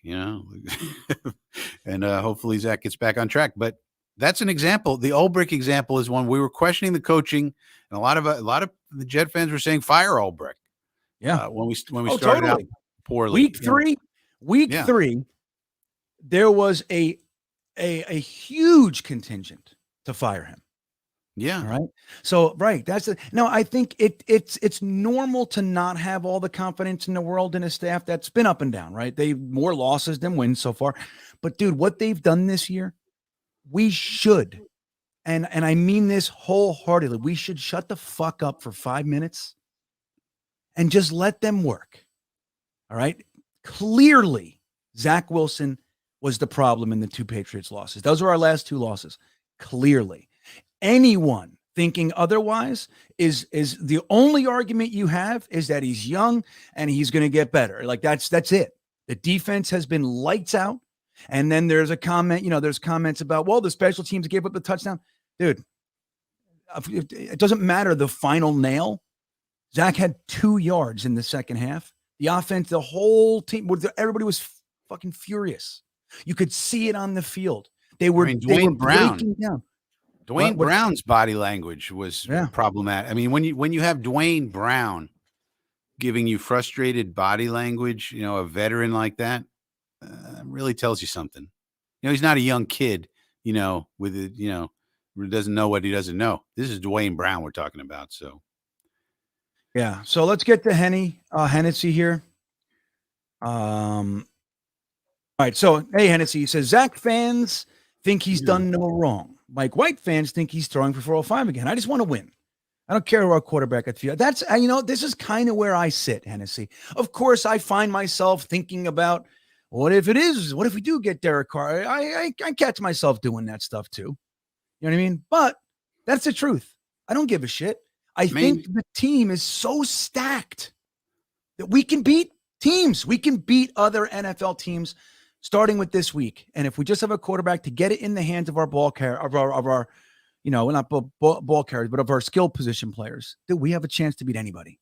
and hopefully Zach gets back on track. But that's an example. The Ulbrich example is one we were questioning the coaching, and a lot of the Jet fans were saying fire Ulbrich. Yeah. When we Oh, started out totally. poorly. Week Yeah. 3, there was a huge contingent to fire him. Yeah. All right. So, right. No, I think it's normal to not have all the confidence in the world in a staff that's been up and down, right? They've more losses than wins so far. But dude, what they've done this year, we should, and I mean this wholeheartedly, we should shut the fuck up for 5 minutes and just let them work. All right. Clearly, Zach Wilson was the problem in the 2 Patriots losses. Those were our last 2 losses. Clearly. Anyone thinking otherwise is the only argument you have is that he's young and he's going to get better. Like that's it. The defense has been lights out. And then there's a comment, there's comments about, well, the special teams gave up the touchdown. Dude, it doesn't matter the final nail. Zach had 2 yards in the second half. The offense, the whole team, everybody was fucking furious. You could see it on the field. They were Dwayne Brown. breaking down. Dwayne Brown's body language was problematic. I mean, when you have Dwayne Brown giving you frustrated body language, a veteran like that, really tells you something. He's not a young kid, with it, who doesn't know what he doesn't know. This is Dwayne Brown we're talking about. So, yeah. So let's get to Hennessy here. All right. So, hey, Hennessy, he says Zach fans think he's done no wrong. Mike White fans think he's throwing for 405 again. I just want to win. I don't care who our quarterback at field. That's, this is kind of where I sit, Hennessy. Of course, I find myself thinking about what if we do get Derek Carr? I catch myself doing that stuff too. You know what I mean? But that's the truth. I don't give a shit. I think the team is so stacked that we can beat teams. We can beat other NFL teams starting with this week. And if we just have a quarterback to get it in the hands of our ball carrier, of our not ball carriers, but of our skill position players, that we have a chance to beat anybody.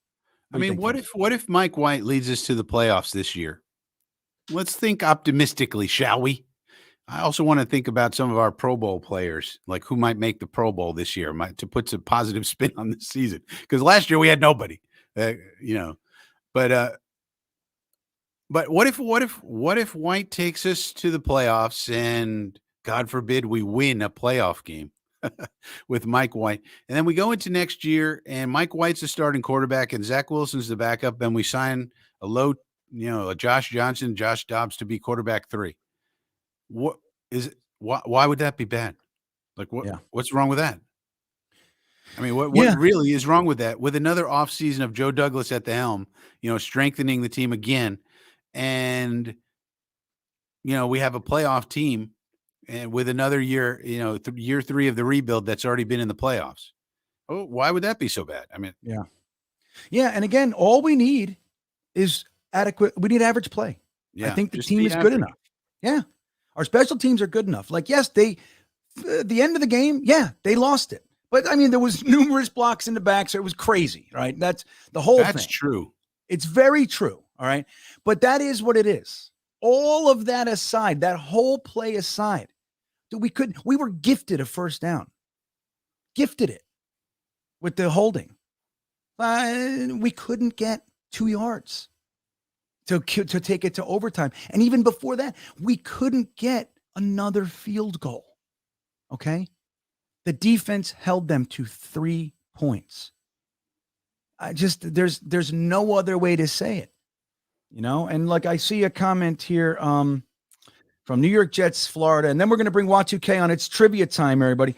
What if Mike White leads us to the playoffs this year? Let's think optimistically, shall we? I also want to think about some of our Pro Bowl players, like who might make the Pro Bowl this year, to put some positive spin on this season. Because last year we had nobody, But what if White takes us to the playoffs and God forbid we win a playoff game with Mike White, and then we go into next year and Mike White's the starting quarterback and Zach Wilson's the backup, and we sign a Josh Johnson, Josh Dobbs to be quarterback 3. Why would that be bad? Like what's wrong with that? I mean, what really is wrong with that? With another offseason of Joe Douglas at the helm, strengthening the team again. And, we have a playoff team and with another year, year 3 of the rebuild that's already been in the playoffs. Oh, why would that be so bad? I mean, yeah. And again, all we need is adequate. We need average play. Yeah, I think the team is good enough. Yeah. Our special teams are good enough. Like, yes, the end of the game, they lost it. But I mean, there was numerous blocks in the back, so it was crazy, right? That's the whole thing. That's true. It's very true. All right. But that is what it is. All of that aside, that whole play aside, we were gifted a first down. Gifted it with the holding. We couldn't get 2 yards to take it to overtime. And even before that, we couldn't get another field goal. Okay. The defense held them to 3 points. There's no other way to say it, and like I see a comment here from New York Jets, Florida, and then we're going to bring Watu-K on. It's trivia time, everybody.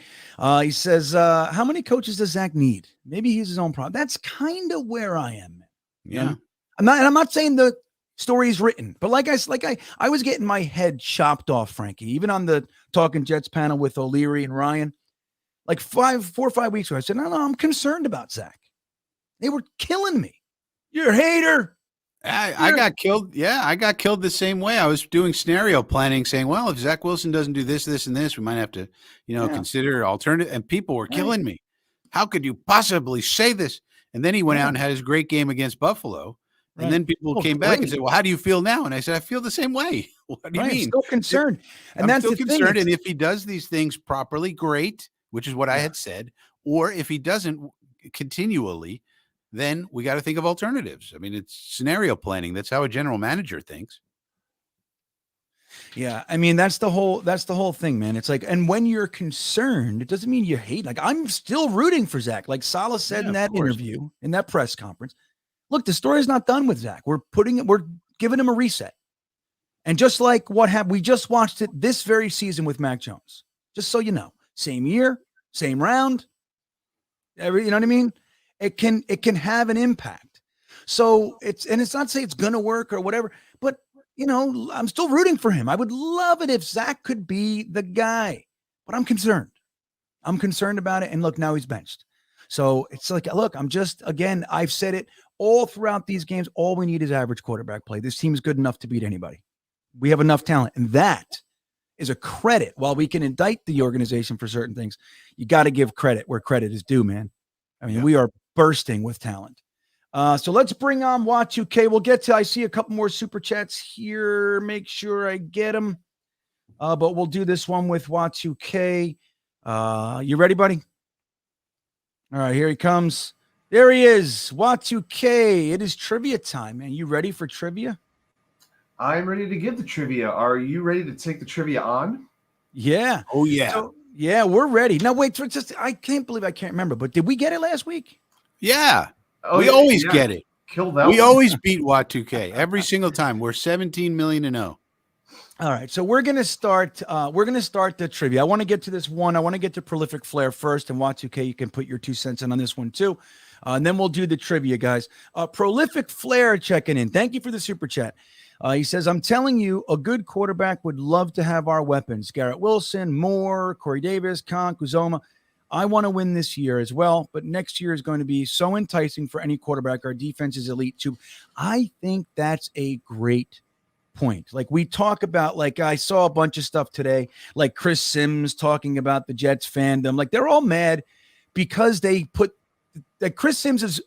He says, how many coaches does Zach need? Maybe he's his own problem. That's kind of where I am. Yeah. I'm not saying the story is written, but I was getting my head chopped off, Frankie, even on the Talking Jets panel with O'Leary and Ryan, like 4 or 5 weeks ago. I said, no, I'm concerned about Zach. They were killing me. You're a hater. I got killed. Yeah, I got killed the same way. I was doing scenario planning, saying, well, if Zach Wilson doesn't do this, this, and this, we might have to, consider alternative. And people were killing me. How could you possibly say this? And then he went out and had his great game against Buffalo. Right. And then people came back and said, well, how do you feel now? And I said, I feel the same way. What do you mean? Still concerned. And I'm that's still the concerned. thing. And if he does these things properly, great, which is what I had said. Or if he doesn't continually, then we got to think of alternatives. I mean, it's scenario planning. That's how a general manager thinks. Yeah, I mean that's the whole thing, man. It's like, and when you're concerned, it doesn't mean you hate. Like I'm still rooting for Zach. Like Saleh said Yeah, in of that course. interview, in that press conference. Look, the story is not done with Zach. We're giving him a reset. And just like what happened, we just watched it this very season with Mac Jones. Just so you know, same year, same round. You know what I mean? It can have an impact. So it's not to say it's gonna work or whatever, but you know, I'm still rooting for him. I would love it if Zach could be the guy, but I'm concerned. I'm concerned about it. And look, now he's benched. So it's like, look, again, I've said it all throughout these games. All we need is average quarterback play. This team is good enough to beat anybody. We have enough talent. And that is a credit. While we can indict the organization for certain things, you got to give credit where credit is due, man. I mean, we are bursting with talent. So let's bring on Y2K. We'll get to, I see a couple more super chats here. Make sure I get them. But we'll do this one with Y2K. You ready, buddy? All right, here he comes. There he is. Y2K. It is trivia time, man. You ready for trivia? I'm ready to give the trivia. Are you ready to take the trivia on? Yeah. Oh, yeah. So, yeah, we're ready. Now, wait, I can't believe I can't remember, but did we get it last week? Yeah. Oh, we yeah, always yeah. get it. Kill that We one. always beat Y2K every single time. We're 17 million and 0. All right, so we're gonna start the trivia. I want to get to this one. I want to get to Prolific Flair first, and Y2K, you can put your 2 cents in on this one too, and then we'll do the trivia, guys. Prolific Flair checking in. Thank you for the super chat. He says, "I'm telling you, a good quarterback would love to have our weapons: Garrett Wilson, Moore, Corey Davis, Conk, Uzoma. I want to win this year as well, but next year is going to be so enticing for any quarterback. Our defense is elite too." I think that's a great point. Like we talk about, like I saw a bunch of stuff today, like Chris Sims talking about the Jets fandom. Like they're all mad because they put that Chris Sims is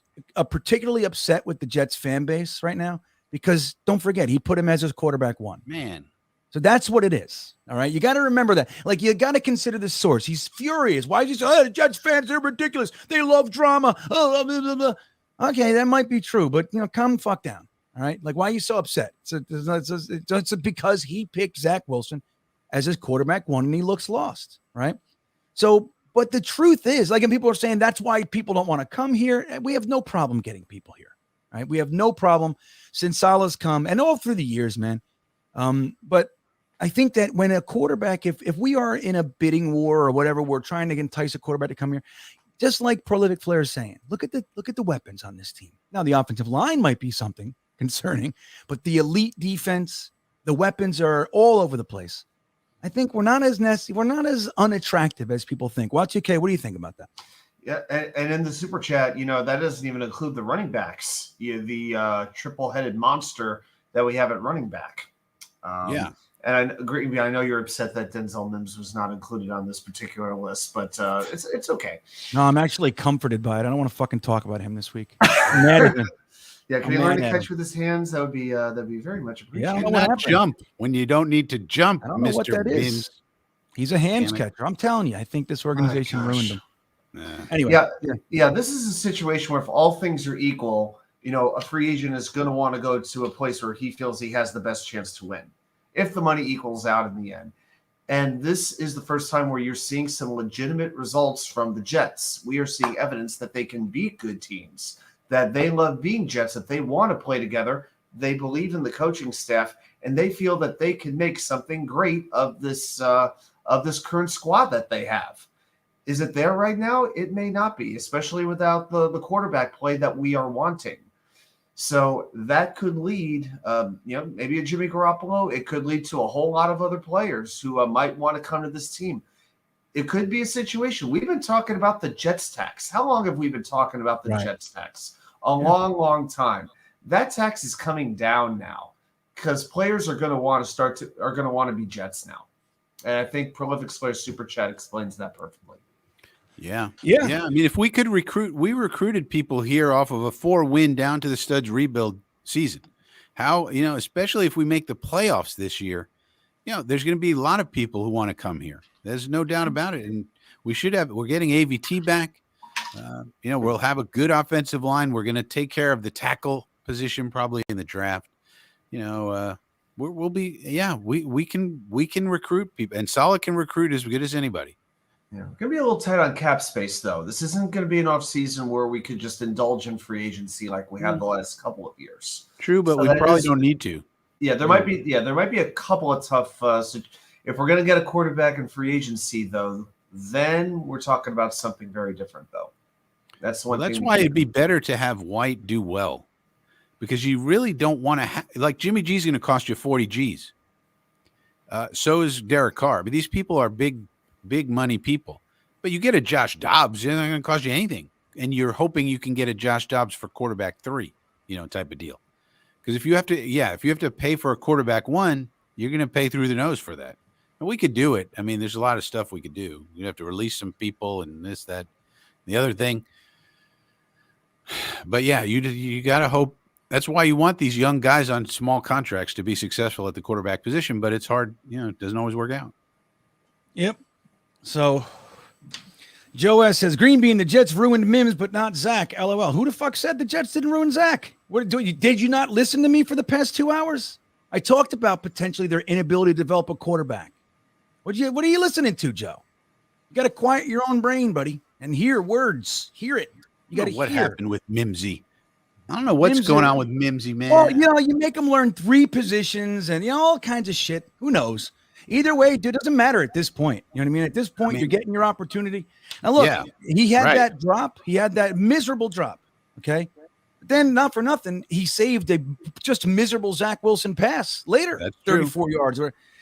particularly upset with the Jets fan base right now because don't forget, he put him as his quarterback one. Man. So that's what it is. All right. You got to remember that. Like, you got to consider the source. He's furious. Why is he saying, the Jets fans are ridiculous? They love drama. Oh, blah, blah, blah. Okay, that might be true, but, calm the fuck down. All right. Like, why are you so upset? It's because he picked Zach Wilson as his quarterback one and he looks lost. Right. So, but the truth is, like, and people are saying that's why people don't want to come here. We have no problem getting people here. Right. We have no problem since Saleh's come and all through the years, man. But I think that when a quarterback, if we are in a bidding war or whatever, we're trying to entice a quarterback to come here, just like Prolific Flair is saying, look at the weapons on this team. Now the offensive line might be something concerning, but the elite defense, the weapons are all over the place. I think we're not as unattractive as people think. Y2K, what do you think about that? Yeah, and in the super chat, that doesn't even include the running backs, the triple-headed monster that we have at running back. Yeah. And GreenBean, I know you're upset that Denzel Mims was not included on this particular list, but it's okay. No, I'm actually comforted by it. I don't want to fucking talk about him this week. I'm mad at him. Yeah, can he learn to catch with his hands? That'd be very much appreciated. Yeah, not jump when you don't need to jump, I don't know Mr. what that is. Mims. He's a hands catcher. I'm telling you, I think this organization ruined him. Anyway. Yeah, this is a situation where if all things are equal, a free agent is going to want to go to a place where he feels he has the best chance to win, if the money equals out in the end. And this is the first time where you're seeing some legitimate results from the Jets. We are seeing evidence that they can beat good teams, that they love being Jets, that they want to play together, they believe in the coaching staff, and they feel that they can make something great of this current squad that they have. Is it there right now? It may not be, especially without the quarterback play that we are wanting. So that could lead, maybe a Jimmy Garoppolo. It could lead to a whole lot of other players who might want to come to this team. It could be a situation. We've been talking about the Jets tax. How long have we been talking about the Jets tax? A long, long time. That tax is coming down now because players are going to want to be Jets now. And I think Prolific Slayer Super Chat explains that perfectly. Yeah. I mean, if we could we recruited people here off of a 4-win down to the studs rebuild season. How, especially if we make the playoffs this year, there's going to be a lot of people who want to come here. There's no doubt about it. And we're getting AVT back. We'll have a good offensive line. We're going to take care of the tackle position probably in the draft. We'll be, we can recruit people, and Saleh can recruit as good as anybody. Yeah, we're gonna be a little tight on cap space though. This isn't gonna be an off season where we could just indulge in free agency like we had the last couple of years. True, but we probably don't need to. Yeah, there might be a couple of tough. If we're gonna get a quarterback in free agency though, then we're talking about something very different though. That's one. That's why it'd be better to have White do well, because you really don't want to like Jimmy G's going to cost you 40 G's. So is Derek Carr. But these people are big money people. But you get a Josh Dobbs, they're not going to cost you anything. And you're hoping you can get a Josh Dobbs for quarterback 3, type of deal. Because if you have to pay for a quarterback 1, you're going to pay through the nose for that. And we could do it. I mean, there's a lot of stuff we could do. You have to release some people and this, that, the other thing. But yeah, you got to hope. That's why you want these young guys on small contracts to be successful at the quarterback position, but it's hard. It doesn't always work out. Yep. So Joe S. says, GreenBean, the Jets ruined Mims, but not Zach. LOL. Who the fuck said the Jets didn't ruin Zach? Did you not listen to me for the past 2 hours? I talked about potentially their inability to develop a quarterback. What are you listening to, Joe? You got to quiet your own brain, buddy, and hear words. Hear it. You got to hear. What happened with Mimsy? I don't know what's going on with Mimsy, man. Well, you make them learn 3 positions and all kinds of shit. Who knows? Either way, dude, it doesn't matter at this point. You know what I mean? At this point, you're getting your opportunity. Now, look, he had that drop. He had that miserable drop. Okay. But then, not for nothing, he saved a just miserable Zach Wilson pass later. That's 34 yards.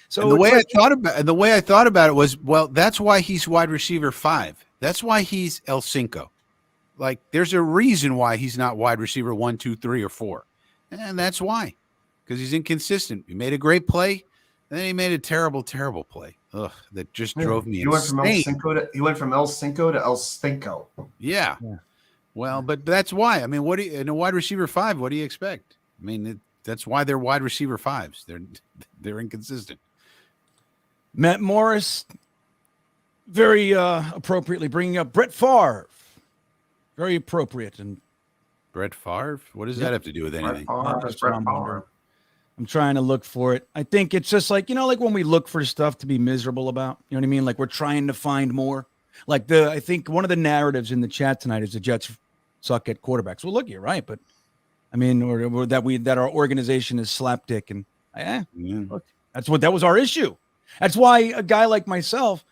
So the way I thought about it was, well, that's why he's wide receiver 5. That's why he's El Cinco. Like, there's a reason why he's not wide receiver 1, 2, 3, or 4. And that's why. Because he's inconsistent. He made a great play, and then he made a terrible, terrible play. Ugh, that just drove me insane. He went from El Cinco to El Stinko. Yeah. Well, but that's why. I mean, in a wide receiver 5, what do you expect? I mean, that's why they're wide receiver 5s. They're inconsistent. Matt Morris very appropriately bringing up Brett Favre. Very appropriate. And Brett Favre? What does that have to do with anything? Brett Favre. I'm trying to look for it. I think it's just like, like when we look for stuff to be miserable about, you know what I mean? Like we're trying to find more. Like I think one of the narratives in the chat tonight is the Jets suck at quarterbacks. Well, look, you're right, but I mean, or that our organization is slapdick, and look, that was our issue. That's why a guy like myself,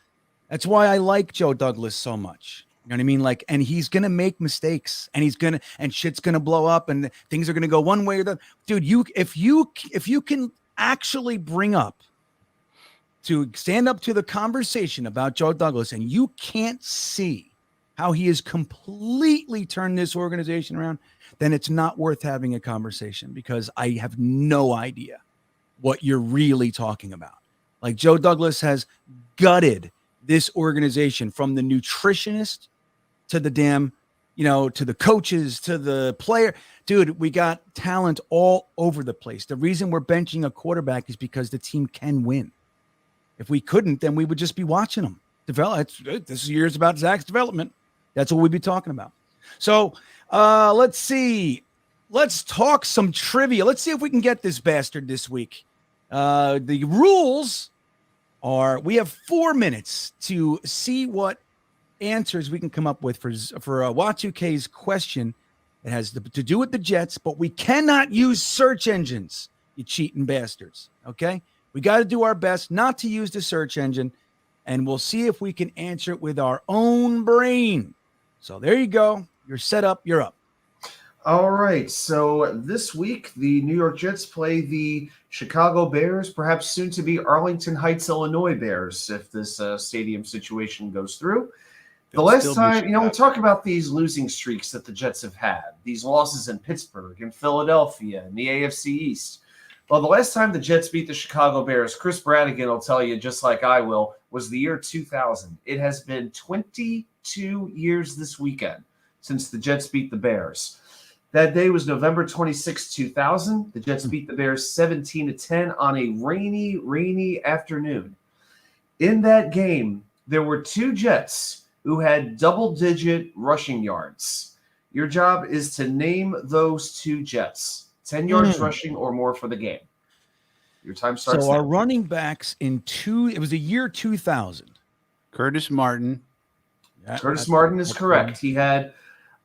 that's why I like Joe Douglas so much. You know what I mean? Like, and he's going to make mistakes, and shit's going to blow up, and things are going to go one way or the other. Dude, if you can actually stand up to the conversation about Joe Douglas, and you can't see how he has completely turned this organization around, then it's not worth having a conversation, because I have no idea what you're really talking about. Like, Joe Douglas has gutted this organization from the nutritionist to the damn, to the coaches, to the player. Dude, we got talent all over the place. The reason we're benching a quarterback is because the team can win. If we couldn't, then we would just be watching them develop. This year's about Zach's development. That's what we'd be talking about. So let's see. Let's talk some trivia. Let's see if we can get this bastard this week. The rules are, we have 4 minutes to see what answers we can come up with for Y2K's question. It has to do with the Jets, but we cannot use search engines, you cheating bastards. Okay? We got to do our best not to use the search engine, and we'll see if we can answer it with our own brain. So there you go. You're set up. You're up. All right. So this week, the New York Jets play the Chicago Bears, perhaps soon to be Arlington Heights, Illinois Bears, if this stadium situation goes through. The last time, we talk about these losing streaks that the Jets have had, these losses in Pittsburgh and Philadelphia and the AFC East. Well, the last time the Jets beat the Chicago Bears, Chris Bradigan will tell you, just like I will, was the year 2000. It has been 22 years this weekend since the Jets beat the Bears. That day was November 26, 2000. The Jets beat the Bears 17-10 on a rainy afternoon. In that game, there were 2 Jets who had double-digit rushing yards. Your job is to name those 2 Jets. 10 yards rushing or more for the game. Your time starts So now. our running backs it was the year 2000. Curtis Martin. Curtis Martin is correct. He had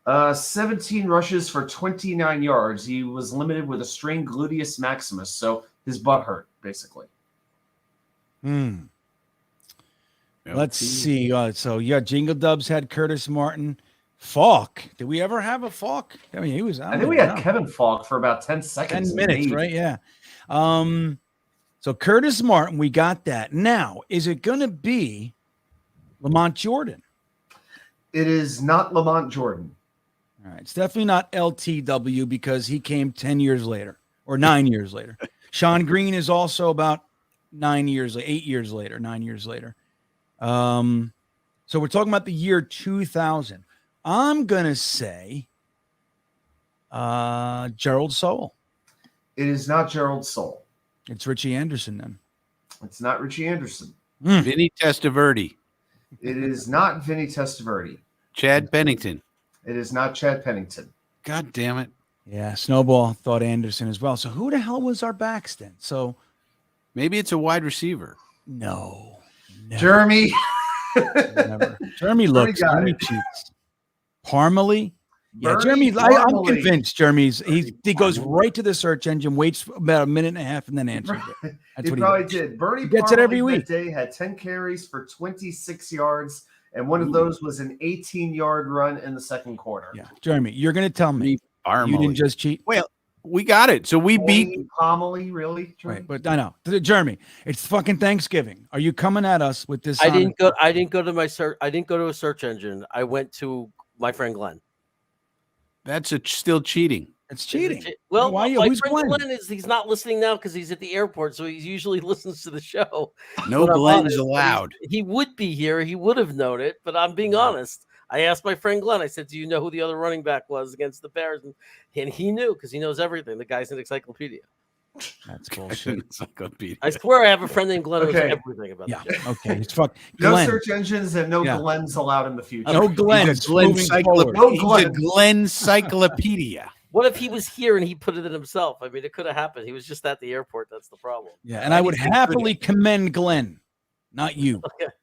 17 rushes for 29 yards. He was limited with a strained gluteus maximus, so his butt hurt, basically. Let's see. So Jingle Dubs had Curtis Martin. Falk. Did we ever have a Falk? I mean, he was. I think we had Kevin Falk for about 10 seconds. 10 minutes, right? Yeah. So Curtis Martin, we got that. Now, is it going to be Lamont Jordan? It is not Lamont Jordan. All right. It's definitely not LTW because he came 10 years later or 9 years later. Sean Green is also about 9 years, 8 years later, 9 years later. So we're talking about the year 2000. I'm going to say Gerald Soule. It is not Gerald Soule. It's Richie Anderson then. It's not Richie Anderson. Vinny Testaverde. It is not Vinny Testaverde. Chad Pennington. It is not Chad Pennington. God damn it. Yeah, Snowball thought Anderson as well. So who the hell was our backs then? So maybe it's a wide receiver. no. Jeremy. Never. Jeremy looks. Jeremy cheats. Parmalee. Yeah, Jeremy. I'm convinced Jeremy's. He goes right to the search engine, waits about a minute and a half, and then answers it. That's what probably did. Bernie gets it every week. That day had 10 carries for 26 yards, and one of those was an 18-yard run in the second quarter. Yeah, Jeremy, you're going to tell me Parmalee. You didn't just cheat. Well, we got it. So we beat Parmalee, really? Jeremy? Right, but I know, Jeremy. It's fucking Thanksgiving. Are you coming at us with this? I didn't go to my search. I didn't go to a search engine. I went to my friend Glenn. That's still cheating. It's cheating. Well, why? My Who's friend Glenn? Glenn he's not listening now because he's at the airport, so he usually listens to the show. No Glenn's allowed. He would be here. He would have known it, but I'm being honest. I asked my friend Glenn. I said, "Do you know who the other running back was against the Bears?" And he knew because he knows everything. The guy's an encyclopedia. That's bullshit. Encyclopedia. I swear I have a friend named Glenn who knows everything about Yeah. that. Okay. It's fuck. No Glenn. search engines and no Glens allowed in the future. No Glenn. He's a Glenn No He's Glenn. a Glenn encyclopedia. What if he was here and he put it in himself? I mean, it could have happened. He was just at the airport. That's the problem. Yeah, and I would happily commend Glenn, not you. Okay.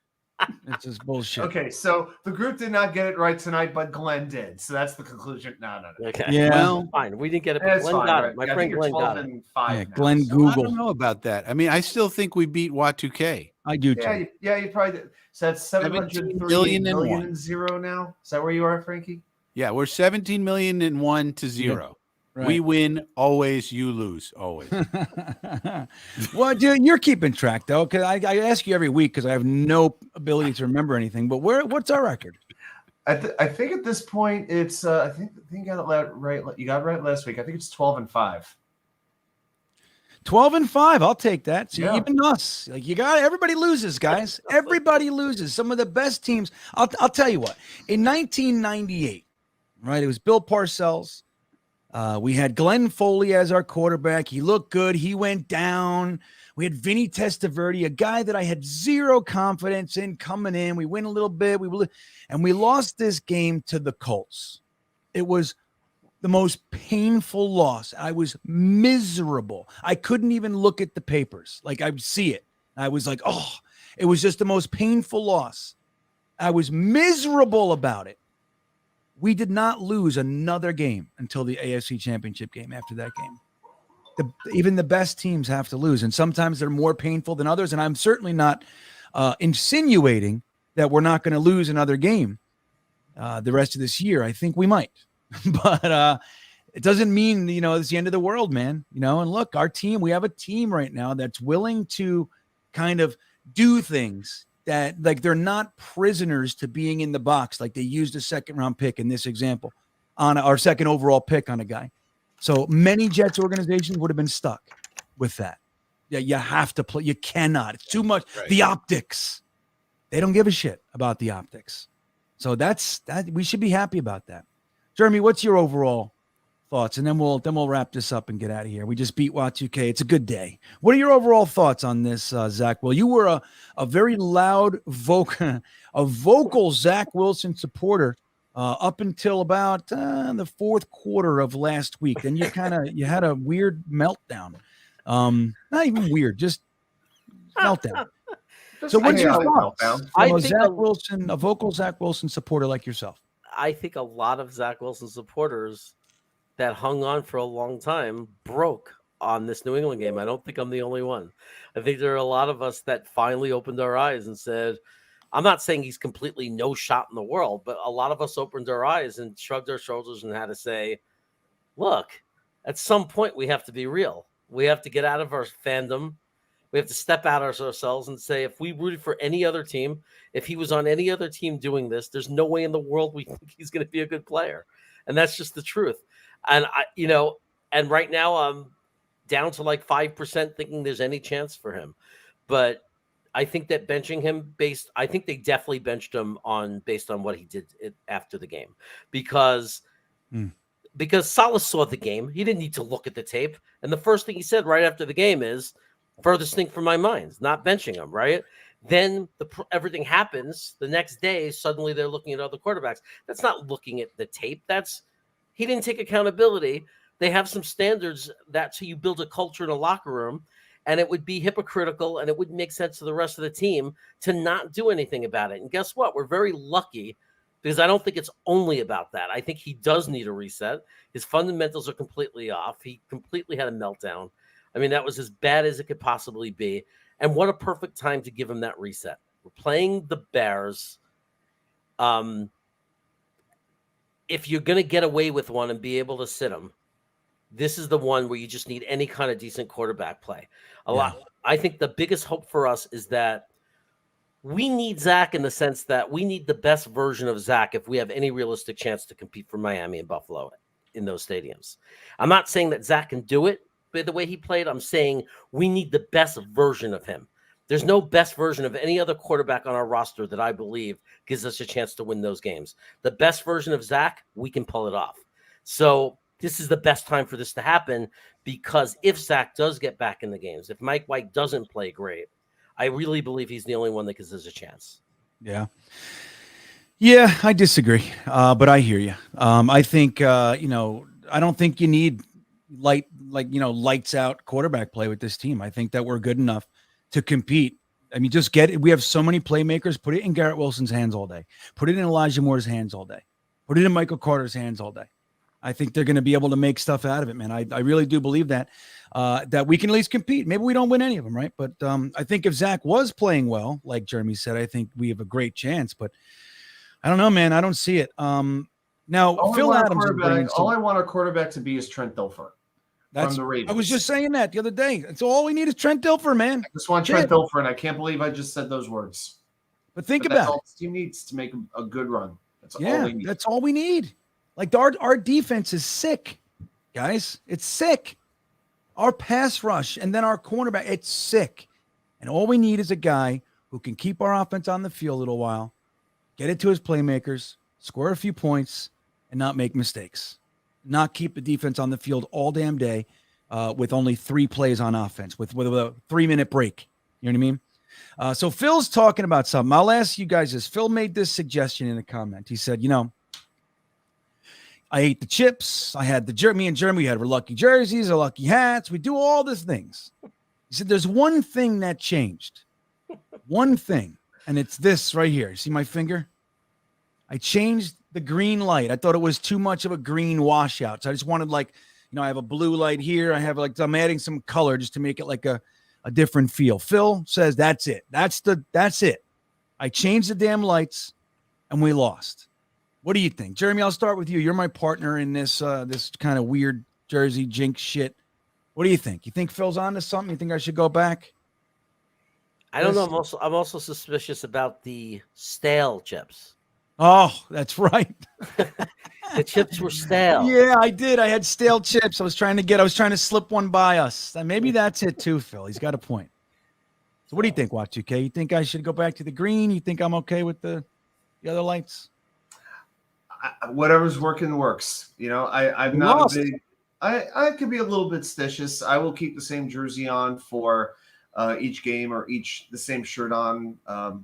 It's just bullshit. Okay, so the group did not get it right tonight, but Glenn did. So that's the conclusion. No. Okay. Yeah. Well, fine. We didn't get it, but That's Glenn fine, got right? it. My I friend think you're Glenn 12 got it. and 5 Yeah, now, Glenn so- I don't Google. know about that. I mean, I still think we beat Y2K. I do too. Yeah, you probably did. So that's 738 million and million one. and zero now. Is that where you are, Frankie? Yeah, we're 17 million and 1 to 0. Right. We win always, you lose always. Well, dude, you're keeping track though, because I ask you every week because I have no ability to remember anything. But what's our record? I think at this point it's I think you got it right. You got it right last week. I think it's 12 and 5. 12 and 5. I'll take that. See, Yeah. even us, like everybody loses, guys. Everybody loses. Some of the best teams. I'll tell you what. In 1998, right? It was Bill Parcells. We had Glenn Foley as our quarterback. He looked good. He went down. We had Vinny Testaverde, a guy that I had zero confidence in coming in. We win a little bit. And we lost this game to the Colts. It was the most painful loss. I was miserable. I couldn't even look at the papers. Like I would see it. I was like, oh, it was just the most painful loss. I was miserable about it. We did not lose another game until the AFC Championship game after that game. Even the best teams have to lose, and sometimes they're more painful than others, and I'm certainly not insinuating that we're not going to lose another game the rest of this year. I think we might. But it doesn't mean, it's the end of the world, man. And look, our team, we have a team right now that's willing to kind of do things that, like, they're not prisoners to being in the box. Like they used a second round pick in this example on our second overall pick on a guy. So many Jets organizations would have been stuck with that. Yeah, you have to play. You cannot. It's too much. Right. The optics. They don't give a shit about the optics. So that's that. We should be happy about that. Jeremy, what's your overall thoughts, and then we'll wrap this up and get out of here. We just beat Y2K. It's a good day. What are your overall thoughts on this, Zach? Well, you were a very loud vocal Zach Wilson supporter up until about the fourth quarter of last week. Then you had a weird meltdown. Not even weird, just meltdown. So what's your thoughts from a vocal Zach Wilson supporter like yourself? I think a lot of Zach Wilson supporters that hung on for a long time broke on this New England game. I don't think I'm the only one. I think there are a lot of us that finally opened our eyes and said, I'm not saying he's completely no shot in the world, but a lot of us opened our eyes and shrugged our shoulders and had to say, look, at some point we have to be real. We have to get out of our fandom. We have to step out of ourselves and say, if we rooted for any other team, if he was on any other team doing this, there's no way in the world we think he's going to be a good player. And that's just the truth. And and right now I'm down to like 5% thinking there's any chance for him. But I think that benching him I think they definitely benched him based on what he did after the game, because Saleh saw the game. He didn't need to look at the tape. And the first thing he said right after the game is, furthest thing from my mind, not benching him, right? Then everything happens. The next day, suddenly they're looking at other quarterbacks. That's not looking at the tape. He didn't take accountability. They have some standards. That's how you build a culture in a locker room. And it would be hypocritical and it wouldn't make sense to the rest of the team to not do anything about it. And guess what? We're very lucky, because I don't think it's only about that. I think he does need a reset. His fundamentals are completely off. He completely had a meltdown. I mean, that was as bad as it could possibly be. And what a perfect time to give him that reset. We're playing the Bears. If you're going to get away with one and be able to sit him, this is the one where you just need any kind of decent quarterback play. I think the biggest hope for us is that we need Zach in the sense that we need the best version of Zach if we have any realistic chance to compete for Miami and Buffalo in those stadiums. I'm not saying that Zach can do it by the way he played. I'm saying we need the best version of him. There's no best version of any other quarterback on our roster that I believe gives us a chance to win those games. The best version of Zach, we can pull it off. So this is the best time for this to happen, because if Zach does get back in the games, if Mike White doesn't play great, I really believe he's the only one that gives us a chance. Yeah. Yeah, I disagree. But I hear you. I think, I don't think you need lights out quarterback play with this team. I think that we're good enough to compete. I mean, just get it. We have so many playmakers. Put it in Garrett Wilson's hands all day. Put it in Elijah Moore's hands all day. Put it in Michael Carter's hands all day. I think they're going to be able to make stuff out of it, man. I really do believe that we can at least compete. Maybe we don't win any of them, right? But I think if Zach was playing well, like Jeremy said, I think we have a great chance. But I don't know, man. I don't see it. Now, Phil Adams. All I want a quarterback to be is Trent Dilfer. From the Ravens. I was just saying that the other day. That's all we need is Trent Dilfer, man. I just want Trent Dilfer, and I can't believe I just said those words. But think about it. That's all this team needs to make a good run. That's all we need. That's all we need. Like our defense is sick, guys. It's sick. Our pass rush and then our cornerback, it's sick. And all we need is a guy who can keep our offense on the field a little while, get it to his playmakers, score a few points, and not make mistakes. Not keep the defense on the field all damn day with only 3 plays on offense, with a 3-minute break. You know what I mean? So Phil's talking about something. I'll ask you guys this. Phil made this suggestion in a comment. He said, I ate the chips. I had me and Jeremy, we had our lucky jerseys, our lucky hats. We do all these things. He said, there's one thing that changed. One thing. And it's this right here. See my finger? I changed the green light. I thought it was too much of a green washout. So I just wanted I have a blue light here. I have I'm adding some color just to make it like a different feel. Phil says that's it. That's it. I changed the damn lights and we lost. What do you think? Jeremy, I'll start with you. You're my partner in this kind of weird Jersey Jinx shit. What do you think? You think Phil's on to something? You think I should go back? I don't know. I'm also suspicious about the stale chips. Oh, that's right. The chips were stale. Yeah, I did. I had stale chips. I was trying to slip one by us. And maybe that's it too, Phil. He's got a point. So what do you think, Y2K? You think I should go back to the green? You think I'm okay with the other lights? Whatever's working works. You know, I'm not a big. I could be a little bit stitious. I will keep the same jersey on for each game or the same shirt on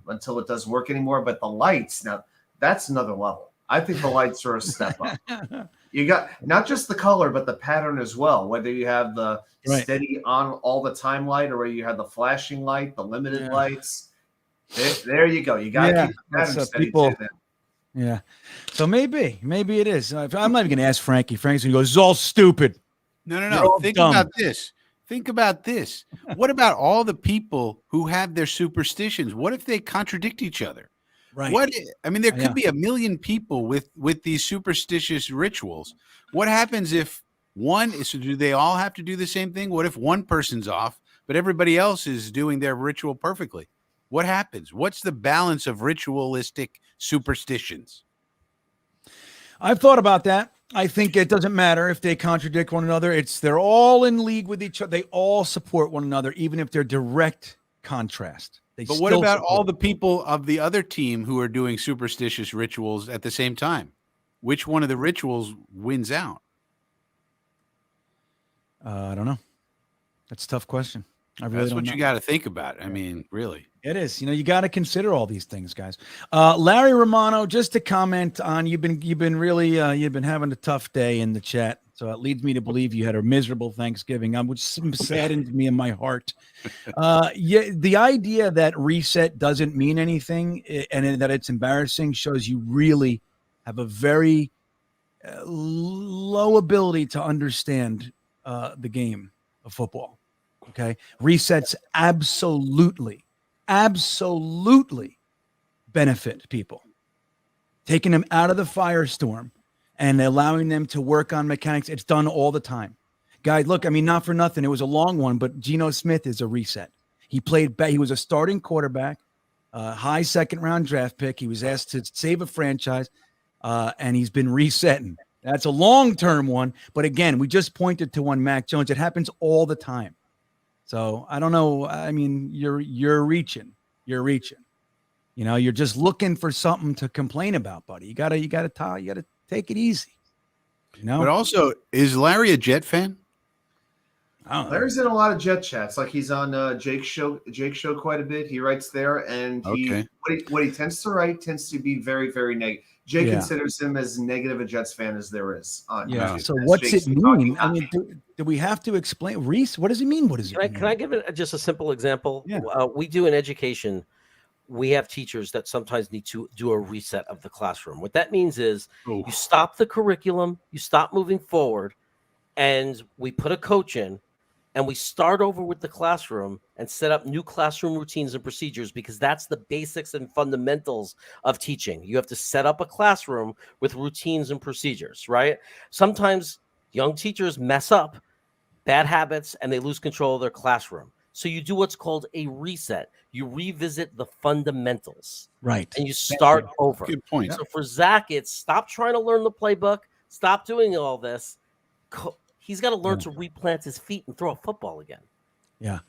until it doesn't work anymore. But the lights, now that's another level. I think the lights are a step up. You got not just the color, but the pattern as well. Whether you have the steady on all the time light, or whether you have the flashing light, the limited lights. There you go. You got to keep the pattern steady too. Then. Yeah. So maybe it is. I'm not even going to ask Frankie. Frankie's going to go, "It's all stupid." No. Think about this. Think about this. What about all the people who have their superstitions? What if they contradict each other? Right. There could be a million people with these superstitious rituals. What happens if do they all have to do the same thing? What if one person's off, but everybody else is doing their ritual perfectly? What happens? What's the balance of ritualistic superstitions? I've thought about that. I think it doesn't matter if they contradict one another. They're all in league with each other. They all support one another, even if they're direct contrast. But what about all the people of the other team who are doing superstitious rituals at the same time? Which one of the rituals wins out? I don't know. That's a tough question. That's what you got to think about. I mean, really. It is. You got to consider all these things, guys. Larry Romano, just to comment on, you've been having a tough day in the chat. So it leads me to believe you had a miserable Thanksgiving, which saddens me in my heart. The idea that reset doesn't mean anything and that it's embarrassing shows you really have a very low ability to understand the game of football. Okay. Resets absolutely benefit people. Taking them out of the firestorm and allowing them to work on mechanics. It's done all the time. Guys, look, not for nothing. It was a long one, but Geno Smith is a reset. He was a starting quarterback, high second-round draft pick. He was asked to save a franchise, and he's been resetting. That's a long-term one. But again, we just pointed to one, Mac Jones. It happens all the time. So I don't know. You're reaching. You're just looking for something to complain about, buddy. You gotta take it easy. But also, is Larry a Jet fan? Larry's in a lot of Jet chats. Like he's on Jake's show quite a bit. He writes there, and what he tends to write tends to be very, very negative. Jake considers him as negative a Jets fan as there is. So what's it mean? Do we have to explain? Reese, what does it mean? Can I give it just a simple example? Yeah. We do in education. We have teachers that sometimes need to do a reset of the classroom. What that means is you stop the curriculum, you stop moving forward, and we put a coach in, and we start over with the classroom and set up new classroom routines and procedures, because that's the basics and fundamentals of teaching. You have to set up a classroom with routines and procedures, right? Sometimes young teachers mess up bad habits and they lose control of their classroom. So you do what's called a reset. You revisit the fundamentals. Right. And you start over. Good point. So for Zach, it's stop trying to learn the playbook. Stop doing all this. He's got to learn to replant his feet and throw a football again. Yeah.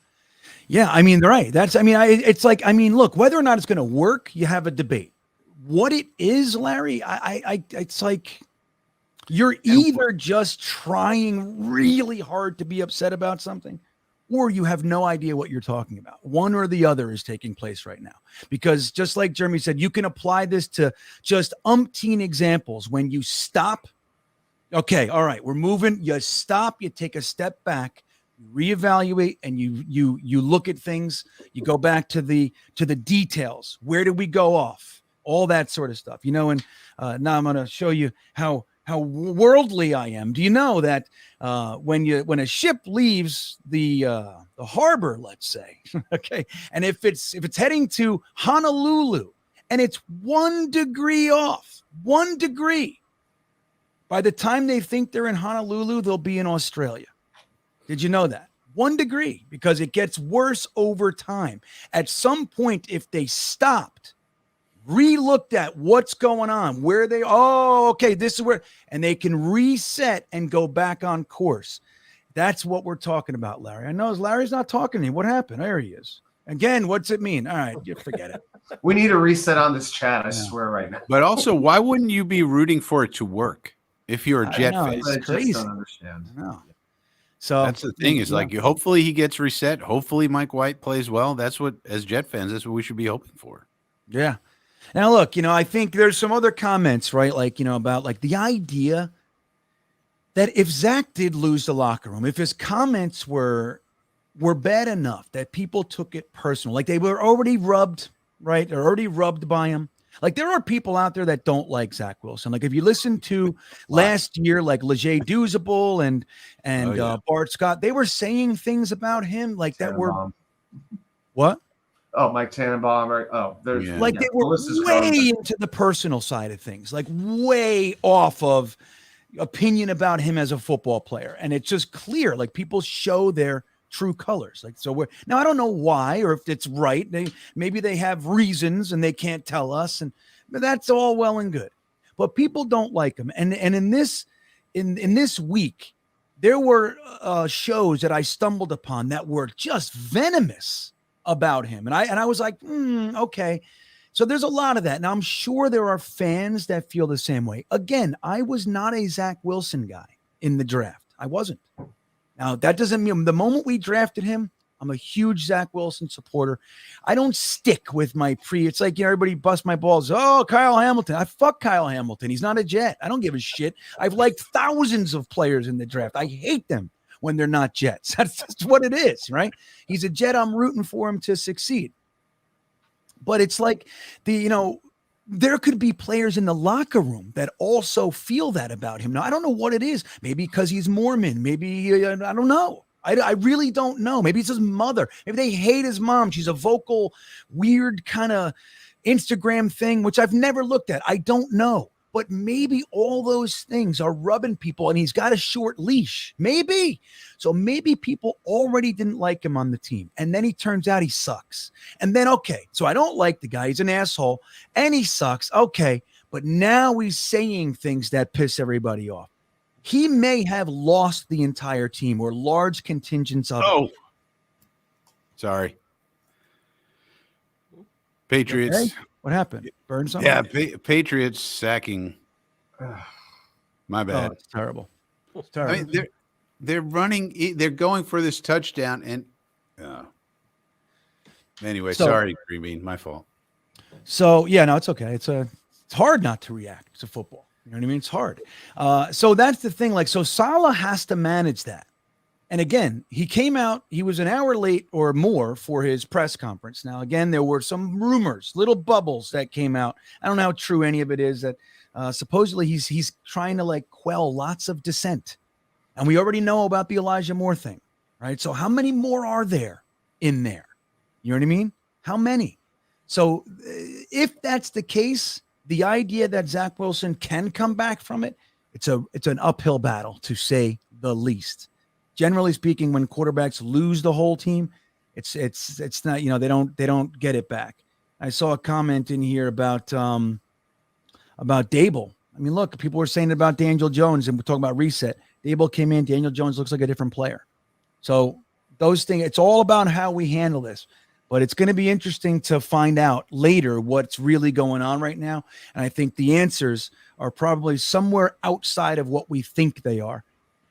Yeah. They're right. It's like, look, whether or not it's going to work, you have a debate. What it is, Larry, it's like you're either just trying really hard to be upset about something, or you have no idea what you're talking about. One or the other is taking place right now. Because just like Jeremy said, you can apply this to just umpteen examples. When you stop, okay, all right, we're moving. You stop, you take a step back, reevaluate, and you look at things. You go back to the details. Where did we go off? All that sort of stuff. And now I'm going to show you how worldly I am. Do you know that when a ship leaves the harbor, let's say, okay, and if it's heading to Honolulu and it's 1 degree off, 1 degree, by the time they think they're in Honolulu, they'll be in Australia. Did you know that? 1 degree, because it gets worse over time. At some point, if they stopped, re-looked at what's going on, where they, okay, this is where, and they can reset and go back on course. That's what we're talking about, Larry. I know Larry's not talking to me. What happened? There he is. Again, what's it mean? All right, you forget it. We need a reset on this chat. I swear right now. But also, why wouldn't you be rooting for it to work if you're a Jet know, fan? it's I crazy. just don't understand. No. So That's the thing. Is like, hopefully he gets reset. Hopefully Mike White plays well. That's what, as Jet fans, that's what we should be hoping for. Yeah. Now, look, I think there's some other comments, right? Like, about like the idea that if Zach did lose the locker room, if his comments were bad enough that people took it personal, like they were already rubbed, right? They're already rubbed by him. Like there are people out there that don't like Zach Wilson. Like if you listen to last year, like Leger Duzable and Bart Scott, they were saying things about him like that were what? Oh, Mike Tannenbaum. There's like they were way into the personal side of things, like way off of opinion about him as a football player. And it's just clear, like people show their true colors. Like, so now I don't know why, or if it's right. Maybe they have reasons and they can't tell us. But that's all well and good, but people don't like him. And in this week, there were shows that I stumbled upon that were just venomous about him. And I was like, okay. So there's a lot of that. Now I'm sure there are fans that feel the same way. Again, I was not a Zach Wilson guy in the draft. I wasn't. Now, that doesn't mean the moment we drafted him, I'm a huge Zach Wilson supporter. I don't stick with my it's like, everybody busts my balls. Oh, Kyle Hamilton. I fuck Kyle Hamilton. He's not a Jet. I don't give a shit. I've liked thousands of players in the draft. I hate them when they're not Jets. That's just what it is, right? He's a Jet. I'm rooting for him to succeed. But it's like there could be players in the locker room that also feel that about him. Now, I don't know what it is. Maybe because he's Mormon. Maybe, I don't know. I really don't know. Maybe it's his mother. Maybe they hate his mom. She's a vocal, weird kind of Instagram thing, which I've never looked at. I don't know. But maybe all those things are rubbing people and he's got a short leash. Maybe. So maybe people already didn't like him on the team. And then he turns out he sucks. And then, okay, so I don't like the guy. He's an asshole and he sucks. Okay. But now he's saying things that piss everybody off. He may have lost the entire team or large contingents of it. Sorry. Patriots. Okay. What happened? Burn something? Yeah, Patriots sacking. My bad. Oh, it's terrible. It's terrible. I mean, they're running. They're going for this touchdown, and anyway, sorry, GreenBean, my fault. So yeah, no, it's okay. It's hard not to react to football. You know what I mean? It's hard. So that's the thing. Like, so Saleh has to manage that. And again, he came out, he was an hour late or more for his press conference. Now, again, there were some rumors, little bubbles that came out. I don't know how true any of it is that supposedly he's trying to like quell lots of dissent. And we already know about the Elijah Moore thing, right? So how many more are there in there? You know what I mean? How many? So if that's the case, the idea that Zach Wilson can come back from it, it's an uphill battle to say the least. Generally speaking, when quarterbacks lose the whole team, it's not, they don't get it back. I saw a comment in here about Dable. I mean, look, people were saying about Daniel Jones, and we're talking about reset. Dable came in, Daniel Jones looks like a different player. So those things, it's all about how we handle this. But it's going to be interesting to find out later what's really going on right now. And I think the answers are probably somewhere outside of what we think they are.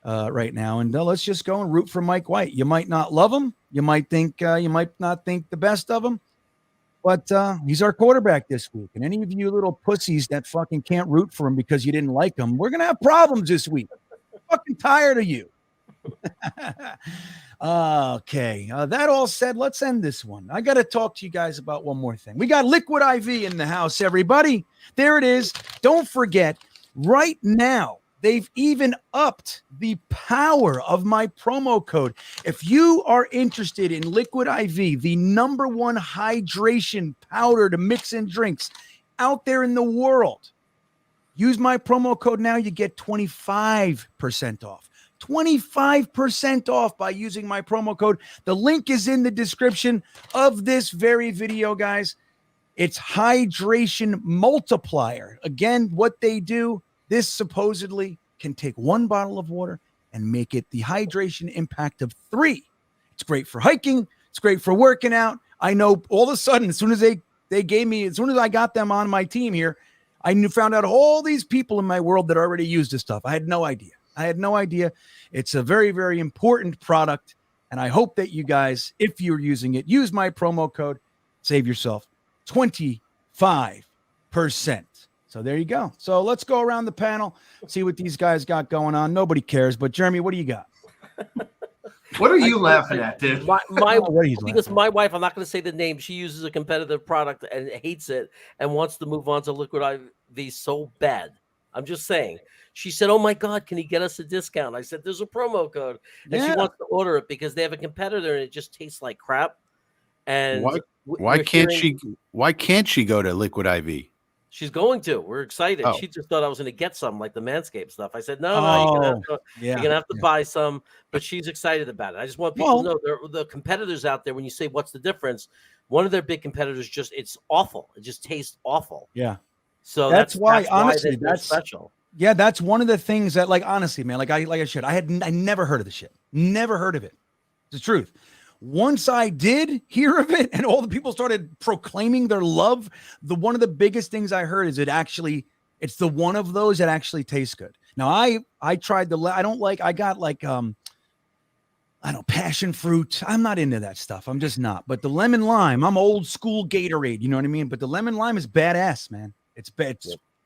Right now, and let's just go and root for Mike White. You might not love him, you might not think the best of him, but he's our quarterback this week. And any of you little pussies that fucking can't root for him because you didn't like him, we're gonna have problems this week. I'm fucking tired of you. Okay, that all said, let's end this one. I got to talk to you guys about one more thing. We got Liquid IV in the house, everybody. There it is. Don't forget, right now, they've even upped the power of my promo code. If you are interested in Liquid IV, the number one hydration powder to mix in drinks out there in the world, use my promo code now. You get 25% off. 25% off by using my promo code. The link is in the description of this very video, guys. It's Hydration Multiplier. Again, what they do, this supposedly can take one bottle of water and make it the hydration impact of 3. It's great for hiking. It's great for working out. I know all of a sudden, as soon as as soon as I got them on my team here, found out all these people in my world that already used this stuff. I had no idea. It's a very, very important product. And I hope that you guys, if you're using it, use my promo code, save yourself 25%. So there you go. So let's go around the panel, see what these guys got going on. Nobody cares, but Jeremy, what do you got? What are you laughing at, dude? Because my wife, I'm not going to say the name, she uses a competitive product and hates it and wants to move on to Liquid IV so bad. I'm just saying. She said, "Oh my God, can you get us a discount?" I said, "There's a promo code," and she wants to order it because they have a competitor and it just tastes like crap. And why can't she go to Liquid IV? She's going to. We're excited. Oh. She just thought I was going to get some, like the Manscaped stuff. I said, no, you're gonna have to buy some. But she's excited about it. I just want people to know the competitors out there. When you say what's the difference, one of their big competitors it's awful. It just tastes awful. Yeah. So that's why honestly that's special. Yeah, that's one of the things that, like, honestly, man, I never heard of the shit. Never heard of it. It's the truth. Once I did hear of it and all the people started proclaiming their love, one of the biggest things I heard is it's the one of those that actually tastes good. Now I tried I got passion fruit. I'm not into that stuff. I'm just not. But the lemon lime, I'm old school Gatorade, you know what I mean? But the lemon lime is badass, man. It's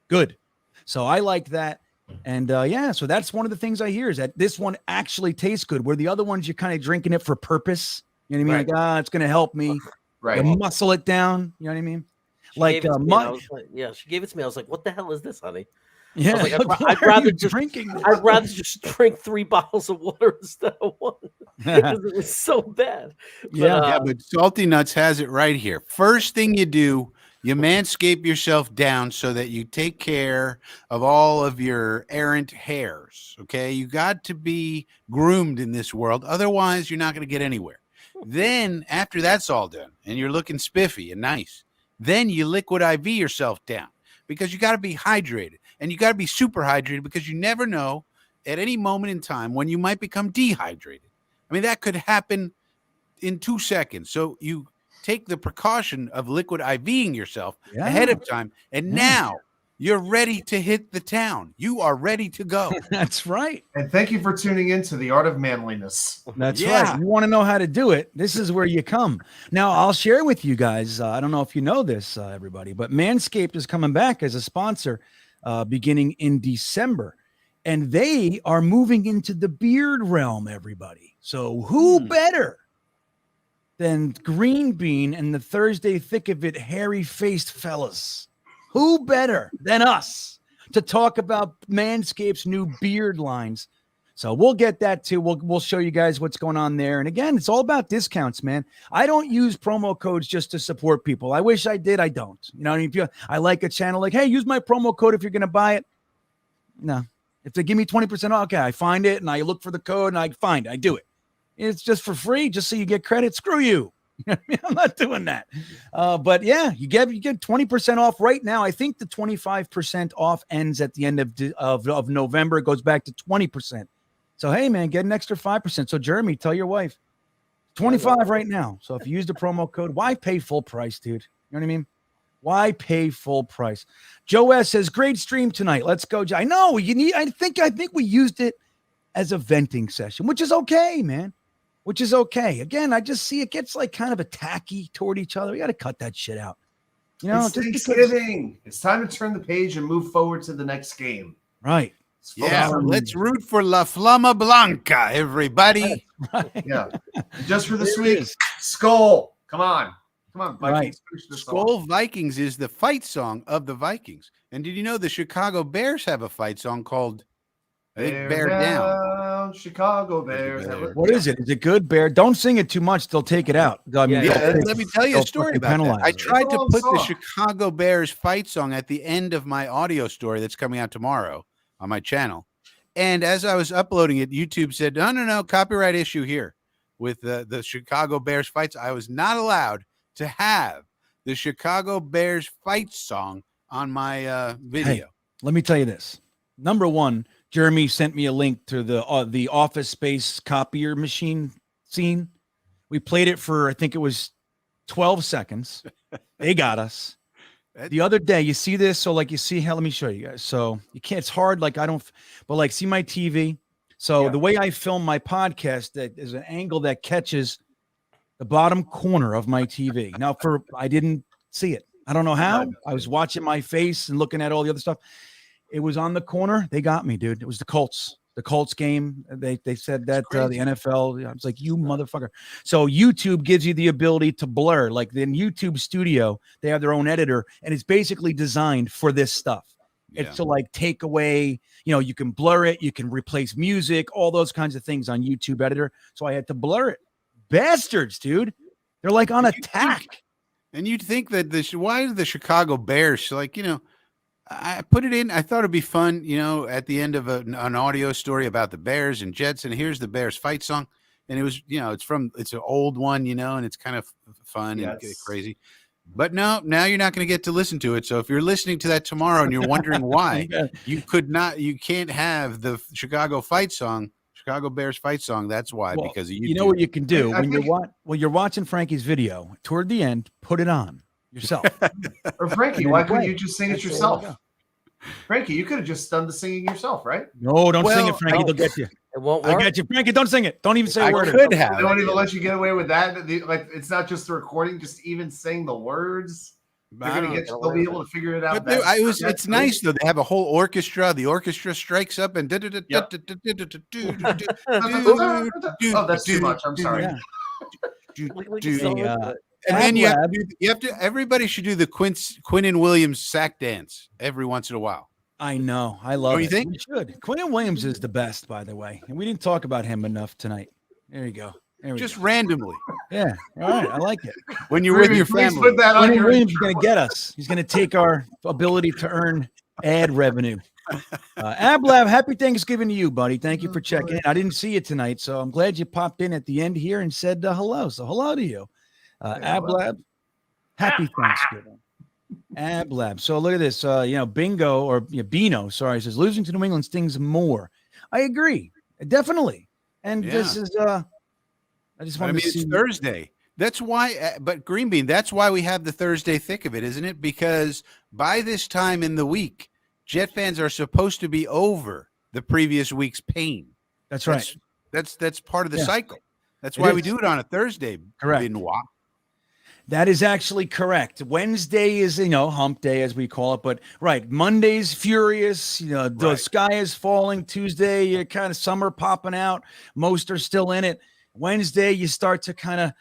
good. So I like that. And so that's one of the things I hear is that this one actually tastes good, where the other ones you're kind of drinking it for purpose. You know what I mean? Like, it's going to help me. Right. You muscle it down. You know what I mean? She gave it to me. I was like, what the hell is this, honey? Yeah. I'd rather just drink 3 bottles of water instead of 1 because it was so bad. But Salty Nuts has it right here. First thing you do, you manscape yourself down so that you take care of all of your errant hairs. Okay. You got to be groomed in this world. Otherwise, you're not going to get anywhere. Then after that's all done and you're looking spiffy and nice, then you Liquid IV yourself down because you got to be hydrated and you got to be super hydrated because you never know at any moment in time when you might become dehydrated. I mean, that could happen in 2 seconds. So you take the precaution of Liquid IVing yourself ahead of time. And now you're ready to hit the town. You are ready to go. That's right. And thank you for tuning in to The Art of Manliness. That's right. You want to know how to do it. This is where you come. Now, I'll share with you guys. I don't know if you know this, everybody, but Manscaped is coming back as a sponsor beginning in December. And they are moving into the beard realm, everybody. So who better than GreenBean and the Thursday Thick of It hairy-faced fellas? Who better than us to talk about Manscaped's new beard lines? So we'll get that too. We'll show you guys what's going on there. And again, it's all about discounts, man. I don't use promo codes just to support people. I wish I did. I don't. You know, if I like a channel, like, hey, use my promo code if you're going to buy it. No. If they give me 20% off, okay, I find it and I look for the code and I find it. I do it. It's just for free, just so you get credit. Screw you. I'm not doing that. But yeah, you get 20% off right now. I think the 25% off ends at the end of November. It goes back to 20%. So hey, man, get an extra 5%. So Jeremy, tell your wife 25 right now. So if you use the promo code, why pay full price, dude? You know what I mean? Why pay full price? Joe S says, great stream tonight. Let's go. I know I think we used it as a venting session, which is okay, man. Which is okay. Again, I just see it gets like kind of a tacky toward each other. We got to cut that shit out. You know, it's Thanksgiving. It's time to turn the page and move forward to the next game. Right. Yeah. Let's root for La Flama Blanca, everybody. Right. Yeah. Just for this week, Skull. Come on, Vikings. Right. Finish this Skull off. Vikings is the fight song of the Vikings. And did you know the Chicago Bears have a fight song called Bear Down? Chicago Bears. What is it? Is it good, Bear? Don't sing it too much. They'll take it out. I mean, let me tell you a story about that. I tried to put the song. Chicago Bears fight song at the end of my audio story that's coming out tomorrow on my channel. And as I was uploading it, YouTube said, no, copyright issue here with the Chicago Bears fights. I was not allowed to have the Chicago Bears fight song on my video. Hey, let me tell you this. Number one, Jeremy sent me a link to the Office Space copier machine scene. We played it for, I think it was 12 seconds. They got us. The other day, you see this? So like you see how, let me show you guys. So you can't, it's hard. Like I don't, but like see my TV. So the way I film my podcast, that is an angle that catches the bottom corner of my TV. Now I didn't see it. I don't know how. I was watching my face and looking at all the other stuff. It was on the corner. They got me, dude. It was the Colts game. They said that the NFL. I was like, you motherfucker. So YouTube gives you the ability to blur. Like in YouTube Studio, they have their own editor, and it's basically designed for this stuff. It's to like take away, you can blur it, you can replace music, all those kinds of things on YouTube editor. So I had to blur it. Bastards, dude. They're like on attack. And you'd think that why the Chicago Bears, like, I put it in. I thought it'd be fun, at the end of an audio story about the Bears and Jets. And here's the Bears fight song. And it was, it's an old one, and it's kind of fun and crazy. But no, now you're not going to get to listen to it. So if you're listening to that tomorrow and you're wondering why you can't have the Chicago Bears fight song. That's why, because of YouTube. You know what you can do when you're watching Frankie's video toward the end, put it on yourself. Or Frankie, why couldn't you just sing it yourself? Frankie, you could have just done the singing yourself, right? No, don't sing it, Frankie. They'll get you. It won't work. I got you, Frankie. Don't sing it. Don't even say a word. I could have. They don't even let you get away with that. Like it's not just the recording, just even saying the words. They'll be able to figure it out. But it's nice though. They have a whole orchestra. The orchestra strikes up and oh, that's too much. I'm sorry. And then you have to. Everybody should do the Quinnen Williams sack dance every once in a while. I know. I love it. You think? We should. Quinnen Williams is the best, by the way. And we didn't talk about him enough tonight. There you go. Just randomly. Yeah. All right. I like it. When you're with your family. Put that on Quinnen Williams is going to get us. He's going to take our ability to earn ad revenue. Ablab, happy Thanksgiving to you, buddy. Thank you for checking in. I didn't see you tonight, so I'm glad you popped in at the end here and said hello. So hello to you. Ablab, happy Thanksgiving. Ablab. So look at this. Bingo or Bino, sorry, says losing to New England stings more. I agree. Definitely. And this is I just want to see. It's Thursday. That's why, but GreenBean, that's why we have the Thursday thick of it, isn't it? Because by this time in the week, Jet fans are supposed to be over the previous week's pain. That's right. That's part of the cycle. That's why we do it on a Thursday. Correct. Benoit. That is actually correct. Wednesday is, hump day as we call it, but right. Monday's furious, the sky is falling. Tuesday, you're kind of summer popping out. Most are still in it. Wednesday, you start to kind of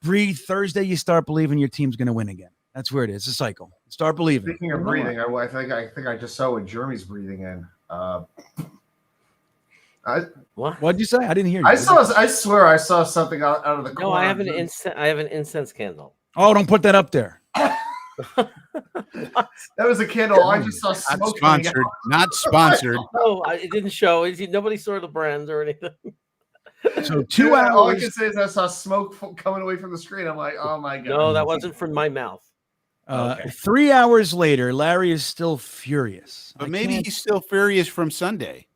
breathe. Thursday, you start believing your team's going to win again. That's where it is. It's a cycle. Start believing. Speaking of breathing, I think I just saw what Jeremy's breathing in. What? What'd you say? I didn't hear you. I swear I saw something out of the corner. No, I have an incense candle. Oh, don't put that up there. That was a candle. I just saw smoke. Not sponsored. No, it didn't show. Nobody saw the brand or anything. So 2 hours. All I can say is I saw smoke coming away from the screen. I'm like, oh my god. No, that wasn't from my mouth. 3 hours later, Larry is still furious. But maybe he's still furious from Sunday.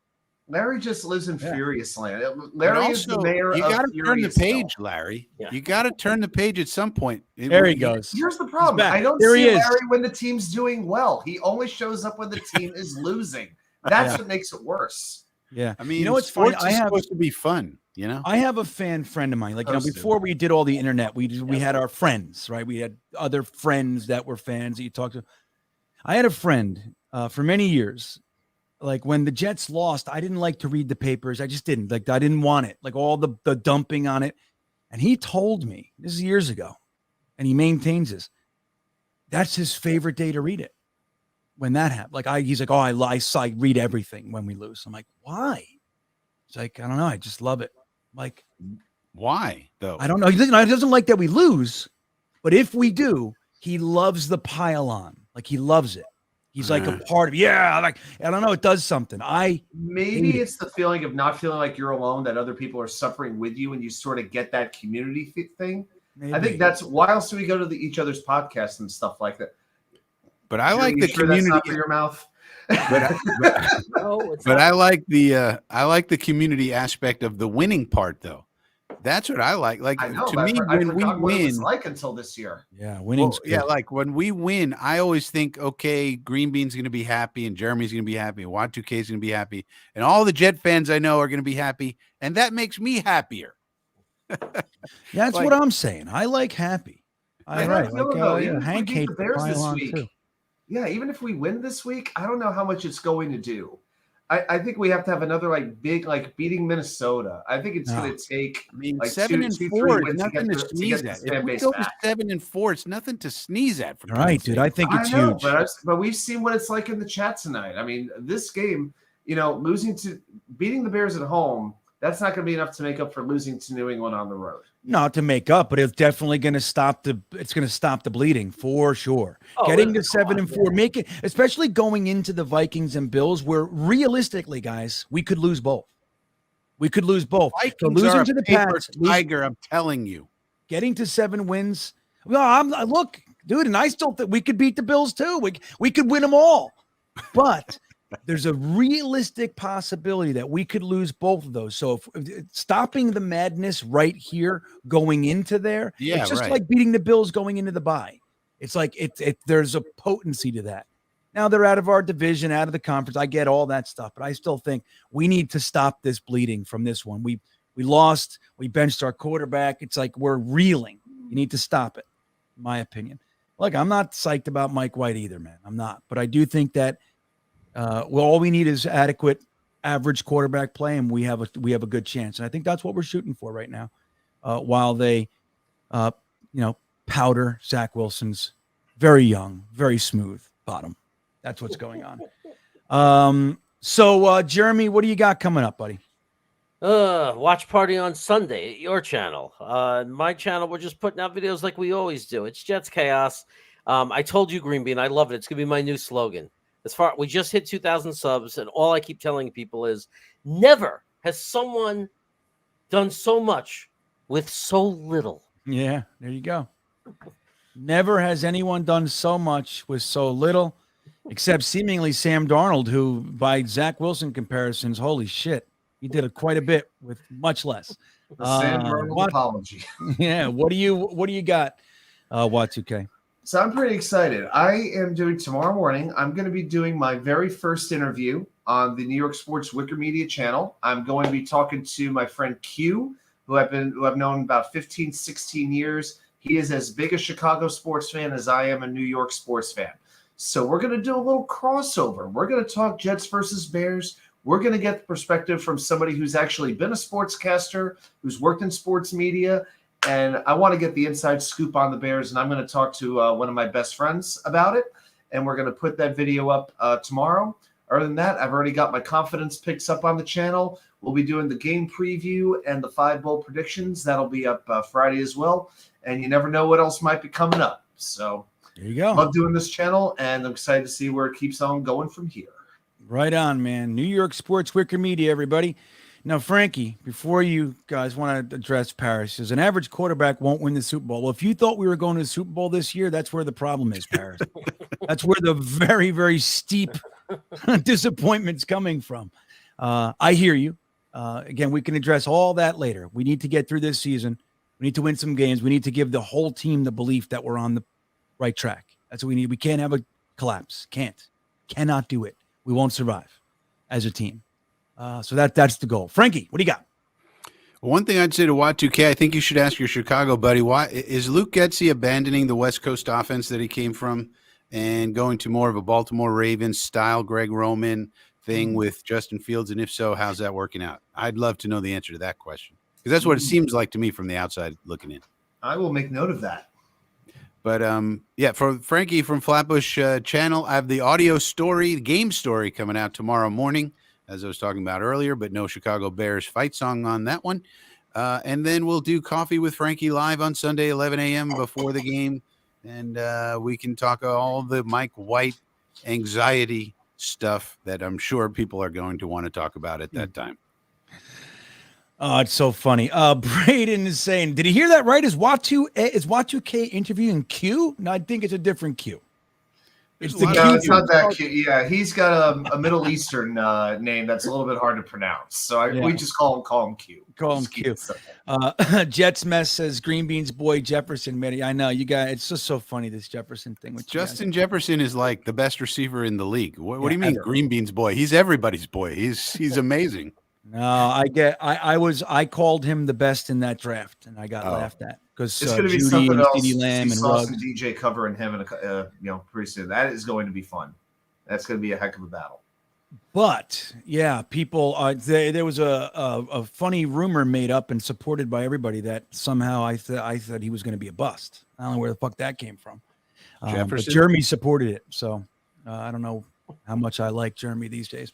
Larry just lives in Furious Land. Larry is the mayor you of got to turn the page, Still. Larry. Yeah. You got to turn the page at some point. There he goes. Here's the problem. I don't see Larry when the team's doing well. He only shows up when the team is losing. That's what makes it worse. Yeah. I mean, what's funny? funny? Supposed to be fun. I have a friend of mine. Like, before we did all the internet, we had our friends, right? We had other friends that were fans that you talked to. I had a friend for many years. Like when the Jets lost, I didn't like to read the papers. I just didn't. Like I didn't want it. Like all the dumping on it. And he told me, this is years ago, and he maintains this. That's his favorite day to read it. When that happened, like he's like, oh, I read everything when we lose. I'm like, why? It's like, I don't know. I just love it. Like, why though? I don't know. He doesn't like that we lose, but if we do, he loves the pile on. Like he loves it. He's like a part of like I don't know. It does something. Maybe it's the feeling of not feeling like you're alone, that other people are suffering with you, and you sort of get that community thing. Maybe. I think that's why else do we go to each other's podcasts and stuff like that. But I like the community. That's not for your mouth. But I like the community aspect of the winning part, though. That's what I like. Like I know. to But me, I when we forgot what it was win, like until this year. Yeah, winning's yeah, good. like when we win, I always think, okay, Greenbean's going to be happy, and Jeremy's going to be happy, and Y2K is going to be happy, and all the Jet fans I know are going to be happy, and that makes me happier. That's like- what I'm saying. I like happy. I All gotta right, feel like it, though. Even if we Hank beat hates the Bears pile this on week, too. yeah, even if we win this week, I don't know how much it's going to do. I think we have to have another like big like beating Minnesota. I think it's No. going to take. I mean, Like 7 two, and 3 4 is wins to nothing get to the- to sneeze get at. this If fan we base go back. 7 and 4, it's nothing to sneeze at. For All right, God's dude. sake. I think it's I know, huge. but we've seen what it's like in the chat tonight. I mean, this game, beating the Bears at home, that's not going to be enough to make up for losing to New England on the road. Not to make up, but it's definitely going to stop the bleeding for sure. Oh, Getting to it's 7 and 4, yeah. make it, especially going into the Vikings and Bills, where realistically, guys, we could lose both. We could lose both. So Vikings are losing a to the paper Pats, tiger, I'm telling you. getting to 7 wins. Well, look, dude, and I still think we could beat the Bills too. We could win them all, but there's a realistic possibility that we could lose both of those. So if stopping the madness right here going into there, Yeah, it's just right. like beating the Bills going into the bye. It's like there's a potency to that. Now they're out of our division, out of the conference. I get all that stuff, but I still think we need to stop this bleeding from this one. We lost. We benched our quarterback. It's like we're reeling. You need to stop it, in my opinion. Look, I'm not psyched about Mike White either, man. I'm not. But I do think that all we need is adequate average quarterback play, and we have a good chance. And I think that's what we're shooting for right now. While they powder Zach Wilson's very young, very smooth bottom. That's what's going on. So Jeremy, what do you got coming up, buddy? Watch party on Sunday at your channel. My channel, we're just putting out videos like we always do. It's Jets Chaos. I told you, Greenbean, I love it. It's gonna be my new slogan. We just hit 2,000 subs, and all I keep telling people is, never has someone done so much with so little. Yeah, there you go. Never has anyone done so much with so little, except seemingly Sam Darnold, who, by Zach Wilson comparisons, holy shit, he did quite a bit with much less. The Sam Darnold apology. Yeah, what do you got, Y2K? So I'm pretty excited. I am doing tomorrow morning. I'm going to be doing my very first interview on the New York Sports Wicker Media channel. I'm going to be talking to my friend Q, who I've known about 15, 16 years. He is as big a Chicago sports fan as I am a New York sports fan. So we're going to do a little crossover. We're going to talk Jets versus Bears. We're going to get the perspective from somebody who's actually been a sportscaster, who's worked in sports media. And I want to get the inside scoop on the Bears, and I'm going to talk to one of my best friends about it, and we're going to put that video up tomorrow. Other than that, I've already got my confidence picks up on the channel. We'll be doing the game preview and the 5 bowl predictions. That'll be up Friday as well, and you never know what else might be coming up. So There you go. love doing this channel, and I'm excited to see where it keeps on going from here. Right on, man. New York Sports Wicker Media, everybody. Now, Frankie, before you guys want to address Paris, says an average quarterback won't win the Super Bowl. Well, if you thought we were going to the Super Bowl this year, that's where the problem is, Paris. That's where the very, very steep disappointment's coming from. I hear you. Again, we can address all that later. We need to get through this season. We need to win some games. We need to give the whole team the belief that we're on the right track. That's what we need. We can't have a collapse. Cannot do it. We won't survive as a team. So that's the goal. Frankie, what do you got? One thing I'd say to Y2K, I think you should ask your Chicago buddy, why is Luke Getsy abandoning the West Coast offense that he came from and going to more of a Baltimore Ravens style Greg Roman thing with Justin Fields? And if so, how's that working out? I'd love to know the answer to that question, because that's what it seems like to me from the outside looking in. I will make note of that. But yeah, for Frankie from Flatbush channel, I have the audio story, the game story coming out tomorrow morning, as I was talking about earlier, but no Chicago Bears fight song on that one. And then we'll do Coffee with Frankie live on Sunday, 11 a.m. before the game. And we can talk all the Mike White anxiety stuff that I'm sure people are going to want to talk about at that time. Oh, it's so funny. Braden is saying, did he hear that right? Is Y2K interviewing Q? No, I think it's a different Q. It's There's a the lot of No, cute. it's not that cute. Yeah, he's got a Middle Eastern name that's a little bit hard to pronounce. So we just call him Q. Call him Just keep Q. it simple. Jets Mess says Greenbean's boy Jefferson made it. I know you guys. It's just so funny this Jefferson thing with you guys. Justin Jefferson is like the best receiver in the league. What do you mean, ever. Greenbean's boy? He's everybody's boy. He's amazing. No, I called him the best in that draft, and I got laughed at because It's going to be Judy something and else. CeeDee Lamb We and saw Ruggs. some DJ covering him, and pretty soon. That is going to be fun. That's going to be a heck of a battle. But yeah, people. There was a funny rumor made up and supported by everybody that somehow I said he was going to be a bust. I don't know where the fuck that came from. But Jefferson? Jeremy supported it, so I don't know how much I like Jeremy these days.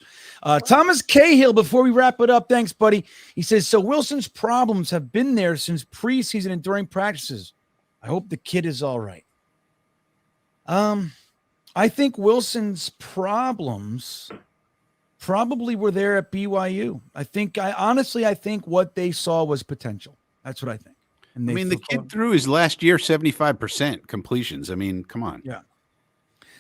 Thomas Cahill, before we wrap it up, thanks, buddy. He says, so Wilson's problems have been there since preseason and during practices. I hope the kid is all right. I think Wilson's problems probably were there at BYU. I think what they saw was potential. That's what I think. And the kid threw his last year 75% completions. I mean, come on. Yeah.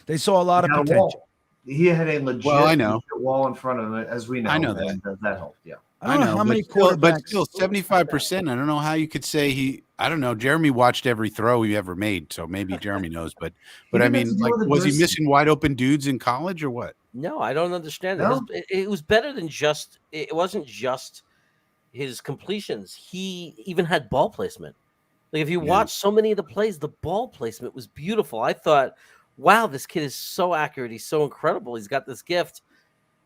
They saw a lot of potential. He had a legit I know. wall in front of him, as we know. I know that helped. Yeah. I don't know how many but quarterbacks. still 75%. I don't know how you could say I don't know. Jeremy watched every throw he ever made, so maybe Jeremy knows. But I mean, like, was he missing wide open dudes in college or what? No, I don't understand No? it was better than just. It wasn't just his completions. He even had ball placement. Like if you watch so many of the plays, the ball placement was beautiful. I thought, wow, this kid is so accurate. He's so incredible. He's got this gift.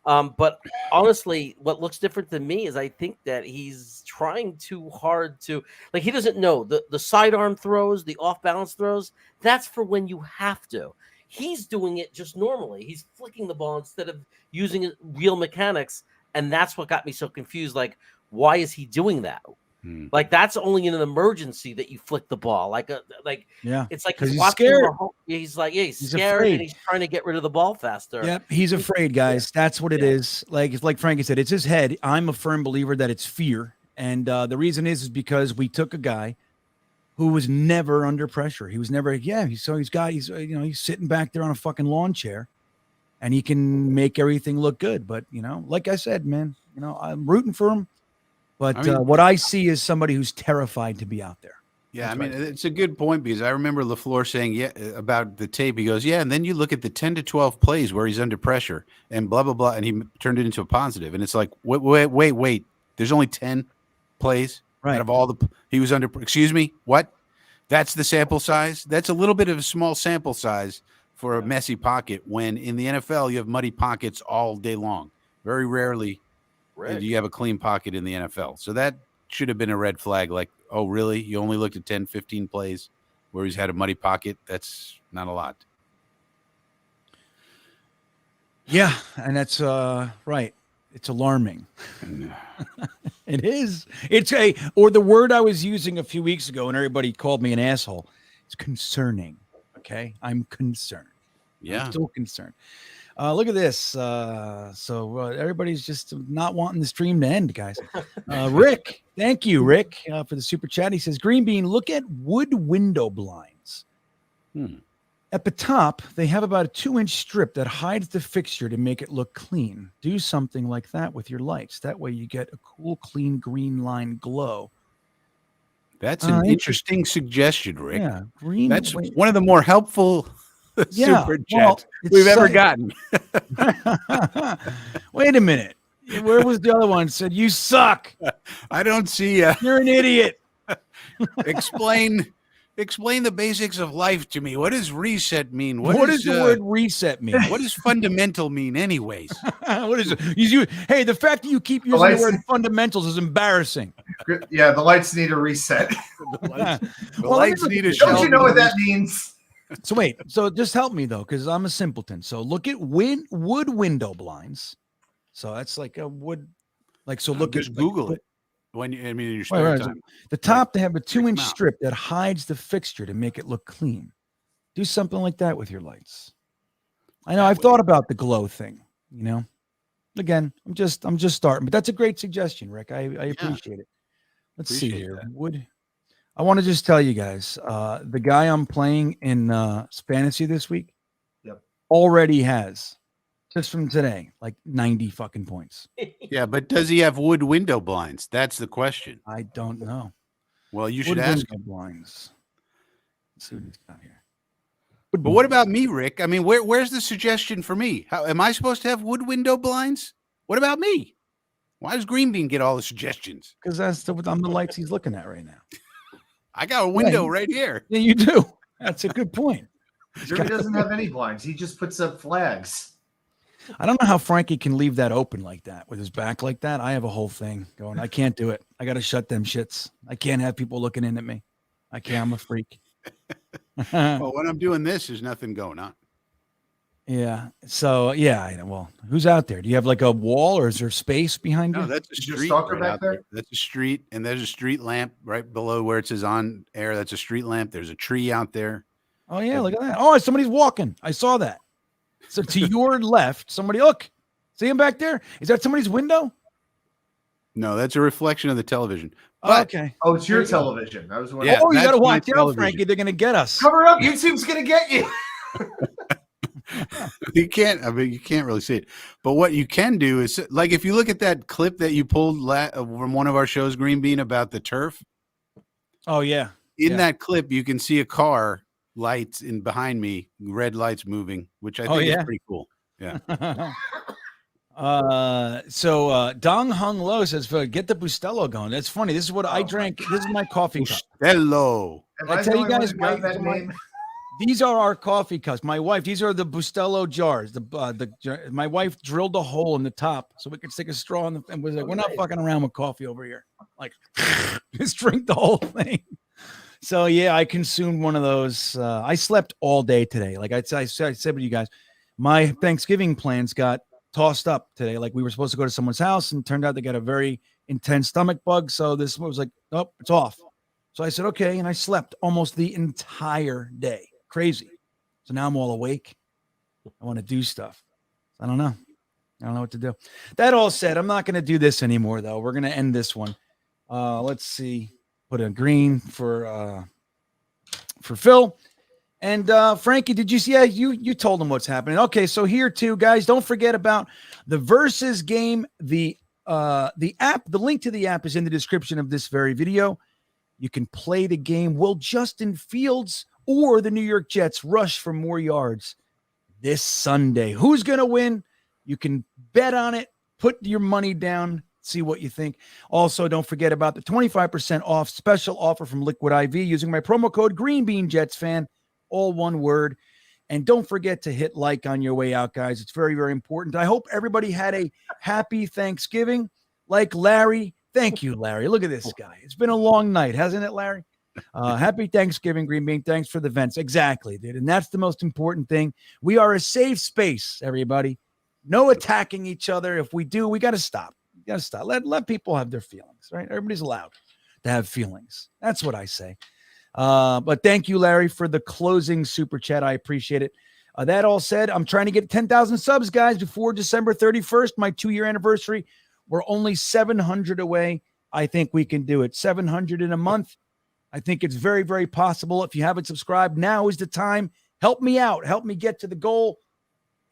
But honestly, what looks different than me is I think that he's trying too hard to, like, he doesn't know the sidearm throws, the off balance throws. That's for when you have to. He's doing it just normally. He's flicking the ball instead of using real mechanics. And that's what got me so confused. Like, why is he doing that? Like, that's only in an emergency that you flick the ball. Like, it's like he's scared. He's like, he's scared afraid. and he's trying to get rid of the ball faster. Yep, he's afraid, guys. That's what it is. Like, it's like Frankie said, it's his head. I'm a firm believer that it's fear, and the reason is because we took a guy who was never under pressure. He was never. He's sitting back there on a fucking lawn chair, and he can make everything look good. But like I said, man, I'm rooting for him. But what I see is somebody who's terrified to be out there. Yeah, it's a good point because I remember LaFleur saying about the tape. He goes, and then you look at the 10 to 12 plays where he's under pressure and blah, blah, blah, and he turned it into a positive. And it's like, wait. There's only 10 plays out of all the – he was under – excuse me, what? That's the sample size? That's a little bit of a small sample size for a messy pocket when in the NFL you have muddy pockets all day long. Very rarely do you have a clean pocket in the NFL. So that should have been a red flag. Like, oh, really? You only looked at 10, 15 plays where he's had a muddy pocket? That's not a lot. Yeah, and that's right. It's alarming. It is. Or the word I was using a few weeks ago and everybody called me an asshole. It's concerning. Okay? I'm concerned. Yeah. I'm still concerned. Look at this. So everybody's just not wanting the stream to end, guys. Rick, thank you, Rick, for the super chat. He says, Green Bean, look at wood window blinds. At the top, they have about a 2-inch strip that hides the fixture to make it look clean. Do something like that with your lights. That way you get a cool, clean green line glow. That's an interesting suggestion, Rick. Yeah, That's one of the more helpful super chats we've ever gotten. Wait a minute. Where was the other one? Said, you suck. I don't see You're an idiot. Explain the basics of life to me. What does reset mean? What does the word reset mean? What does fundamental mean anyways? What is it? Hey, the fact that you keep using the word fundamentals is embarrassing. Yeah, the lights need a reset. The lights need a Don't you know what that means? So wait, so just help me though, because I'm a simpleton. So look at wood window blinds. So that's like a wood, look just at Google it. When in your spare time. The top, they have a 2-inch strip that hides the fixture to make it look clean. Do something like that with your lights. I know I've thought about the glow thing. Again, I'm just starting, but that's a great suggestion, Rick. I appreciate it. Let's see here. Wood. I want to just tell you guys, the guy I'm playing in fantasy this week. Yep. already has, just from today, like 90 fucking points. Yeah, but does he have wood window blinds? That's the question. I don't know. Well, you should Wood ask window him. blinds. Let's see what he's got here. But what about me, Rick? I mean, where's the suggestion for me? How am I supposed to have wood window blinds? What about me? Why does GreenBean get all the suggestions? Because that's I'm the lights he's looking at right now. I got a window right here. Yeah, you do. That's a good point. Jeremy doesn't have any blinds. He just puts up flags. I don't know how Frankie can leave that open like that with his back like that. I have a whole thing going. I can't do it. I got to shut them shits. I can't have people looking in at me. I can't. I'm a freak. Well, when I'm doing this, there's nothing going on. Yeah. So yeah. I know. Well, who's out there? Do you have like a wall or is there space behind you? No, that's a Is your street stalker right back out there? there. That's a street, and there's a street lamp right below where it says on air. That's a street lamp. There's a tree out there. Oh yeah. Look at that. Oh, somebody's walking. I saw that. So to your left, somebody look. See him back there? Is that somebody's window? No, that's a reflection of the television. Oh, But okay. Oh, it's your There you go. television. I was wondering. Yeah, Oh, you got to that's my watch out, television. Frankie. They're gonna get us. Cover up. YouTube's gonna get you. you can't. I mean, you can't really see it. But what you can do is, like, if you look at that clip that you pulled from one of our shows, GreenBean, about the turf. Oh yeah. In Yeah. that clip, you can see a car lights in behind me, red lights moving, which I think yeah? is pretty cool. Yeah. So Dong Hung Lo says, get the Bustelo going. That's funny. This is what I drank. This is my coffee cup. Hello. Am I I tell the you only one guys, who got my- that my- name? These are our coffee cups. My wife, these are the Bustelo jars. My wife drilled a hole in the top so we could stick a straw in and was like, we're not fucking around with coffee over here. Like, just drink the whole thing. So yeah, I consumed one of those. I slept all day today. Like I said with you guys, my Thanksgiving plans got tossed up today. Like we were supposed to go to someone's house and turned out they got a very intense stomach bug. So this was like, nope, it's off. So I said, okay. And I slept almost the entire day. Crazy. So now I'm all awake. I want to do stuff. I don't know. I don't know what to do. That all said, I'm not going to do this anymore though. We're going to end this one. Let's see. Put a green for Phil. And Frankie, did you see? Yeah, you told him what's happening. Okay, so here too, guys, don't forget about the Versus game. The app, the link to the app is in the description of this very video. You can play the game. Will Justin Fields or the New York Jets rush for more yards this Sunday? Who's going to win? You can bet on it. Put your money down. See what you think. Also, don't forget about the 25% off special offer from Liquid IV using my promo code GreenbeanJetsfan, all one word. And don't forget to hit like on your way out, guys. It's very, very important. I hope everybody had a happy Thanksgiving. Like Larry. Thank you, Larry. Look at this guy. It's been a long night, hasn't it, Larry? Happy Thanksgiving, GreenBean. Thanks for the vents. Exactly, dude. And that's the most important thing. We are a safe space, everybody. No attacking each other. If we do, we got to stop. You got to stop. Let people have their feelings, right? Everybody's allowed to have feelings. That's what I say. But thank you, Larry, for the closing super chat. I appreciate it. That all said, I'm trying to get 10,000 subs, guys, before December 31st, my 2-year anniversary. We're only 700 away. I think we can do it. 700 in a month. I think it's very, very possible. If you haven't subscribed, now is the time. Help me out. Help me get to the goal,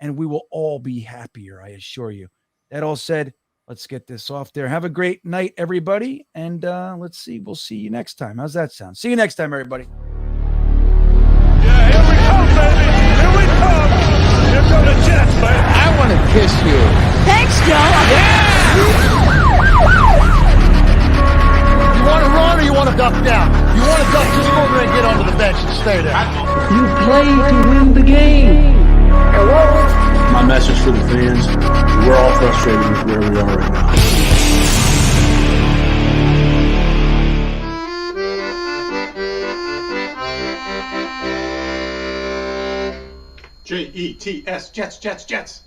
and we will all be happier, I assure you. That all said, let's get this off there. Have a great night, everybody. And let's see. We'll see you next time. How's that sound? See you next time, everybody. Yeah, here we come, baby. Here we come. Here come the Jets, man. I want to kiss you. Thanks, Joe. Yeah! You want to run or you want to duck down? You want to duck, just go over and get onto the bench and stay there. You play to win the game. My message for the fans, we're all frustrated with where we are right now. Jets, Jets, Jets.